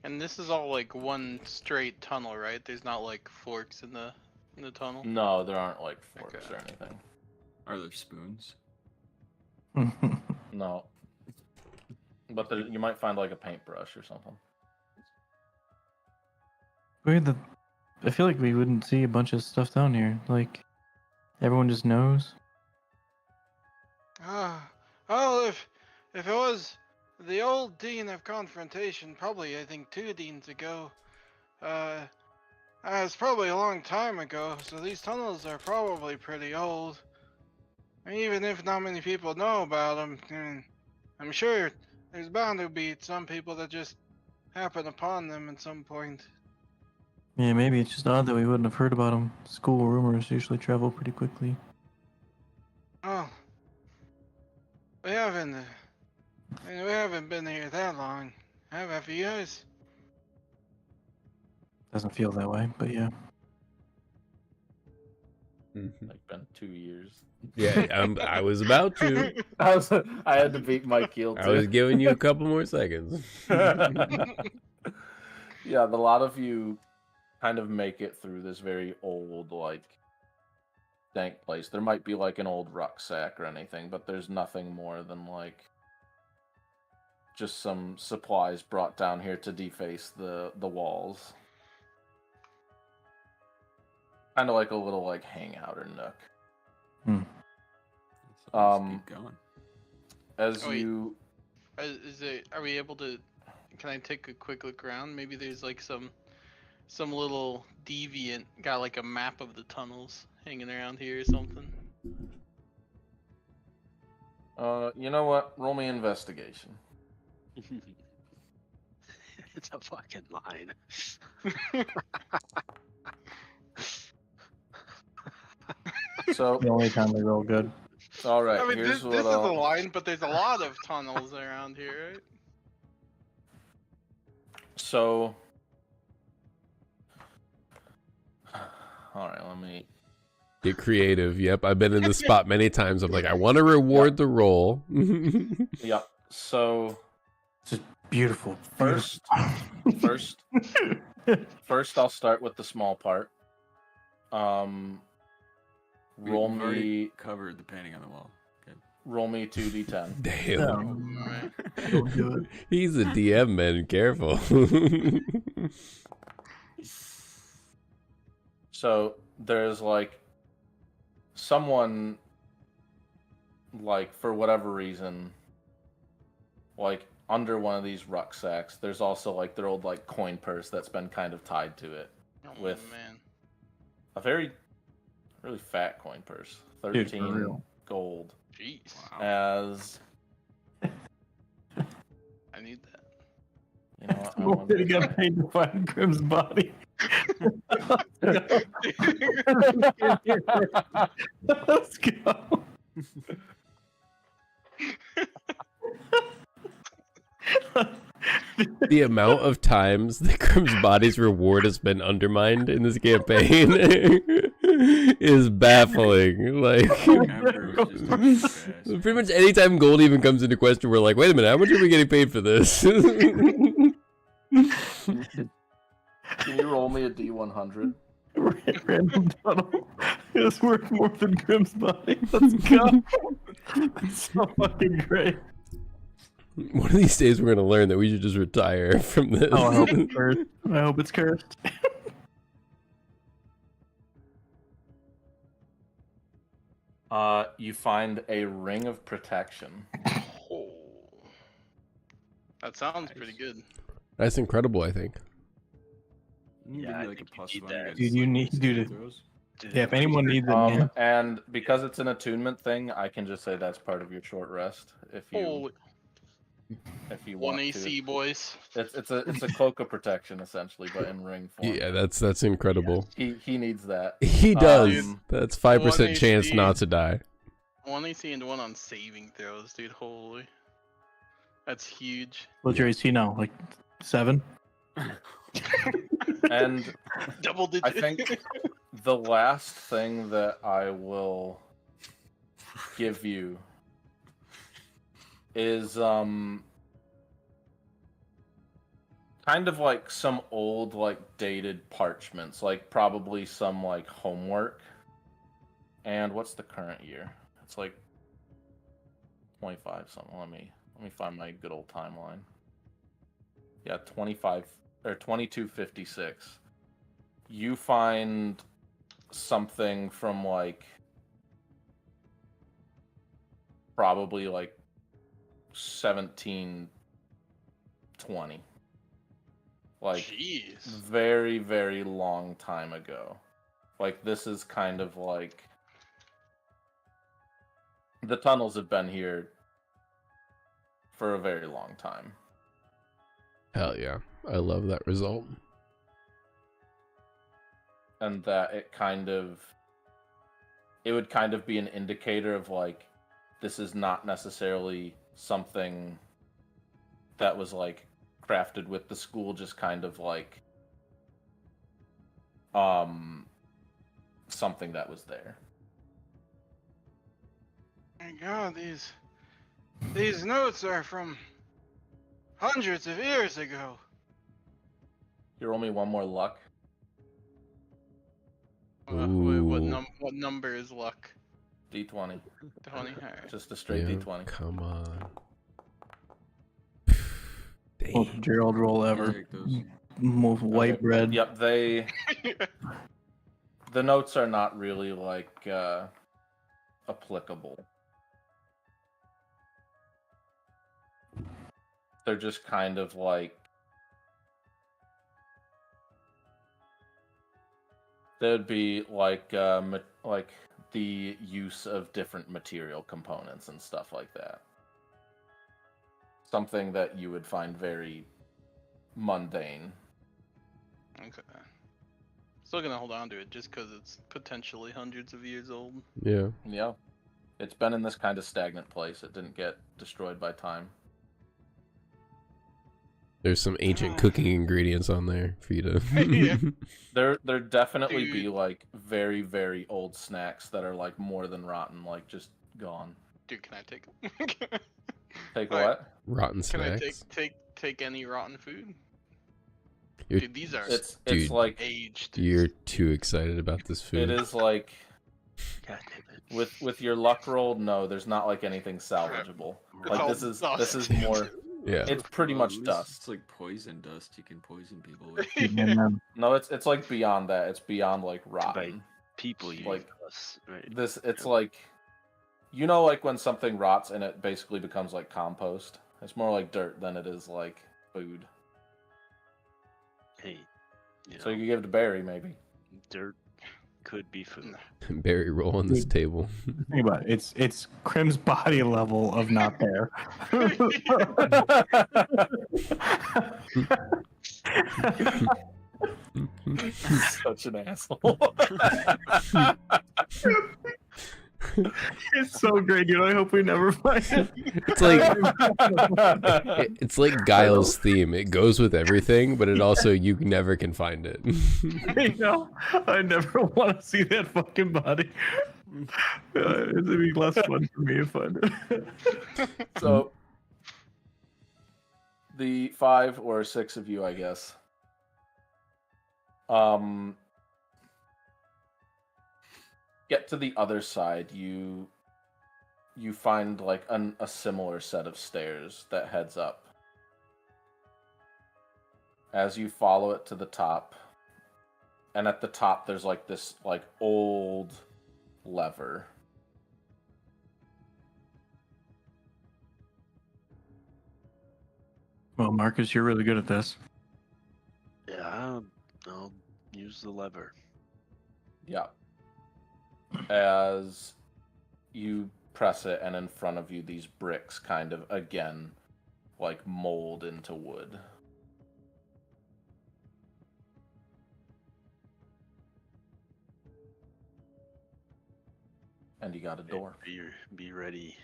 C: And this is all like one straight tunnel, right? There's not like forks in the tunnel.
B: No, there aren't like forks
C: Okay.
B: or anything.
G: Are there spoons?
B: No. But there, you might find like a paintbrush or something.
D: Weird. I feel like we wouldn't see a bunch of stuff down here. Like, everyone just knows.
C: Oh, if it was the old Dean of Confrontation, probably I think 2 deans ago, it's probably a long time ago, so these tunnels are probably pretty old. Even if not many people know about them, I'm sure there's bound to be some people that just happen upon them at some point.
D: Yeah, maybe it's just odd that we wouldn't have heard about them. School rumors usually travel pretty quickly.
C: Oh, we haven't been here that long, have you guys?
D: Doesn't feel that way, but yeah.
B: Like been 2 years.
E: Yeah, I was about to.
B: I had to beat my keel too.
E: I was giving you a couple more seconds.
B: Yeah, the lot of you kind of make it through this very old, like, dank place. There might be like an old rucksack or anything, but there's nothing more than like just some supplies brought down here to deface the walls. Kind of like a little like hangout or nook.
G: So let's keep going.
B: As
C: Oh, wait.
B: you
C: Are we able to? Can I take a quick look around? Maybe there's like some little deviant got like a map of the tunnels hanging around here or something.
B: you know what? Roll me investigation.
F: It's a fucking line.
B: So,
D: The only time they roll good.
B: all right.
C: I mean,
B: here's
C: this
B: what
C: is a
B: I'll...
C: line, but there's a lot of tunnels around here, right?
B: So, all right. Let me.
E: Get creative. Yep, I've been in this spot many times. I'm like, I want to reward the roll.
B: Yeah. So,
D: Beautiful.
B: First, first, I'll start with the small part. Roll
G: We've already
B: me
G: covered the painting on the wall. Okay.
B: roll me 2d10.
E: Damn.
C: Alright.
D: Don't do it.
E: He's a DM, man. Careful.
B: So there's like someone, like for whatever reason, like under one of these rucksacks, there's also like their old like coin purse that's been kind of tied to it.
C: Oh,
B: With-
C: man.
B: A really fat coin purse,
D: Dude,
B: 13
D: for real.
B: gold.
C: Jeez.
B: As
C: I need that.
B: you know, what, I
D: What did he
B: wonder-
D: get paid to find Grim's body? Let's go.
E: The amount of times the Grim's body's reward has been undermined in this campaign is baffling. Like,
G: Remember, it was just a fast.
E: pretty much anytime gold even comes into question, we're like, wait a minute, how much are we getting paid for this?
B: Can you roll me a d100?
D: Random tunnel is worth more than Grim's body. Let's go. That's so fucking great.
E: One of these days, we're gonna learn that we should just retire from this.
D: Oh, I hope it's cursed. I hope it's cursed.
B: You find a ring of protection.
C: Oh. That sounds pretty good.
E: That's incredible. I think.
F: Yeah, I
G: Maybe like
F: think
G: a
F: you
G: plus
F: need
G: one
F: that.
G: against,
D: Dude, you
G: like,
D: need-
G: saving
D: dude,
G: throws.
D: Yeah, if anyone needs it, man.
B: And because it's an attunement thing, I can just say that's part of your short rest if you
C: Holy,
B: if you
C: 1
B: want
C: AC,
B: to.
C: boys.
B: It's a cloak of protection essentially, but in ring form.
E: Yeah, that's incredible.
B: He needs that.
E: He does.
B: Um,
E: That's 5% chance
C: 1
E: not to die.
C: 1 AC and 1 on saving throws, dude. Holy. That's huge.
D: What's your AC now? Like 7?
B: And
C: Double digit.
B: I think the last thing that I will give you is kind of like some old like dated parchments, like probably some like homework. And what's the current year? It's like 25 something. Let me find my good old timeline. Yeah, 25 or 2256. You find something from like probably like 1720. Like
C: Jeez.
B: very, very long time ago. Like this is kind of like the tunnels have been here for a very long time.
E: Hell yeah, I love that result.
B: And that it would kind of be an indicator of like this is not necessarily something that was like crafted with the school, just kind of like something that was there.
C: My God, these notes are from hundreds of years ago.
B: You roll me one more luck.
C: Wait, what,
E: Ooh.
C: what number is luck?
B: D20.
C: 20? Alright.
B: Just a straight
E: Yeah,
B: D20.
E: Come on.
D: Most
E: Dang.
D: Gerald roll
G: I'll
D: ever.
G: take those.
D: Most white
B: Okay.
D: bread.
B: Yep, the notes are not really like applicable. They're just kind of like there'd be like like the use of different material components and stuff like that. Something that you would find very mundane.
C: Okay. Still gonna hold on to it just because it's potentially hundreds of years old.
E: Yeah.
B: Yeah. It's been in this kind of stagnant place. It didn't get destroyed by time.
E: There's some ancient cooking ingredients on there for you to.
C: Yeah.
B: There definitely be
C: Dude.
B: like very, very old snacks that are like more than rotten, like just gone.
C: Dude, can I take them?
B: Take
C: Alright.
B: what?
E: Rotten
C: Can I
E: snacks.
C: take any rotten food?
E: You're,
C: Dude, these are
B: It's
E: Dude.
B: like
C: aged.
E: you're too excited about this food.
B: it is like
F: God damn it.
B: with your luck roll. No, there's not like anything salvageable.
C: It's
B: Like
C: all
B: this is
C: dust.
B: more.
E: Yeah.
B: It's pretty
G: Well, at
B: much
G: least
B: dust.
G: It's like poison dust. You can poison people with.
B: No, it's like beyond that. It's beyond like rotten.
F: People use
B: Like,
F: us, right?
B: It's
F: Yeah.
B: like, you know, like when something rots and it basically becomes like compost. It's more like dirt than it is like food.
F: Hey, you know,
B: So you could give it to Barry maybe.
F: dirt could be food.
E: Barry, roll on this table.
D: Think about it. It's Crim's body level of not there.
B: Such an asshole.
D: It's so great, dude. I hope we never find it.
E: It's like it's like Guile's theme. It goes with everything, but it also you never can find it.
D: I know. I never want to see that fucking body. It'd be less fun for me if I did.
B: So the 5 or 6 of you, I guess, get to the other side. You find like a similar set of stairs that heads up. As you follow it to the top, and at the top there's like this like old lever.
D: Well, Marcus, you're really good at this.
F: Yeah, I'll use the lever.
B: Yeah. As you press it, and in front of you, these bricks kind of, again, like mold into wood. And you got a door.
F: Be ready.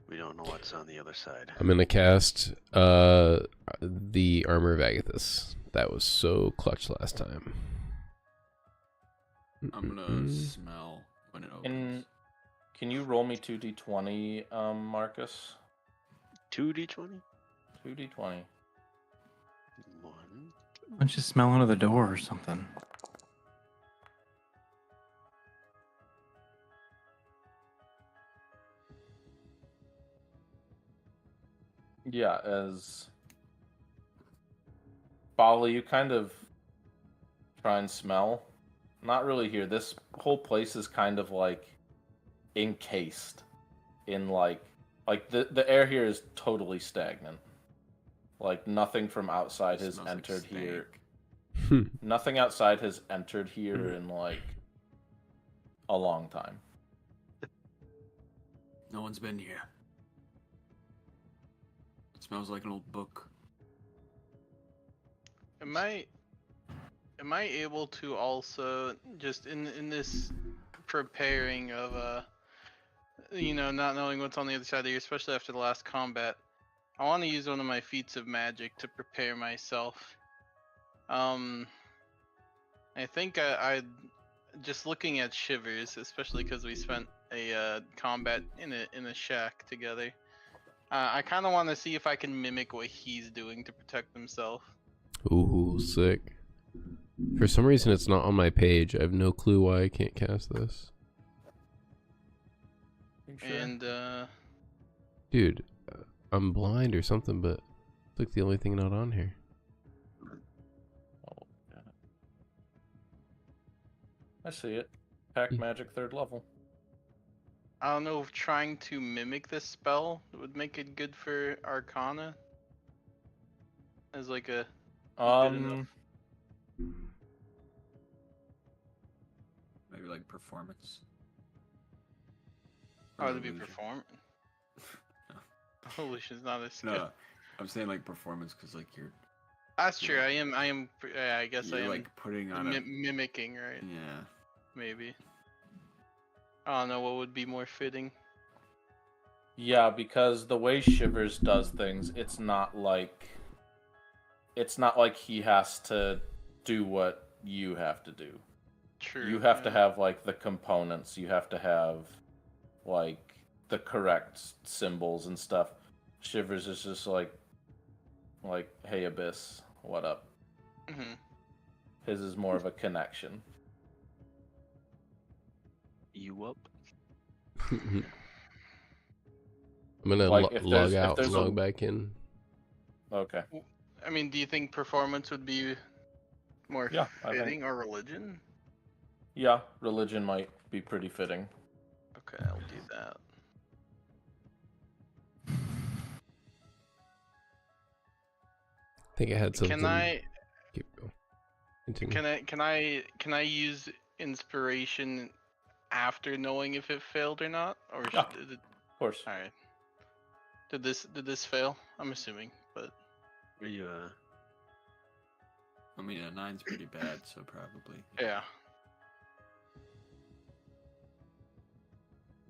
F: We don't know what's on the other side.
E: I'm gonna cast the Armor of Agathis. That was so clutch last time.
G: I'm gonna smell when it opens.
B: Can you roll me 2d20, Marcus?
F: 2d20?
B: 2d20.
F: 1.
D: Why don't you smell under the door or something?
B: Yeah, as Bali, you kind of try and smell. Not really here. This whole place is kind of like encased in like the air here is totally stagnant. Like nothing from outside has
G: Smells like
B: entered here.
G: stank.
B: Nothing outside has entered here in like a long time.
G: No one's been here. It smells like an old book.
C: Am I able to also just in this preparing of not knowing what's on the other side of here, especially after the last combat, I want to use one of my feats of magic to prepare myself. I think I just looking at Shivers, especially because we spent a combat in a shack together. I kind of want to see if I can mimic what he's doing to protect himself.
E: Ooh, sick. For some reason, it's not on my page. I have no clue why I can't cast this.
C: And
E: Dude, I'm blind or something, but it's like the only thing not on here.
B: I see it. Pack magic 3rd level.
C: I don't know if trying to mimic this spell would make it good for Arcana. As like a enough.
G: Maybe like performance.
C: Oh,
G: Or
C: to be
G: illusion.
C: perform.
G: No.
C: Illusion's not a skill.
G: No, I'm saying like performance because like you're
C: That's true. I am. I guess I
G: you're
C: am
G: like putting on a
C: mimicking, right?
G: yeah.
C: Maybe. I don't know what would be more fitting.
B: Yeah, because the way Shivers does things, it's not like he has to do what you have to do.
C: True.
B: You have to
C: yeah.
B: have like the components. You have to have like the correct symbols and stuff. Shivers is just like, hey Abyss, what up?
C: Mm-hmm.
B: His is more of a connection.
F: You up?
E: I'm gonna
B: Like, if
E: log
B: there's- if
E: out and
B: there's a-
E: log back in.
B: Okay.
C: I mean, do you think performance would be more
B: Yeah, I think-
C: fitting, or religion?
B: Yeah, religion might be pretty fitting.
C: Okay, I'll do that.
E: I think I had something.
C: Can I
E: Keep going. Continue.
C: can I use inspiration after knowing if it failed or not? Or
B: Yeah.
C: did it,
B: Of course.
C: all right. Did this fail? I'm assuming, but
F: Are you
G: I mean, a 9's pretty bad, so probably.
C: yeah.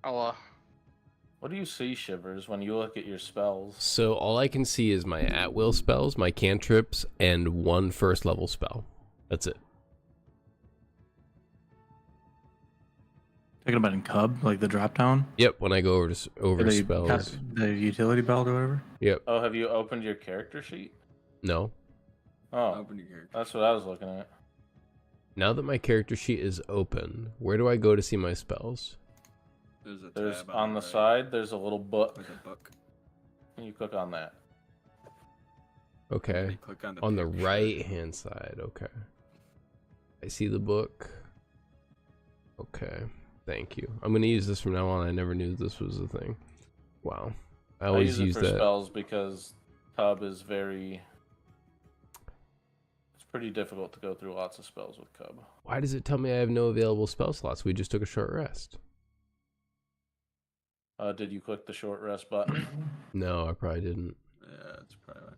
C: I'll
B: What do you see, Shivers, when you look at your spells?
E: So all I can see is my at-will spells, my cantrips, and one first level spell. That's it.
D: Talking about in Cub, like the drop down,
E: Yep. When I go over to over spells.
D: the utility belt or whatever.
E: Yep.
B: Oh, have you opened your character sheet?
E: No.
B: Oh,
G: Open your character.
B: that's what I was looking at.
E: Now that my character sheet is open, where do I go to see my spells?
G: There's a
B: There's
G: tab
B: on the
G: right
B: side. There's a little book.
G: with a book.
B: And you click on that.
E: Okay.
G: You click on the
E: On the
G: picture.
E: right hand side. Okay. I see the book. Okay. Thank you. I'm gonna use this from now on. I never knew this was a thing. Wow. I always
B: use
E: use
B: it for
E: that.
B: spells because Cub is very. It's pretty difficult to go through lots of spells with Cub.
E: Why does it tell me I have no available spell slots? We just took a short rest.
B: Did you click the short rest button?
E: No, I probably didn't.
G: Yeah, that's probably right.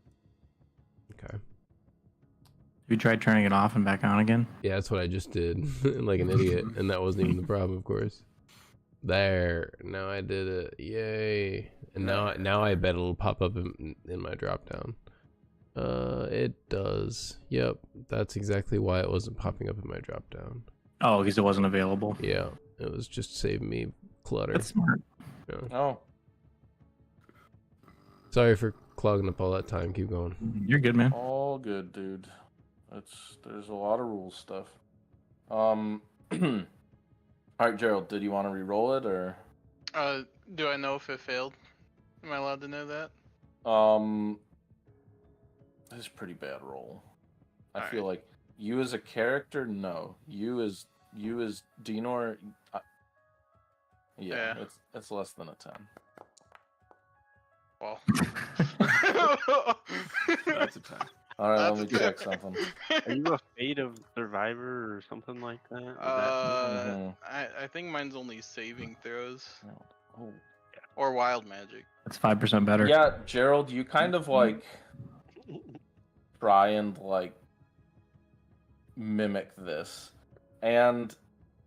E: Okay.
D: Have you tried turning it off and back on again?
E: Yeah, that's what I just did, like an idiot, and that wasn't even the problem, of course. There, now I did it, yay! And now I bet it'll pop up in my drop down. It does. Yep, that's exactly why it wasn't popping up in my drop down.
D: Oh, because it wasn't available.
E: Yeah, it was just saving me clutter.
D: That's smart.
E: Yeah.
B: Oh,
E: Sorry for clogging up all that time. Keep going.
D: You're good, man.
B: all good, dude. There's a lot of rules stuff. All right, Gerald. Did you want to re-roll it or?
C: do I know if it failed? Am I allowed to know that?
B: This is a pretty bad roll. I
C: Alright.
B: feel like you as a character, no. You as Dinor, yeah,
C: Yeah.
B: it's less than a 10.
C: Well.
G: That's a 10.
B: All right, let
C: That's
B: me
C: a
B: check
C: 10.
B: something.
F: Are you a fate of survivor or something like that? Would that-
B: Mhm.
C: I think mine's only saving throws
B: Oh.
C: or wild magic.
D: That's 5% better.
B: Yeah, Gerald, you kind of like try and like mimic this, and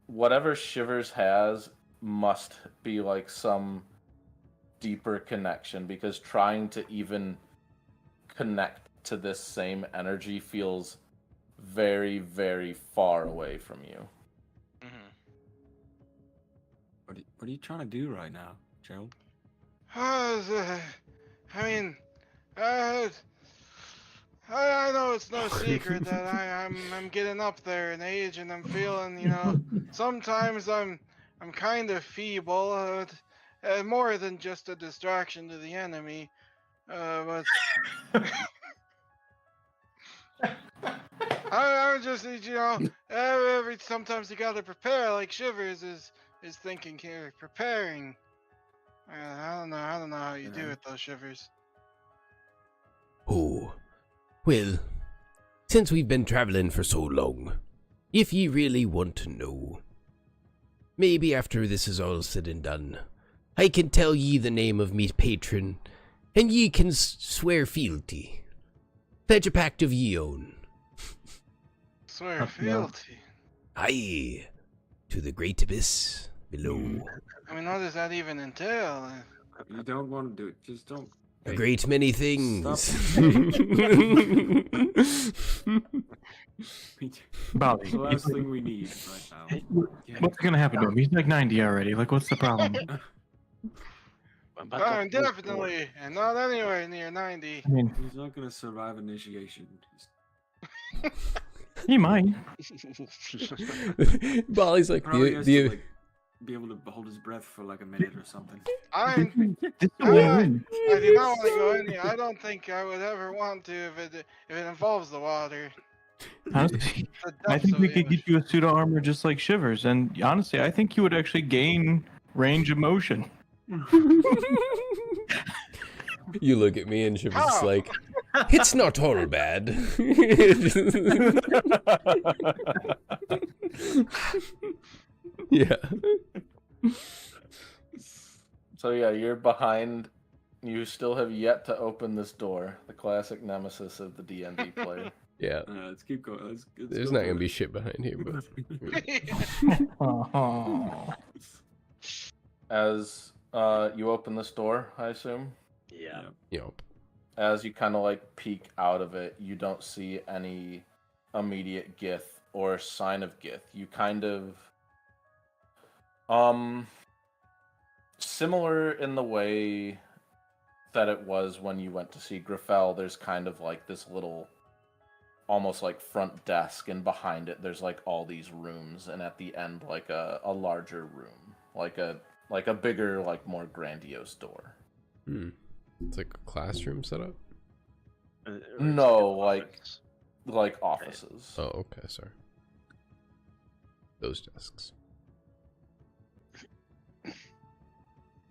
B: whatever Shivers has must be like some deeper connection, because trying to even connect to this same energy feels very, very far away from you.
C: Mm-hmm.
G: What are you trying to do right now, Gerald?
C: I mean, I know it's no secret that I'm getting up there in age, and I'm feeling, sometimes I'm kind of feeble, more than just a distraction to the enemy, but I just need, sometimes you gotta prepare, like Shivers is thinking here, preparing. I don't know how you do it though, Shivers.
E: Oh, well, since we've been traveling for so long, if ye really want to know, maybe after this is all said and done, I can tell ye the name of me patron, and ye can swear fealty. Pledge a pact of ye own.
C: Swear fealty.
E: Aye, to the great abyss below.
C: I mean, what does that even entail?
G: You don't want to do it. Just don't.
E: A great many things.
D: Bobby,
G: It's the last thing we need right now.
D: what's gonna happen to him? He's like 90 already. Like, what's the problem?
F: But
C: I'm
F: the door-
C: definitely and not anywhere near 90.
D: I mean,
G: He's not gonna survive initiation.
D: he might.
E: Bolly's like
G: Probably has
E: the
G: to like be able to hold his breath for like a minute or something.
D: This is a
C: I
D: win-win.
C: do not want to go in here. I don't think I would ever want to if it involves the water.
D: Honestly,
C: The
D: I
C: depths
D: think
C: of
D: we
C: the
D: could get
C: ocean.
D: you a suit of armor just like Shivers, and honestly, I think you would actually gain range of motion.
E: You look at me and Shivers is
C: How?
E: like, it's not all bad. Yeah.
B: So yeah, you're behind. You still have yet to open this door. The classic nemesis of the D&D player.
E: Yeah.
G: Let's keep going. Let's
E: There's
G: go
E: not
G: through
E: gonna be
G: it.
E: shit behind here, but
D: Oh.
B: As you open this door, I assume.
F: Yeah.
E: you know.
B: As you kind of like peek out of it, you don't see any immediate Gith or sign of Gith. You kind of similar in the way that it was when you went to see Griffel. There's kind of like this little almost like front desk, and behind it there's like all these rooms, and at the end like a larger room, like a bigger, like more grandiose door.
E: It's like a classroom setup.
F: Or it's
B: No,
F: like an
B: like-
F: office.
B: Like offices.
E: Oh, okay, sorry. Those desks.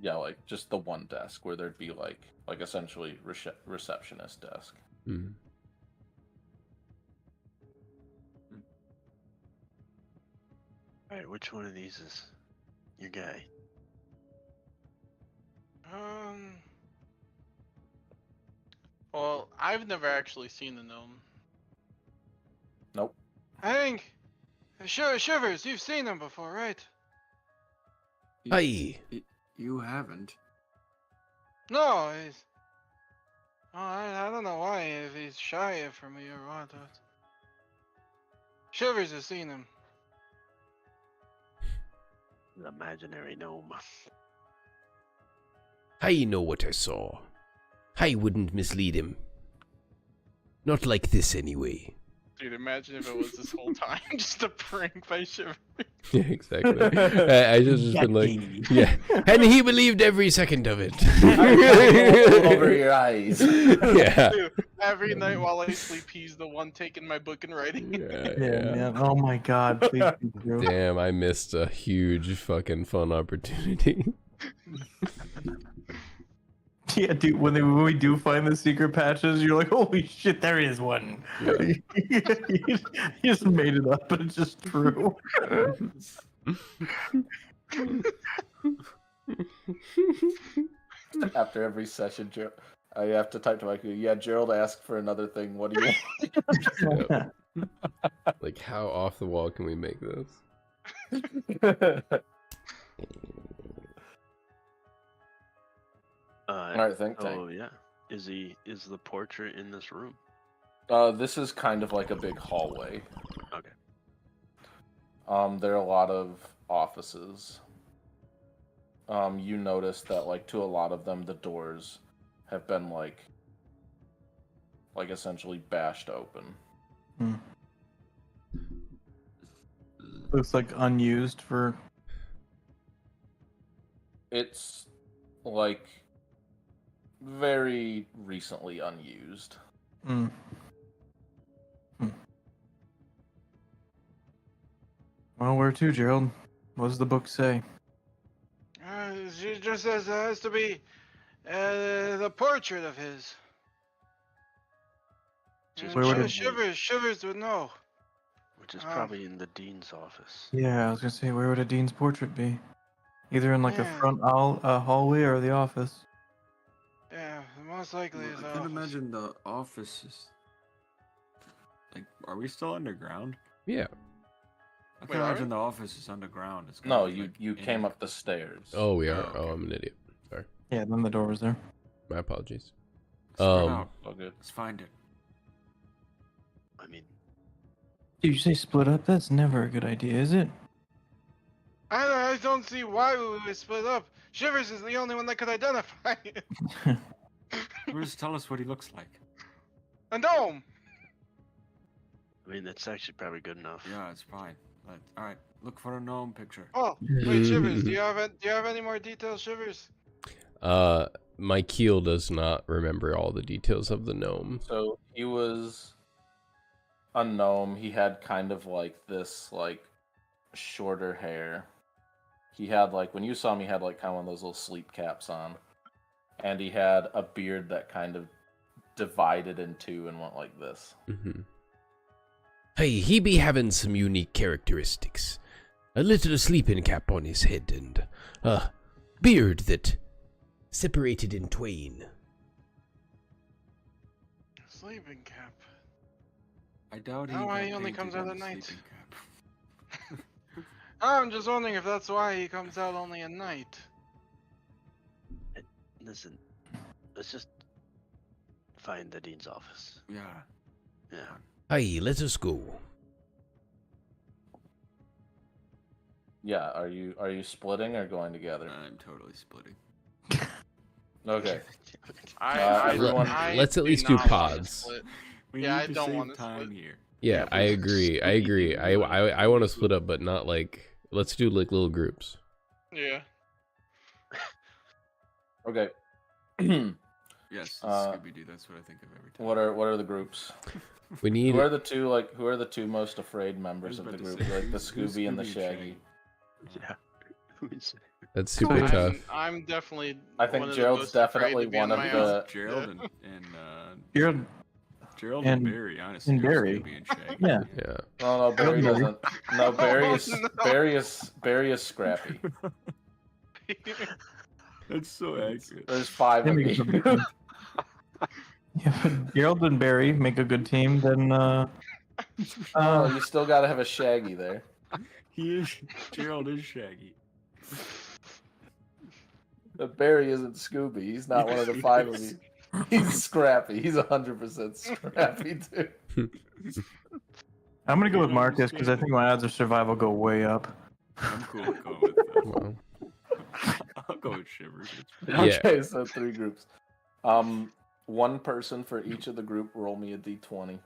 B: Yeah, like just the one desk where there'd be like essentially receptionist desk.
E: Hmm.
F: Alright, which one of these is your guy?
C: Well, I've never actually seen the gnome.
B: Nope.
C: I think. Shivers, you've seen him before, right?
E: Hi.
G: You haven't.
C: No, he's. Oh, I don't know why, if he's shy from me or what. But... Shivers has seen him.
F: The imaginary gnome.
E: I know what I saw. I wouldn't mislead him. Not like this, anyway.
C: Dude, imagine if it was this whole time just a prank by Shivers.
E: Yeah, exactly. I just been like, yeah. And he believed every second of it.
B: Over your eyes.
E: Yeah.
C: Dude, every night while I sleep, he's the one taking my book and writing.
E: Yeah,
D: Yeah, man. Oh my god, please be true.
E: Damn, I missed a huge fucking fun opportunity.
D: Yeah, dude, when we do find the secret patches, you're like, holy shit, there is one.
E: Yeah.
D: you just made it up, but it's just true.
B: After every session, I have to type to Michael. Yeah, Gerald asked for another thing. What do you want?
E: Like, how off the wall can we make this?
B: All right, think tank.
F: Oh yeah. Is the portrait in this room?
B: This is kind of like a big hallway.
F: Okay.
B: There are a lot of offices. You notice that, like, to a lot of them, the doors have been like essentially bashed open.
D: Looks like unused for.
B: It's like very recently unused.
D: Mm. Well, where to, Gerald? What does the book say?
C: She just says it has to be the portrait of his.
F: Where would it-
C: Shivers would know.
F: Which is probably in the dean's office.
D: Yeah, I was gonna say, where would a dean's portrait be? Either in like a
C: Yeah.
D: front hallway or the office.
C: Yeah, most likely his
G: I can't
C: office.
G: imagine the office is. Like, are we still underground?
E: Yeah.
G: I
C: Wait,
G: can
C: are
G: imagine
C: we?
G: the office is underground. It's
B: No,
G: gotta be,
B: you
G: like,
B: came up the stairs.
E: Oh, we are.
G: Oh,
E: Oh,
G: okay.
E: I'm an idiot. Sorry.
D: Yeah, then the door was there.
E: My apologies.
G: Spread out.
B: Oh, good.
G: Let's find it.
F: I mean,
D: Did you say split up? That's never a good idea, is it?
C: I don't see why we would split up. Shivers is the only one that could identify it.
G: Just tell us what he looks like.
C: A gnome.
F: I mean, that's actually probably good enough.
G: Yeah, it's fine. All right, look for a gnome picture.
C: Oh, wait, Shivers. Do you have any more details, Shivers?
E: My keel does not remember all the details of the gnome.
B: So he was a gnome. He had kind of like this like shorter hair. He had like when you saw him, he had like kind of one of those little sleep caps on, and he had a beard that kind of divided in two and went like this.
E: Mm-hmm. Hey, he be having some unique characteristics. A little sleeping cap on his head and a beard that separated in twain.
C: Sleeping cap.
G: I doubt he.
C: No,
G: got
C: he only
G: painted
C: comes out
G: in
C: at
G: the
C: night.
G: sleeping cap.
C: I'm just wondering if that's why he comes out only at night.
F: Listen, let's just find the dean's office.
G: Yeah.
F: Yeah.
E: Hey, let us go.
B: Yeah, are you splitting or going together?
G: I'm totally splitting.
B: Okay.
C: I
E: let's at least
C: do
E: do
C: not wanna
E: pods.
C: split.
G: We
C: Yeah,
G: need
C: I
G: to
C: don't
G: save
C: wanna
G: time
C: split.
G: here.
E: Yeah, I agree. I agree. I want to split up, but not like. Let's do like little groups.
C: Yeah.
B: Okay.
G: Yes,
B: Uh,
G: Scooby Doo. That's what I think of every time.
B: What are the groups?
E: We need.
B: Who are the two most afraid members of the group? Like the Scooby and the Shaggy.
F: Yeah.
E: That's super tough.
C: I'm definitely.
B: I think
C: one of the
B: Gerald's
C: most afraid
B: definitely
C: to be
B: one
C: in
B: of
C: my
B: the-
C: house.
G: Gerald
C: Yeah.
D: Gerald
G: and
D: and-
G: Barry, honestly.
D: and
G: are
D: Barry.
G: Scooby and Shaggy.
D: Yeah.
E: Yeah.
B: No, Barry
D: Barry.
B: doesn't. No, Barry is
C: No.
B: Barry is Scrappy.
G: That's so accurate.
B: There's 5
D: They
B: of
D: make a
B: you.
D: good team. Yeah, if Gerald and Barry make a good team, then
B: Oh, you still gotta have a Shaggy there.
G: Gerald is Shaggy.
B: But Barry isn't Scooby. He's not one of the 5 of you. He's Scrappy. He's 100% Scrappy too.
D: I'm gonna go with Marcus because I think my odds of survival go way up.
G: I'm cool with going with that.
E: Well,
G: I'll go with Shivers.
E: Yeah.
B: Okay, so 3 groups. One person for each of the group. Roll me a d20.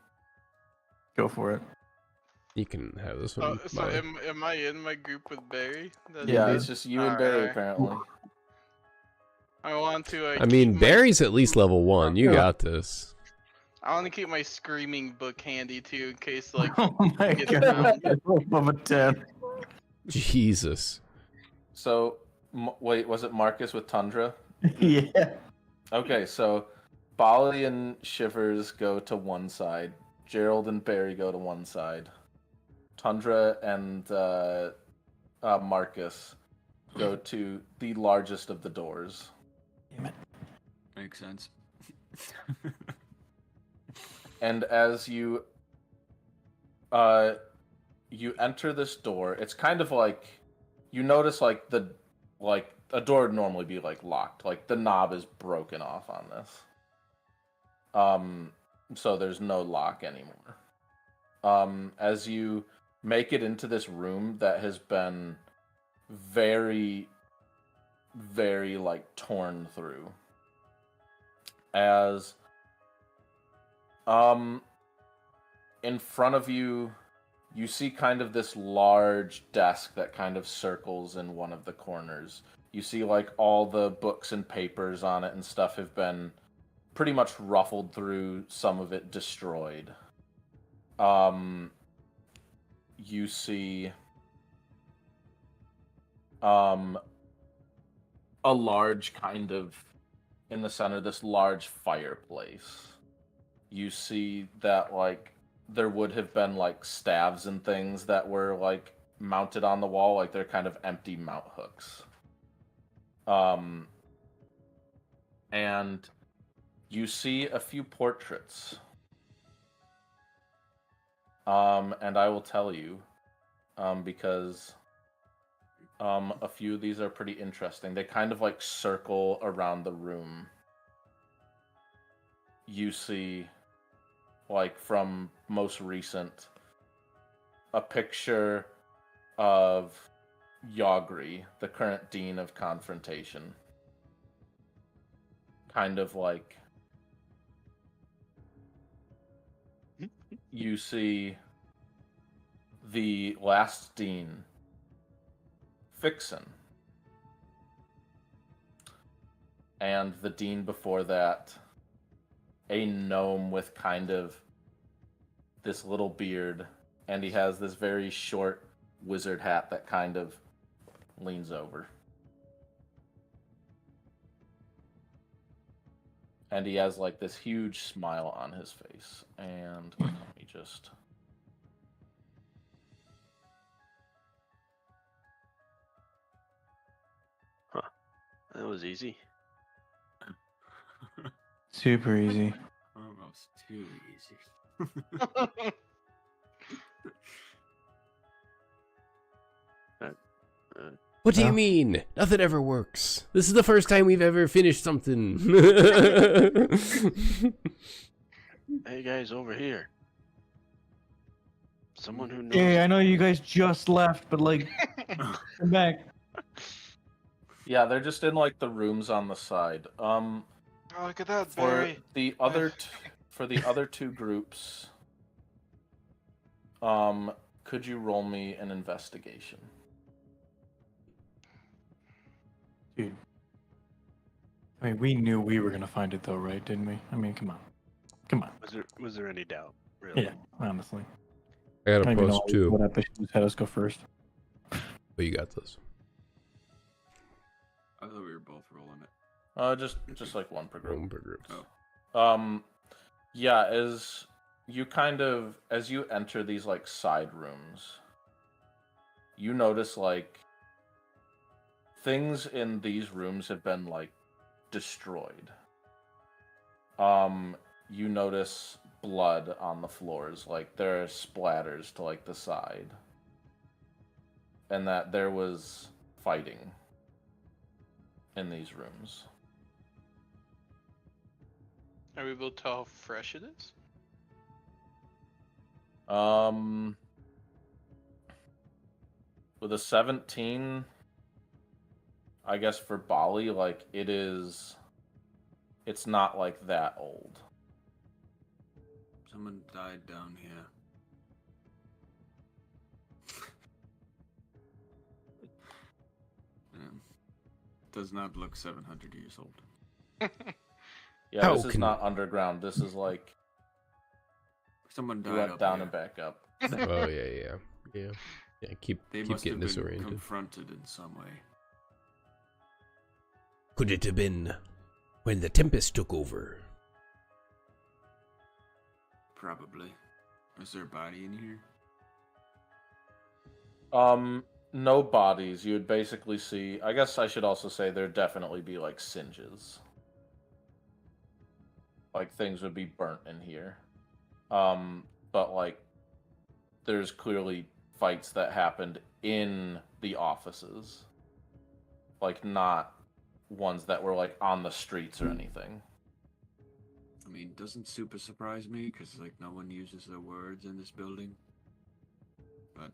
D: Go for it.
E: you can have this
C: So,
E: one.
C: so
E: Bye.
C: am I in my group with Barry?
B: Yeah,
D: dude.
B: it's just you and Barry
C: Alright.
B: apparently.
C: I want to.
E: I mean,
C: keep my-
E: Barry's at least level 1. You
D: Yeah.
E: got this.
C: I want to keep my screaming book handy too, in case like.
D: Oh my
C: Get
D: god! I rolled above a 10.
E: Jesus.
B: So, wait, was it Marcus with Tundra?
D: Yeah.
B: Okay, so Bali and Shivers go to one side. Gerald and Barry go to one side. Tundra and Marcus go to the largest of the doors.
G: Makes sense.
B: And as you enter this door, it's kind of like you notice like a door would normally be like locked, like the knob is broken off on this. So there's no lock anymore. As you make it into this room that has been very, very like torn through. As in front of you, you see kind of this large desk that kind of circles in one of the corners. You see like all the books and papers on it and stuff have been pretty much ruffled through, some of it destroyed. You see a large kind of, in the center, this large fireplace. You see that like there would have been like staves and things that were like mounted on the wall, like they're kind of empty mount hooks. And you see a few portraits. And I will tell you, because a few of these are pretty interesting. They kind of like circle around the room. You see, like from most recent, a picture of Yagri, the current Dean of Confrontation. Kind of like you see the last Dean, Fixin, and the Dean before that, a gnome with kind of this little beard, and he has this very short wizard hat that kind of leans over. And he has like this huge smile on his face. And let me just...
F: That was easy.
D: Super easy.
G: Almost too easy.
E: What do you mean? Nothing ever works. This is the first time we've ever finished something.
F: Hey guys, over here. Someone who knows.
D: Hey, I know you guys just left, but like, come back.
B: Yeah, they're just in like the rooms on the side.
C: Oh, look at that,
B: For
C: Barry.
B: the other for the other two groups, could you roll me an investigation?
D: Dude. I mean, we knew we were gonna find it though, right? Didn't we? I mean, come on. Come on.
F: Was there any doubt? Really?
D: Yeah, honestly.
E: I got
D: I
E: a
D: don't even
E: plus
D: know
E: 2.
D: what episode had us go first.
E: But you got this.
G: I thought we were both rolling it.
B: Just like one per group.
E: Room per group.
G: Oh.
B: Yeah, as you enter these like side rooms, you notice like things in these rooms have been like destroyed. You notice blood on the floors, like there are splatters to like the side. And that there was fighting in these rooms.
C: Are we able to tell how fresh it is?
B: With a 17, I guess for Bali, like it's not like that old.
G: Someone died down here. Does not look 700 years old.
B: Yeah,
E: How
B: this is
E: can-
B: not underground. This is like
G: Someone
B: you
G: died
B: went
G: up
B: down
G: here.
B: and back up.
E: Oh yeah. Keep
G: They
E: keep
G: must
E: getting
G: have been
E: disoriented.
G: confronted in some way.
E: Could it have been when the Tempest took over?
G: Probably. Is there a body in here?
B: No bodies. You would basically see. I guess I should also say there'd definitely be like singes. Like things would be burnt in here. But like there's clearly fights that happened in the offices. Like not ones that were like on the streets or anything.
G: I mean, doesn't super surprise me because like no one uses their words in this building. But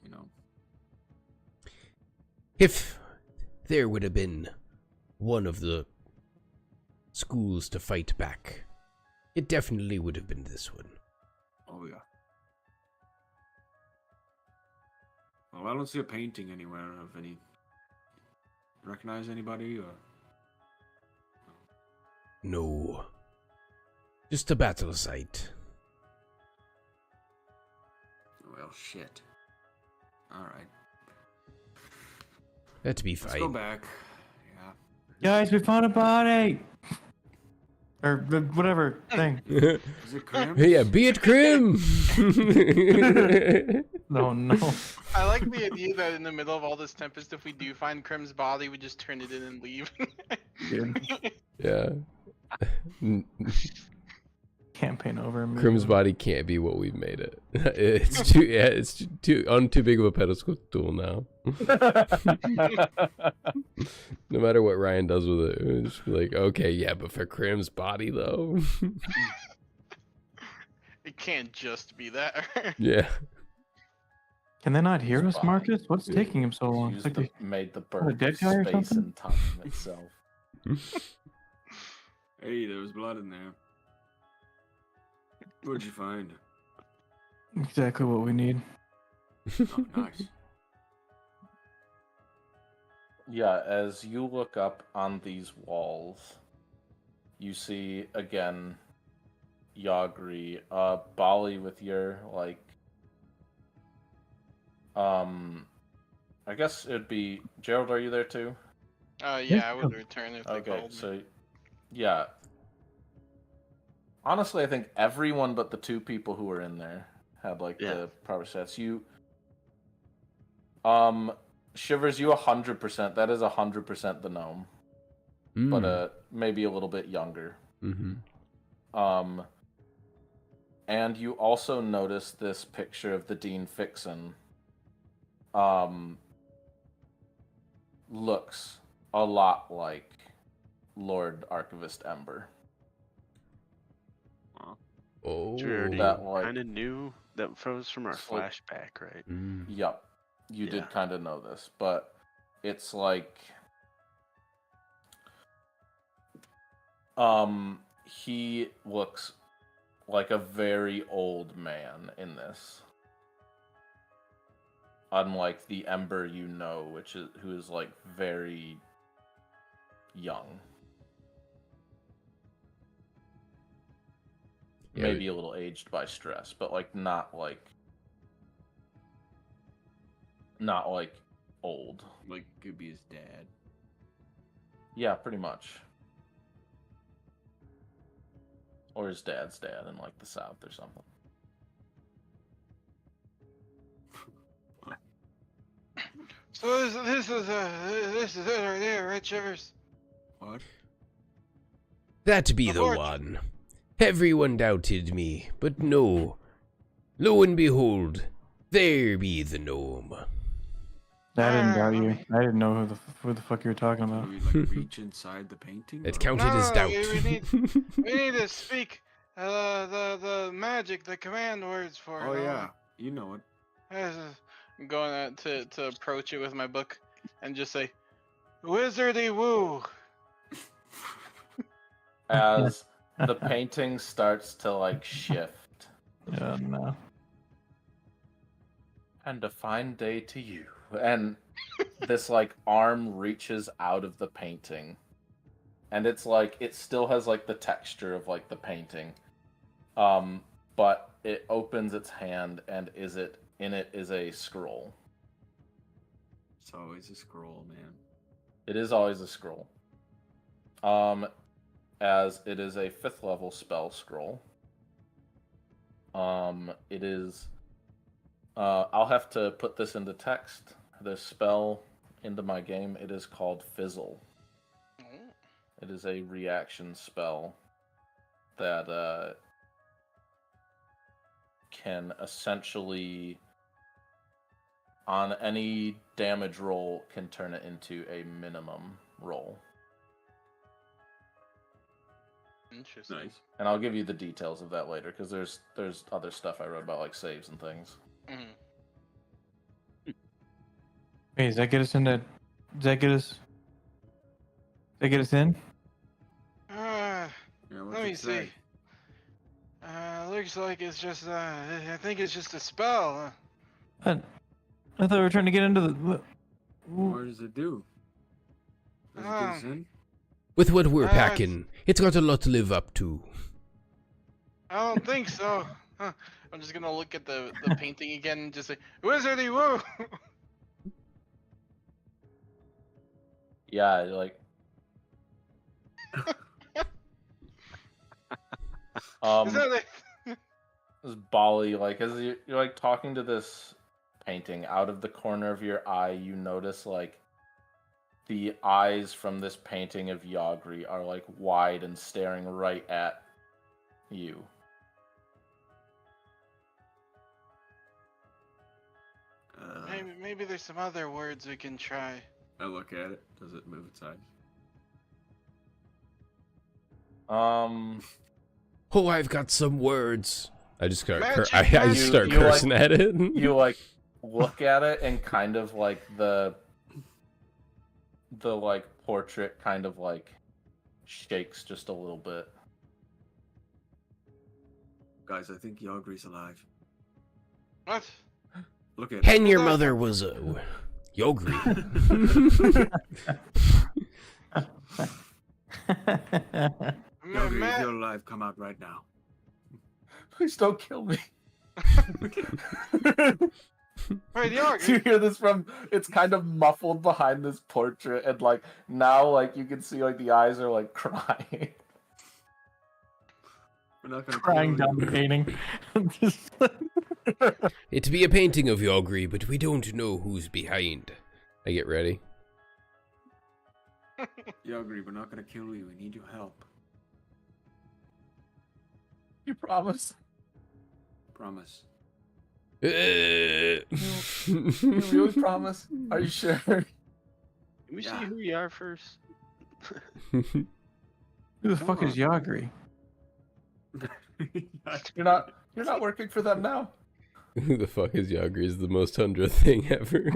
G: you know,
E: If there would have been one of the schools to fight back, it definitely would have been this one.
G: oh yeah. Well, I don't see a painting anywhere of any. Recognize anybody or?
E: No. Just a battle site.
G: Well, shit. All right.
E: That'd be
G: Let's go
E: fine.
G: back. Yeah.
D: Guys, we found a body! Or whatever thing.
G: Is it Grim?
E: Yeah, be it Grim!
D: No.
C: I like the idea that in the middle of all this tempest, if we do find Krim's body, we just turn it in and leave.
E: Yeah.
D: Campaign over.
E: Krim's body can't be what we've made it. It's too it's too on too big of a pedestal now. No matter what Ryan does with it, it's just be like, okay, yeah, but for Krim's body though.
C: It can't just be that.
E: Yeah.
D: Can they not hear
B: It's
D: us,
B: fine.
D: Marcus? What's taking him so long? It's
B: Used
D: like
B: made the
D: a
B: bird
D: dead guy or
B: space
D: something?
B: and time itself.
G: Hey, there was blood in there. What'd you find?
D: exactly what we need.
G: Oh, nice.
B: Yeah, as you look up on these walls, you see again Yagri, Bali with your I guess it'd be Gerald, are you there too?
C: Yeah, I would return if they
B: Okay,
C: called me.
B: so yeah. Honestly, I think everyone but the two people who were in there had the proper stats. Shivers, you 100%. That is 100% the gnome, but maybe a little bit younger.
E: Mm-hmm.
B: And you also notice this picture of the Dean Fixin. Looks a lot like Lord Archivist Ember.
E: Oh,
B: that
F: kind of knew that was from our flashback, right?
B: Yep, you did kind of know this, but it's he looks like a very old man in this, unlike the Ember you know, who is very young.
E: Yeah,
B: maybe a little aged by stress, but not old.
G: Like could be his dad.
B: Yeah, pretty much. Or his dad's dad in the South or something.
C: So this is it right there, right, Shivers?
G: What?
E: that be
C: The
E: the
C: forge.
E: one. Everyone doubted me, but no. Lo and behold, there be the gnome.
D: I didn't doubt
C: let
D: you.
C: me-
D: I didn't know who the fuck you were talking
G: Do
D: about.
G: we reach inside the painting?
E: It
G: or-
E: counted as
C: No,
E: doubt.
C: we need to speak the magic, the command words for
G: Oh
C: it.
G: yeah, you know it.
C: I'm going to approach it with my book and just say, "Wizardy woo."
B: As the painting starts to shift.
D: Yeah, no.
B: And a fine day to you. And this arm reaches out of the painting. And it's it still has the texture of the painting. But it opens its hand and in it is a scroll.
G: It's always a scroll, man.
B: It is always a scroll. As it is a 5th level spell scroll. It is I'll have to put this into text. This spell into my game. It is called Fizzle. It is a reaction spell that can essentially, on any damage roll, can turn it into a minimum roll.
C: Interesting.
G: Nice.
B: And I'll give you the details of that later, because there's other stuff I wrote about, saves and things.
C: Mhm.
D: Hey, does that get us into? Does that get us? Does that get us in?
G: Yeah, what's
C: Let me
G: it say?
C: see. Looks like it's just, I think it's just a spell.
D: I thought we were trying to get into the.
G: What does it do? Does it get us in?
E: With what we're
C: it's-
E: packing, it's got a lot to live up to.
C: I don't think so. Huh. I'm just gonna look at the painting again and just say, "Wizardy woo."
B: Yeah,
C: Is that it?
B: this Bali, as you're talking to this painting, out of the corner of your eye, you notice the eyes from this painting of Yagri are wide and staring right at you.
C: Maybe there's some other words we can try.
G: I look at it. Does it move its eyes?
E: Oh, I've got some words. I just start,
C: Magic,
E: I
C: magic.
E: start
B: You
E: cursing at it.
B: look at it and kind of like the like portrait kind of like shakes just a little bit.
G: Guys, I think Yogri's alive.
C: What?
G: Look at
E: And your mother was Yogri.
G: Yogri, if
C: Matt,
G: you're alive, come out right now.
B: Please don't kill me.
C: wait,
B: Do you
C: Yogri.
B: hear this from? It's kind of muffled behind this portrait, and like now, like you can see, like the eyes are like crying.
G: We're not gonna
D: Crying
G: kill
D: down
G: you.
D: the painting.
E: It be a painting of Yogri, but we don't know who's behind. I get ready.
G: Yogri, we're not gonna kill you. We need your help.
B: You promise?
G: Promise.
B: You really promise? Are you sure?
F: Can we
G: Yeah.
F: see who you are first?
D: Who the
G: Come
D: fuck is
G: on.
D: Yagri?
B: You're not working for them now.
E: Who the fuck is Yogri is the most Tundra thing ever.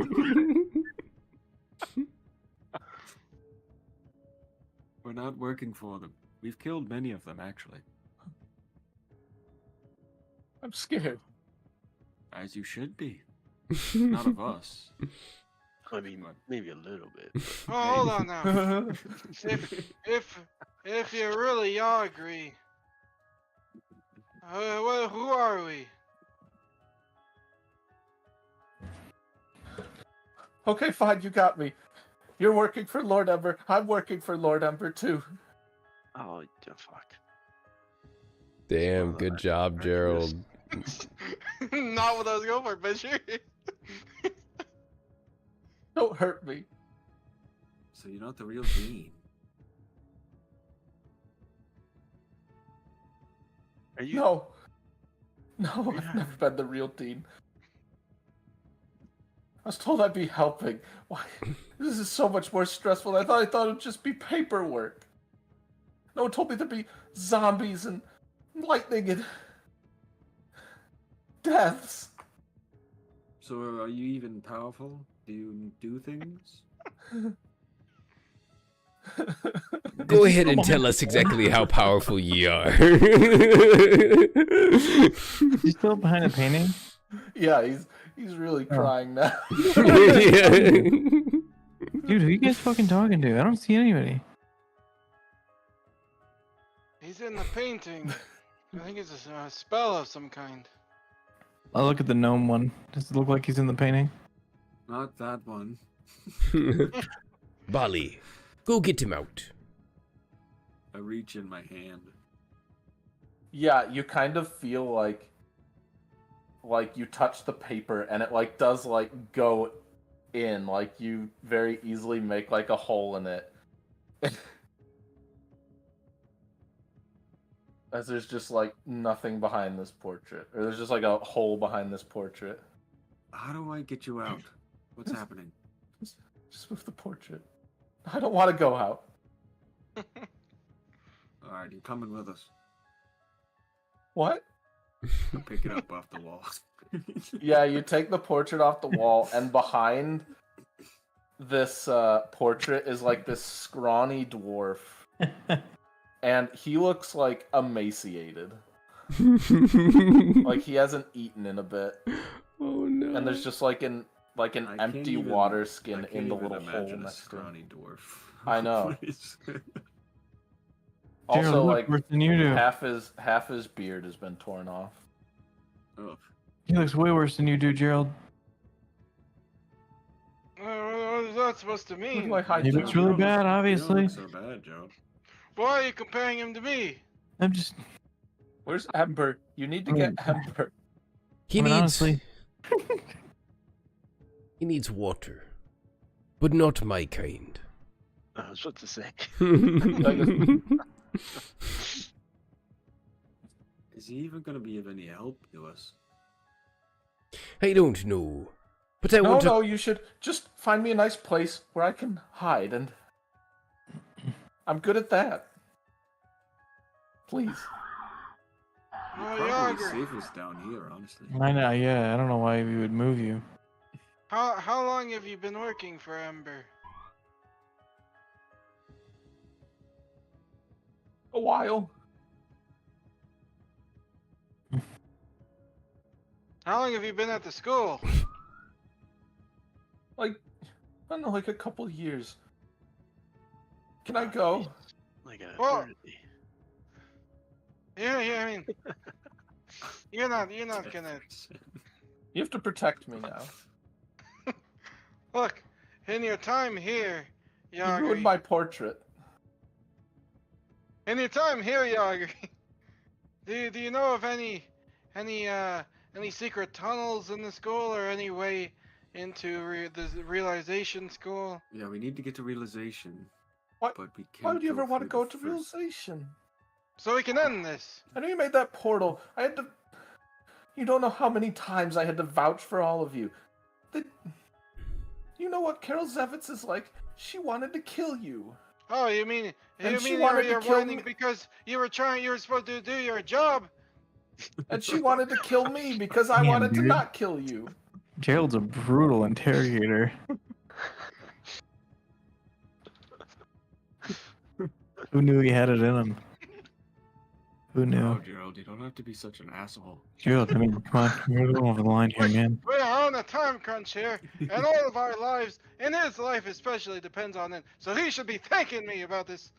G: We're not working for them. We've killed many of them, actually.
B: I'm scared.
G: As you should be. Not of us.
F: I mean, maybe a little bit.
C: Oh, hold on now. If you're really Yogri, well, who are we?
B: Okay, fine, you got me. You're working for Lord Ember. I'm working for Lord Ember too.
F: Oh, fuck.
E: Damn, good job, Gerald.
C: Not what I was going for, but sure.
B: Don't hurt me.
G: So you're not the real Dean.
F: Are you?
B: No. No, I've never been the real Dean. I was told I'd be helping. Why? This is so much more stressful than I thought it'd just be paperwork. No one told me there'd be zombies and lightning and deaths.
G: So are you even powerful? Do you do things?
E: Go ahead and tell us exactly how powerful ye are.
D: Is he still behind a painting?
B: Yeah, he's really crying now.
D: Dude, who you guys fucking talking to? I don't see anybody.
C: He's in the painting. I think it's a spell of some kind.
D: I'll look at the gnome one. Does it look like he's in the painting?
G: Not that one.
E: Bali, go get him out.
G: I reach in my hand.
B: Yeah, you kind of feel like you touch the paper and it like does like go in, like you very easily make like a hole in it. As there's just like nothing behind this portrait. Or there's just like a hole behind this portrait.
G: How do I get you out? What's happening?
B: Just move the portrait. I don't want to go out.
G: Alright, you're coming with us.
B: What?
G: I'll pick it up off the wall.
B: Yeah, you take the portrait off the wall, and behind this portrait is like this scrawny dwarf. And he looks like emaciated. Like he hasn't eaten in a bit.
E: Oh no.
B: And there's just like an
G: I can't
B: empty
G: even-
B: water
G: I
B: skin
G: can't
B: in the
G: even
B: little hole
G: imagine a
B: next to him.
G: scrawny dwarf.
B: I know.
G: What is-
B: Also,
D: Gerald,
B: like
D: worse than you do.
B: half his beard has been torn off.
G: Ugh.
D: He looks way worse than you do, Gerald.
C: What is that supposed to
B: Look
C: mean?
B: like
D: He
B: Hydra.
D: looks really bad,
G: You don't
D: obviously.
G: look so bad, Joe.
C: Why are you comparing him to me?
D: I'm just.
B: Where's Ember? You need to get Ember.
E: He
D: I mean,
E: needs
D: honestly.
E: he needs water, but not my kind.
F: I was about to say.
G: Is he even gonna be of any help to us?
E: I don't know, but I
B: No,
E: want to.
B: no, you should just find me a nice place where I can hide, and I'm good at that. Please.
C: Oh,
G: Probably
C: Yogri.
G: safest down here, honestly.
D: I know, yeah. I don't know why we would move you.
H: How long have you been working for Ember?
B: A while.
H: How long have you been at the school?
B: Like, I don't know, like a couple years. Can I go?
F: Like a
H: Well-
F: eternity.
H: Yeah, I mean, you're not gonna
B: You have to protect me now.
H: look. In your time here,
B: You ruined
H: Yagri.
B: my portrait.
H: In your time here, Yagri. Do you know of any secret tunnels in the school or any way into the realization school?
G: Yeah, we need to get to realization.
B: What?
G: But we can't.
B: Why would you
G: go
B: ever want to
G: through
B: go
G: the
B: to
G: first-
B: realization?
H: So we can end this.
B: I know you made that portal. I had to. You don't know how many times I had to vouch for all of you. You know what Carol Zevitz is like? She wanted to kill you.
H: Oh, you mean
B: And she
H: you're
B: wanted to kill
H: whining
B: me-
H: because you were supposed to do your job?
B: And she wanted to kill me because I
D: Damn,
B: wanted to
D: dude.
B: not kill you.
D: Gerald's a brutal interrogator. Who knew he had it in him? Who knew?
G: No, Gerald, you don't have to be such an asshole.
D: Gerald, I mean, come on, you're going over the line here, man.
H: We're on a time crunch here, and all of our lives, and his life especially, depends on it. So he should be thanking me about this.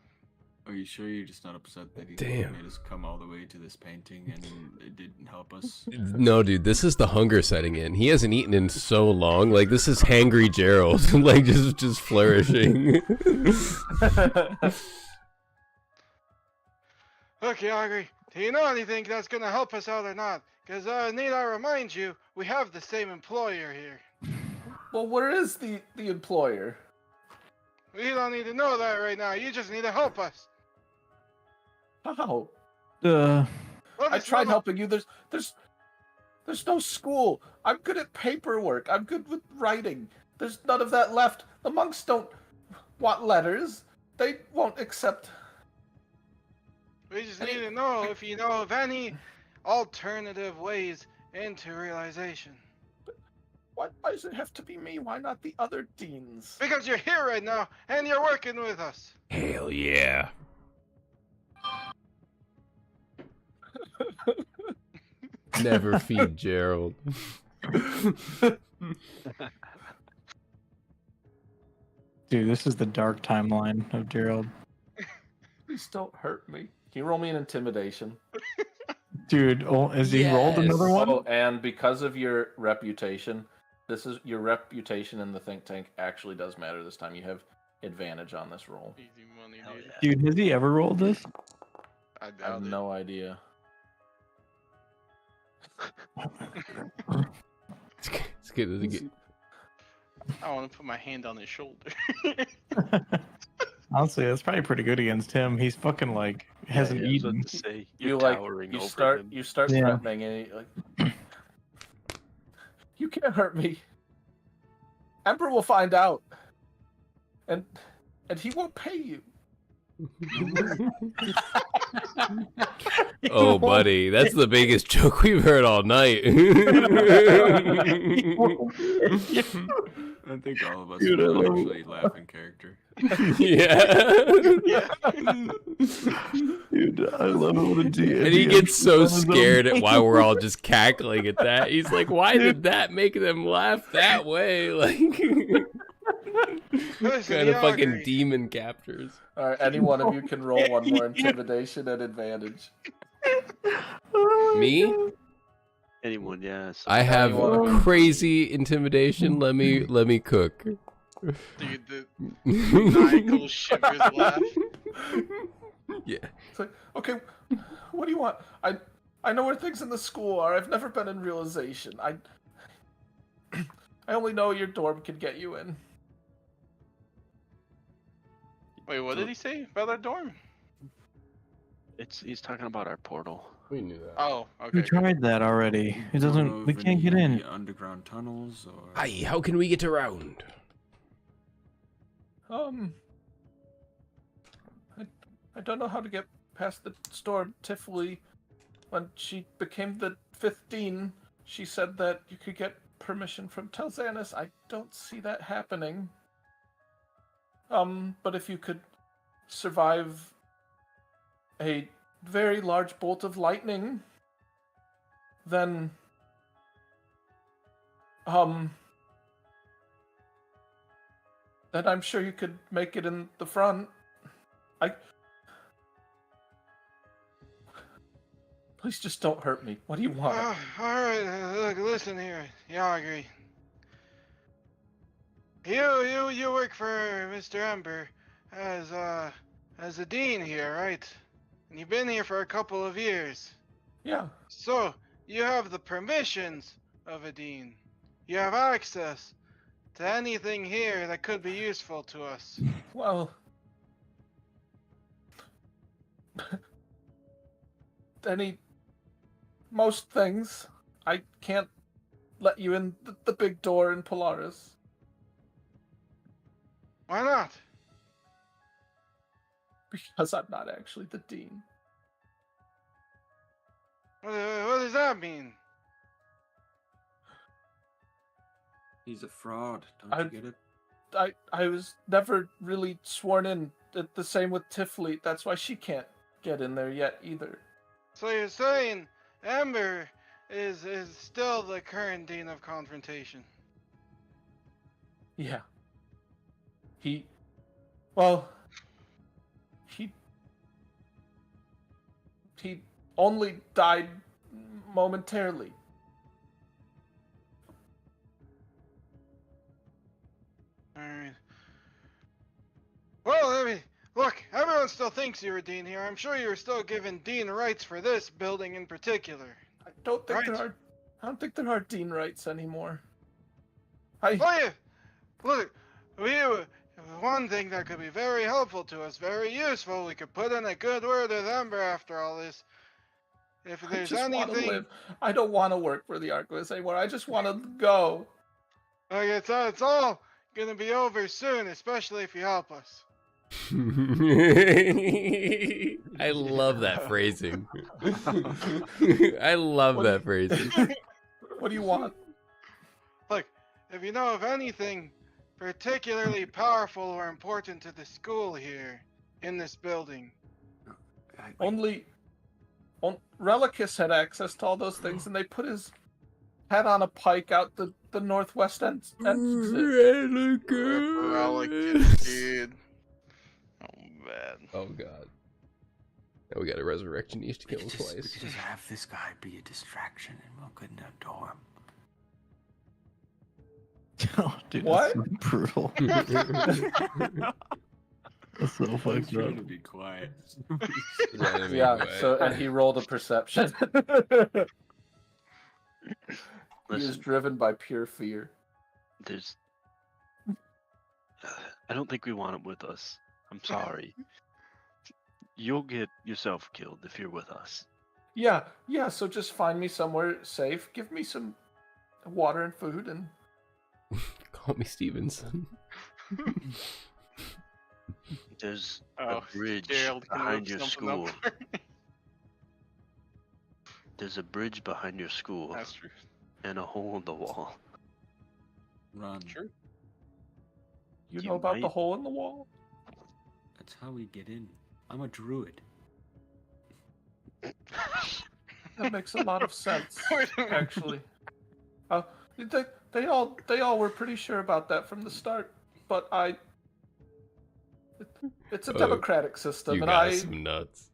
G: Are you sure you're just not upset that he
E: Damn.
G: made us come all the way to this painting and it didn't help us?
E: No, dude, this is the hunger setting in. He hasn't eaten in so long. Like, this is hangry Gerald, like just flourishing.
H: Look, Yagri, do you know anything that's gonna help us out or not? Because need I remind you, we have the same employer here.
B: Well, where is the employer?
H: We don't need to know that right now. You just need to help us.
B: How?
H: Well,
B: I
H: this
B: tried
H: little-
B: helping you. There's no school. I'm good at paperwork. I'm good with writing. There's none of that left. The monks don't want letters. They won't accept.
H: We just need to know if you know of any alternative ways into realization.
B: Why does it have to be me? Why not the other deans?
H: Because you're here right now, and you're working with us.
E: Hell yeah. Never feed Gerald.
D: Dude, this is the dark timeline of Gerald.
B: Please don't hurt me. Can you roll me an intimidation?
D: Dude, oh, has he rolled another one?
B: Oh, and because of your reputation, this is your reputation in the think tank actually does matter this time. You have advantage on this roll.
C: Easy money,
F: Hell
C: dude.
F: yeah.
D: Dude, has he ever rolled this?
C: I
B: I have
C: doubt it.
B: no idea.
E: It's good. It's good.
C: I want to put my hand on his shoulder.
D: Honestly, that's probably pretty good against him. He's fucking like hasn't
F: yeah, I was
D: eaten.
F: about to say,
B: You
F: you're
B: like
F: towering
B: you
F: over
B: start
F: him.
B: you start
D: Yeah.
B: threatening and you're like you can't hurt me. Emperor will find out. And he won't pay you.
E: Oh, buddy, that's the biggest joke we've heard all night.
G: I think all of us
D: Dude, I
G: will
D: love it.
G: actually laugh in character.
E: Yeah.
D: Dude, I love it when
E: And he gets so scared at why we're all just cackling at that. He's like, why did that make them laugh that way? Like,
H: Listen,
E: kind of fucking
H: Yagri,
E: demon captures.
B: All right, any one of you can roll one more intimidation at advantage.
E: Me?
F: Anyone, yeah. So
E: I have
B: Anyone.
E: crazy intimidation. Let me cook.
C: Dude, the maniacal shivers laugh.
E: Yeah.
B: It's like, okay, what do you want? I know where things in the school are. I've never been in realization. I only know your dorm can get you in.
C: Wait, what did he say about our dorm?
F: he's talking about our portal.
E: We knew that.
C: Oh,
D: We
C: okay.
D: tried that already. It
G: Don't
D: doesn't.
G: know
D: We
G: of
D: can't get
G: any
D: in.
G: underground tunnels or.
E: Aye, how can we get around?
B: I don't know how to get past the storm. Tifley, when she became the 15, she said that you could get permission from Telxanus, I don't see that happening. But if you could survive a very large bolt of lightning, then then I'm sure you could make it in the front. Please just don't hurt me. What do you want?
H: Alright, look, listen here. Yeah, I agree. You work for Mr. Ember as a dean here, right? And you've been here for a couple of years.
B: Yeah.
H: So, you have the permissions of a dean. You have access to anything here that could be useful to us.
B: Well, most things. I can't let you in the big door in Polaris.
H: Why not?
B: Because I'm not actually the dean.
H: What does that mean?
G: He's a fraud. Don't you get it?
B: I was never really sworn in. The same with Tifley. That's why she can't get in there yet either.
H: So you're saying Ember is still the current dean of confrontation?
B: Yeah. He only died momentarily.
H: Alright. Well, I mean, look, everyone still thinks you're a dean here. I'm sure you're still given dean rights for this building in particular.
B: I don't think
H: Right.
B: I don't think there are dean rights anymore.
H: Oh yeah! Look, one thing that could be very helpful to us, very useful, we could put in a good word with Ember after all this. If
B: I
H: there's
B: just want to
H: anything...
B: live. I don't want to work for the Arquist anymore. I just want to go.
H: Like, it's all gonna be over soon, especially if you help us.
E: I love that phrasing. I love that phrasing.
B: What do you want?
H: Look, if you know of anything particularly powerful or important to the school here, in this building.
B: Relicus had access to all those things, and they put his head on a pike out the northwest exit.
C: Relicus, dude. Oh, man.
E: Oh, God. Now we got a resurrection. He used to kill him
G: We
E: twice.
G: could just have this guy be a distraction and we'll get in that dorm.
D: Oh, dude,
B: What?
D: that's so brutal. That's so
G: I'm
D: fucked
G: trying
D: up.
G: to be quiet.
B: Yeah. So and he rolled a perception. He is
F: Listen,
B: driven by pure fear.
F: there's. I don't think we want him with us. I'm sorry. You'll get yourself killed if you're with us.
B: Yeah. So just find me somewhere safe. Give me some water and food, and
E: Call me Stevenson.
F: There's
C: Oh,
F: a bridge
C: Gerald can
F: behind
C: look
F: your
C: something up
F: school.
C: for me.
F: There's a bridge behind your school
C: That's true.
F: and a hole in the wall.
G: Run.
C: True.
B: you
F: You
B: know about the
F: might-
B: hole in the wall.
G: That's how we get in. I'm a druid.
B: That makes a lot of sense,
C: Wait a minute.
B: actually. They all were pretty sure about that from the start, but it's a
E: Oh,
B: democratic system,
E: You
B: and
E: got some nuts.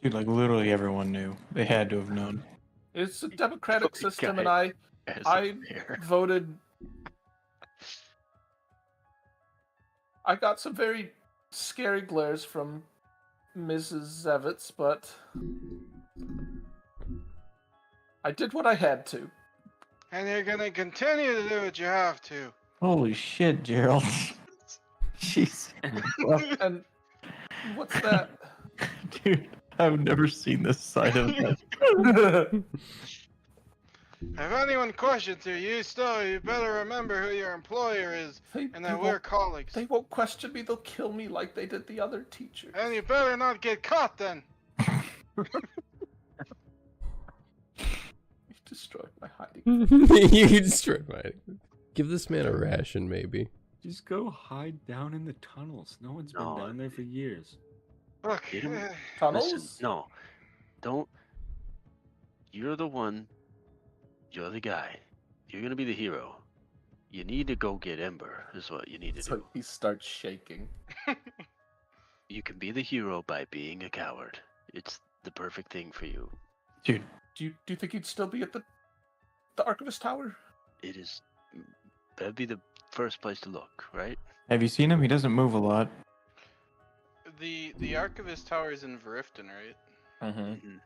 D: Dude, like literally everyone knew. They had to have known.
B: it's a democratic
F: Okay,
B: system, and
F: guy. As a
B: I
F: bear.
B: voted. I got some very scary glares from Mrs. Zevitz, but I did what I had to.
H: And you're gonna continue to do what you have to.
D: Holy shit, Gerald. Jeez.
B: And what's that?
D: Dude, I've never seen this side of that.
H: If anyone questions you, you better remember who your employer is
B: They,
H: and
B: they
H: that we're
B: won't,
H: colleagues.
B: they won't question me. They'll kill me like they did the other teachers.
H: And you better not get caught then.
B: destroyed my hiding.
E: You destroyed my. Give this man a ration, maybe.
G: Just go hide down in the tunnels. No one's been
F: No.
G: down there for years.
H: Look,
F: Get him-
B: Tunnels?
F: Listen, no, don't. You're the one. You're the guy. You're gonna be the hero. You need to go get Ember. Is what you need to
B: So
F: do.
B: he starts shaking.
F: You can be the hero by being a coward. It's the perfect thing for you.
D: Dude,
B: Do you think he'd still be at the Archivist Tower?
F: It is. That'd be the first place to look, right?
D: have you seen him? He doesn't move a lot.
C: The Archivist Tower is in Verifton, right?
B: Mm-hmm.
F: Mhm.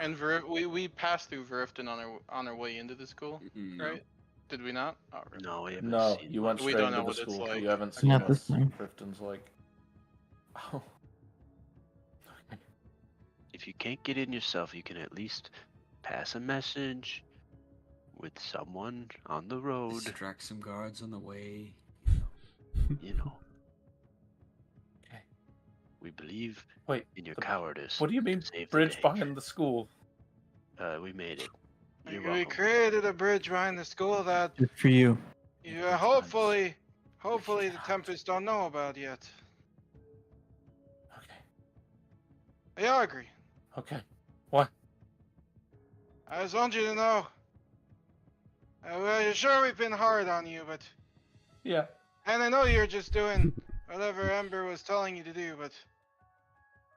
C: And we passed through Verifton on our way into the school,
G: No.
C: right? Did we not? Oh, really?
F: No, we haven't
B: No,
F: seen
B: you
F: much.
B: went
C: We
B: straight
C: don't
B: into
C: know
B: the
C: what it's
B: school.
C: like.
B: You haven't seen
D: Not
B: what
D: this time.
B: Grifton's like. Oh.
F: If you can't get in yourself, you can at least pass a message with someone on the road.
G: Distract some guards on the way.
F: You know.
B: Okay.
F: We believe
B: Wait,
F: in your
B: the-
F: cowardice.
B: what do you mean
F: to save the
B: bridge
F: day.
B: behind the school?
F: We made it. You're
H: we
F: welcome.
H: created a bridge behind the school that
D: Good for you.
H: you hopefully the Tempest don't know about yet.
B: Okay.
H: I agree.
B: Okay. What?
H: I just want you to know. Well, sure we've been hard on you, but
B: Yeah.
H: and I know you're just doing whatever Ember was telling you to do, but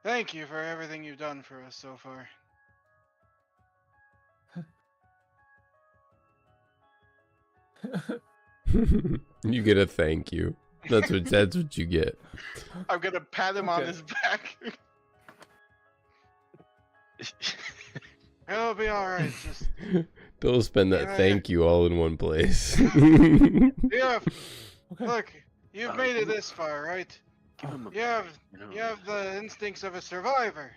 H: thank you for everything you've done for us so far.
E: You get a thank you. That's what you get.
C: I'm gonna pat him on
B: Okay.
C: his back.
H: It'll be alright, just
E: They'll spend that
H: Yeah.
E: thank you all in one place.
H: yeah,
B: Okay.
H: look, you've made it this far, right?
F: Give him a
H: You have
F: you know,
H: you have the instincts of a survivor.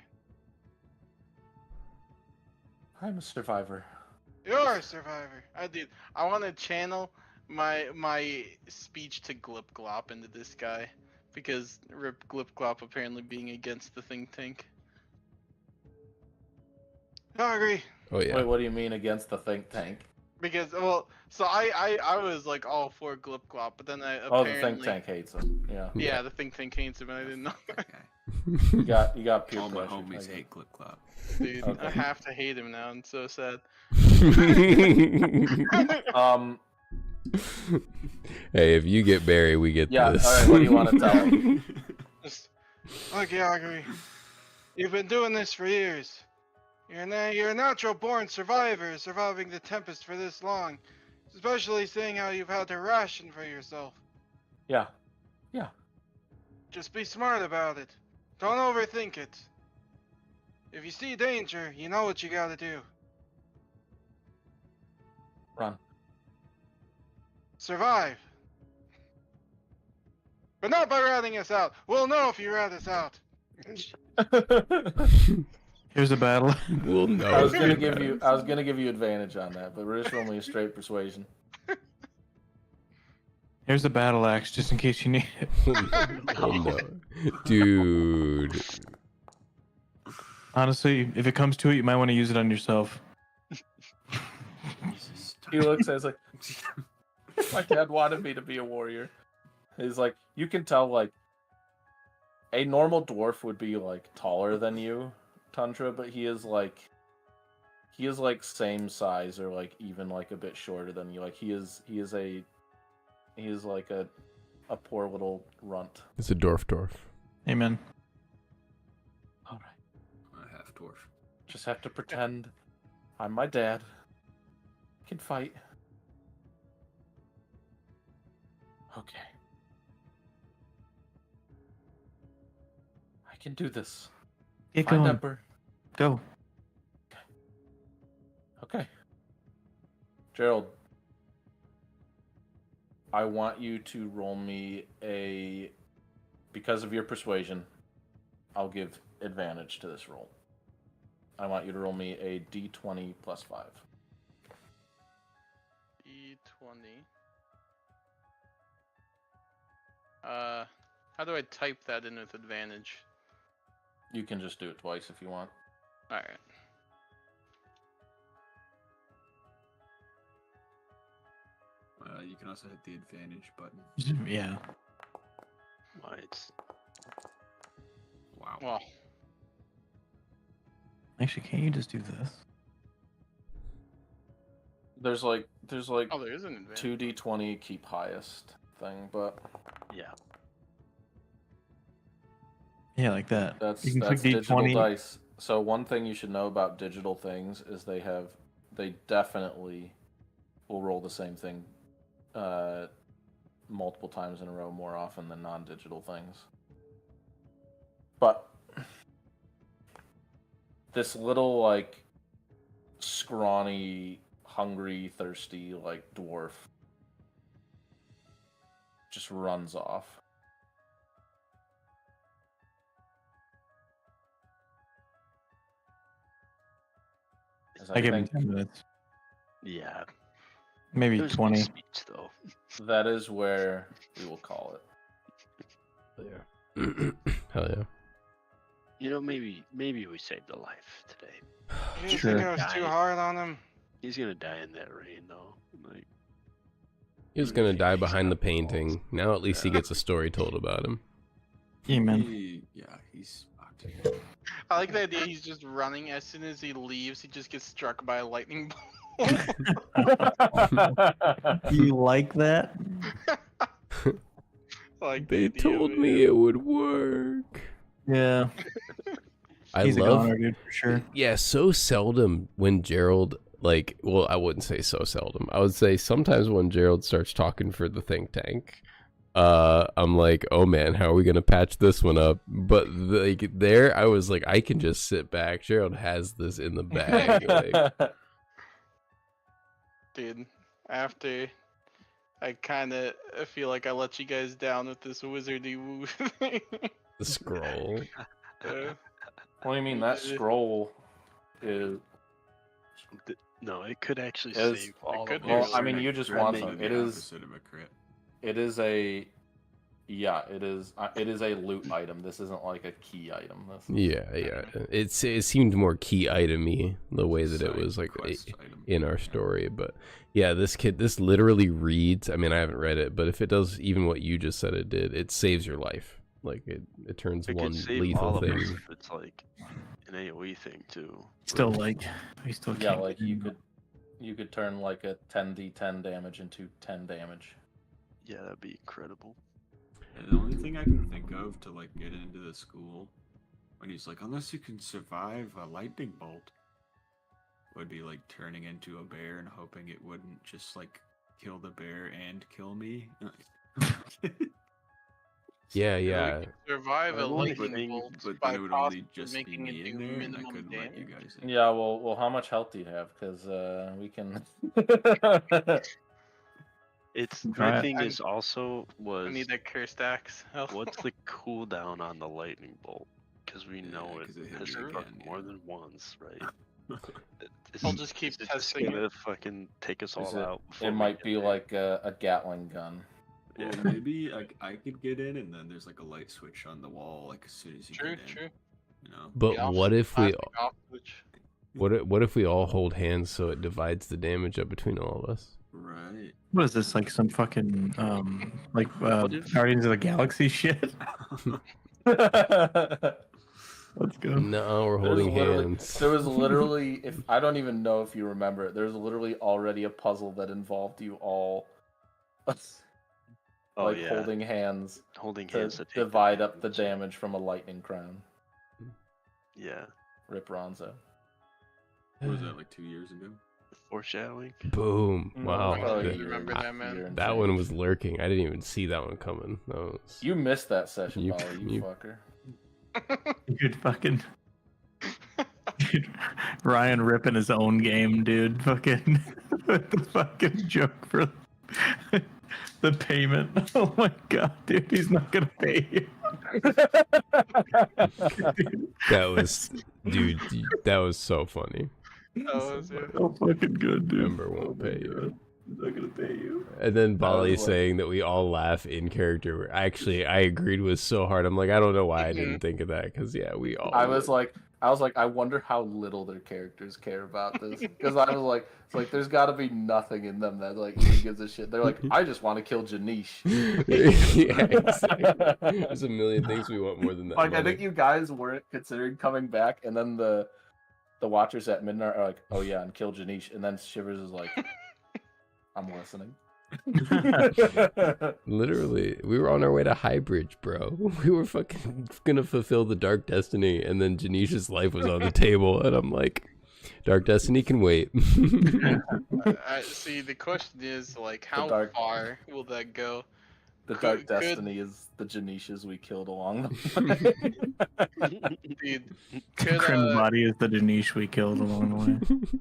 B: I'm a survivor.
H: You're a survivor.
C: I want to channel my speech to Glip Glop into this guy because Rip Glip Glop apparently being against the think tank.
H: I agree.
E: Oh yeah.
B: Wait, what do you mean against the think tank?
C: Because so I was like all for Glip Glop, but then I
B: Oh,
C: apparently
B: the think tank hates him. Yeah.
C: yeah the think tank hates him and I didn't know.
G: That guy.
B: You got peer
G: All my
B: pressure. I
G: homies
B: guess.
G: hate Clip Clop.
C: Dude,
B: Okay.
C: I have to hate him now. I'm so sad.
E: Hey, if you get Barry, we get
B: Yeah,
E: this.
B: alright, what do you wanna tell him?
H: Just look, yeah, I agree. You've been doing this for years. You're a natural born survivor, surviving the Tempest for this long. Especially seeing how you've had to ration for yourself.
B: Yeah.
H: Just be smart about it. Don't overthink it. If you see danger, you know what you gotta do.
B: Run.
H: Survive. But not by ratting us out. We'll know if you rat us out.
D: Here's a battle.
E: We'll know.
B: I was
E: if
B: gonna
E: you're
B: give you
E: bad.
B: I was gonna give you advantage on that, but we're just rolling a straight persuasion.
D: Here's a battle axe, just in case you need it.
E: Oh no, dude.
D: Honestly, if it comes to it, you might want to use it on yourself.
G: Jesus.
B: He looks at us like my dad wanted me to be a warrior. He's like, you can tell like a normal dwarf would be like taller than you, Tundra, but he is like same size or like even like a bit shorter than you. Like he is like a poor little runt.
E: It's a dwarf.
D: Amen.
B: All right.
G: A half dwarf.
B: Just have to pretend I'm my dad. Can fight. Okay. I can do this.
D: Get
B: Find
D: going.
B: Ember.
D: Go.
B: Okay. Gerald, I want you to roll me because of your persuasion, I'll give advantage to this roll. I want you to roll me a d20 plus 5.
C: E20. How do I type that in with advantage?
B: You can just do it twice if you want.
C: Alright.
G: You can also hit the advantage button.
D: Yeah.
F: Right.
G: Wow.
C: Well,
D: Actually, can't you just do this?
B: There's like
C: oh, there is an advantage.
B: 2d20 keep highest thing, but
F: Yeah.
D: Yeah, like that.
B: that's
D: You can click
B: digital
D: D20.
B: dice. So one thing you should know about digital things is they definitely will roll the same thing multiple times in a row more often than non-digital things. But this little like scrawny, hungry, thirsty like dwarf just runs off. As
D: I give him
B: think
D: 10 minutes.
F: Yeah.
D: Maybe
F: There's
D: 20.
F: no speech though.
B: that is where we will call it.
E: Yeah. Hell yeah.
F: You know, maybe we saved a life today.
H: You didn't
D: Sure.
H: think I was too hard on him?
F: He's gonna die in that rain though. Like,
E: He was gonna die behind the painting. Now at least he gets a story told about him.
D: Amen.
G: He's fucked.
C: I like the idea he's just running. As soon as he leaves, he just gets struck by a lightning bolt.
D: Do you like that?
C: Like
E: They
C: the idea
E: told
C: of
E: me it would work.
D: Yeah.
E: I
D: He's a
E: love,
D: goner, dude, for sure.
E: yeah, so seldom when Gerald, like, well, I wouldn't say so seldom. I would say sometimes when Gerald starts talking for the think tank, I'm like, oh man, how are we gonna patch this one up? But like there, I was like, I can just sit back. Gerald has this in the bag. Like,
C: Dude, after I kind of feel like I let you guys down with this wizardy woo thing.
E: the scroll.
B: What do you mean that scroll is?
F: no, it could actually
B: Is-
F: save all
C: could
F: of
C: be.
B: Well,
F: us.
B: I mean, you just
G: Crit
B: want
G: may
B: some.
G: be
B: It
G: the
B: is.
G: opposite of a crit.
B: It is a. Yeah, it is. It is a loot item. This isn't like a key item. This is,
E: Yeah. It seemed more key itemy the way that it
G: Side
E: was like
G: quest item.
E: in our story. But yeah, this literally reads. I mean, I haven't read it, but if it does even what you just said it did, it saves your life. Like it turns
F: It
E: one
F: could save
E: lethal
F: all of us
E: thing.
F: if it's like an AoE thing too.
D: Still like, we still
B: yeah,
D: can't.
B: like you could turn like a 10d10 damage into 10 damage.
F: Yeah, that'd be incredible.
G: And the only thing I can think of to like get into the school when he's like, unless you can survive a lightning bolt, would be like turning into a bear and hoping it wouldn't just like kill the bear and kill me.
E: Yeah.
C: Survive a
G: But
C: lightning bolt
G: but
C: by
G: then it would
C: possibly
G: only just be
C: making
G: me
C: it
G: in
C: do
G: there, and I
C: minimum
G: couldn't let you
C: damage.
G: guys in.
B: Yeah, well, how much health do you have? Because we can.
F: It's
D: Try
F: my
D: it.
F: thing is also
C: I need that cursed axe.
F: what's the cooldown on the lightning bolt? Because we know
G: Yeah,
F: it
G: 'cause it hits
F: has
C: you
F: struck
G: again,
F: more
G: yeah.
F: than once, right?
C: I'll just keep
F: is it just
C: testing
F: gonna fucking take us all out. before
B: It
F: we
B: might
F: get
B: be
F: there?
B: like a Gatling gun.
G: Well,
F: Yeah.
G: maybe like I could get in, and then there's like a light switch on the wall, like as soon as you
C: True,
G: get in.
C: true.
G: You know.
E: But
C: Yeah, I'll
E: what
C: flip
E: if we
C: plastic off switch.
E: what if we all hold hands so it divides the damage up between all of us?
G: Right.
D: What is this, like some fucking, like,
F: What if-
D: Guardians of the Galaxy shit? Let's go.
E: No, we're holding hands.
B: There was literally, if I don't even know if you remember it, there was literally already a puzzle that involved you all,
F: Oh
B: like
F: yeah,
B: holding hands
F: holding
B: to
F: hands to take
B: divide up the
F: damage.
B: damage from a lightning crown.
F: Yeah,
B: Rip Ronzo.
G: What was that, like 2 years ago?
F: foreshadowing.
E: Boom! Wow,
C: Oh,
E: that-
C: you remember that, man?
E: that one was lurking. I didn't even see that one coming. That was...
B: You missed that session,
E: You-
B: Polly, you
E: you-
B: fucker.
D: Dude, fucking. Dude, Ryan ripping his own game, dude. Fucking. With the fucking joke for the payment. Oh my god, dude. He's not gonna pay you.
E: That was, dude. That was so funny.
C: Oh, was it?
D: So fucking good, dude.
E: Member won't pay you.
D: He's not gonna pay you.
E: And then
B: was
E: Bali
B: like-
E: saying that we all laugh in character. Actually, I agreed with so hard. I'm like, I don't know why I didn't think of that. Because yeah, we all.
B: I was like, I was like, I wonder how little their characters care about this. Because I was like, it's like there's got to be nothing in them that like even gives a shit. They're like, I just want to kill Janice.
E: Yeah, exactly. There's a million things we want more than that.
B: Like I
E: money.
B: think you guys weren't considering coming back, and then the watchers at midnight are like, oh yeah, and kill Janice, and then Shivers is like, I'm listening.
E: Literally, we were on our way to Highbridge, bro. We were fucking gonna fulfill the Dark Destiny, and then Janisha's life was on the table, and I'm like, Dark Destiny can wait.
C: See, the question is like, how
B: dark-
C: far will that go?
B: The
C: Could-
B: Dark
C: could-
B: Destiny is the Janishas we killed along the way.
C: Dude, could,
D: Crim's body is the Danish we killed along the way.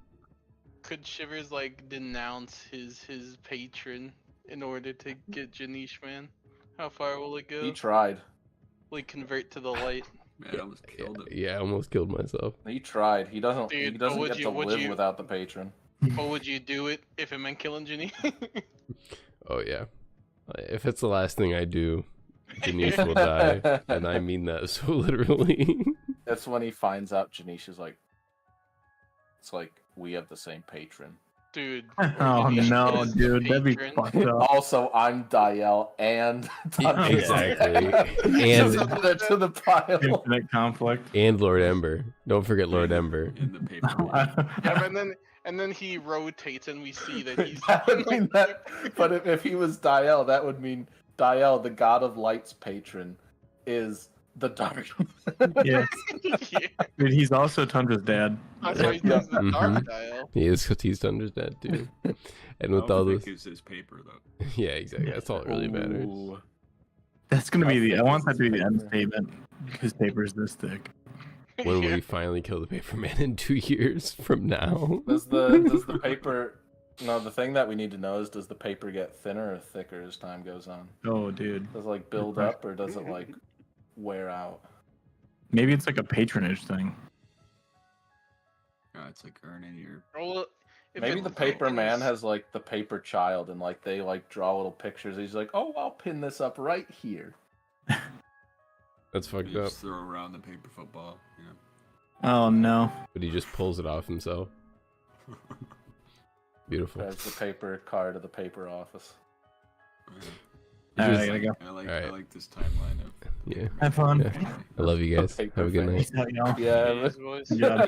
C: could Shivers like denounce his patron in order to get Janish, man? How far will it go?
B: He tried.
C: Like convert to the light?
G: Man, I almost killed him.
E: Yeah, I almost killed myself.
B: He tried. He doesn't.
C: Dude,
B: he
C: but
B: doesn't
C: would
B: get
C: you-
B: to
C: would
B: live
C: you-
B: without the patron.
C: Or would you do it if it meant killing Janish?
E: Oh yeah, if it's the last thing I do, Janice will die, and I mean that so literally.
B: That's when he finds out Janish is like. It's like we have the same patron.
C: Dude.
D: Oh
C: Janish
D: no,
C: is the
D: dude, that'd be
C: patron.
D: fucked up.
B: Also, I'm Diel and
E: Exactly.
B: and
E: And-
B: add that to the pile.
D: Infinite conflict.
E: And Lord Ember. Don't forget Lord Ember.
G: In the paper.
C: Yeah, and then he rotates and we see that he's
B: That would mean that, but if he was Diel, that would mean Diel, the god of light's patron, is the dark.
D: Yeah,
C: Yeah,
D: dude, he's also Tundra's dad.
C: that's why he does the dark
E: Mhm.
C: dial.
E: He is because he's Thunder's dad too. And
G: I
E: with
G: don't
E: all
G: think
E: this,
G: it's his paper though.
E: yeah, exactly. That's all that really matters.
B: Ooh.
D: That's gonna be the. I want that to be the end
B: Paper.
D: statement. His paper's this thick.
E: When
C: Yeah.
E: we finally kill the paper man in 2 years from now.
B: Does the paper? No, the thing that we need to know is, does the paper get thinner or thicker as time goes on?
D: Oh, dude.
B: Does it like build up or does it like wear out?
D: Maybe it's like a patronage thing.
G: It's like earning your.
C: Well, if
B: Maybe
C: it
B: the paper man
C: thickens-
B: has like the paper child and like they like draw little pictures. He's like, oh, I'll pin this up right here.
E: That's fucked
G: You
E: up.
G: just throw around the paper football. You know.
D: Oh no.
E: But he just pulls it off himself. Beautiful.
B: As the paper card of the paper office.
D: Alright,
E: Just-
D: I gotta go.
G: I
E: Alright.
G: like this timeline of.
E: Yeah.
D: Have fun.
E: Yeah. I love you guys.
B: Paper
E: Have a good
B: fan.
E: night.
D: Peace out, y'all.
B: Yeah.
C: Jeez, boys.
D: Yeah.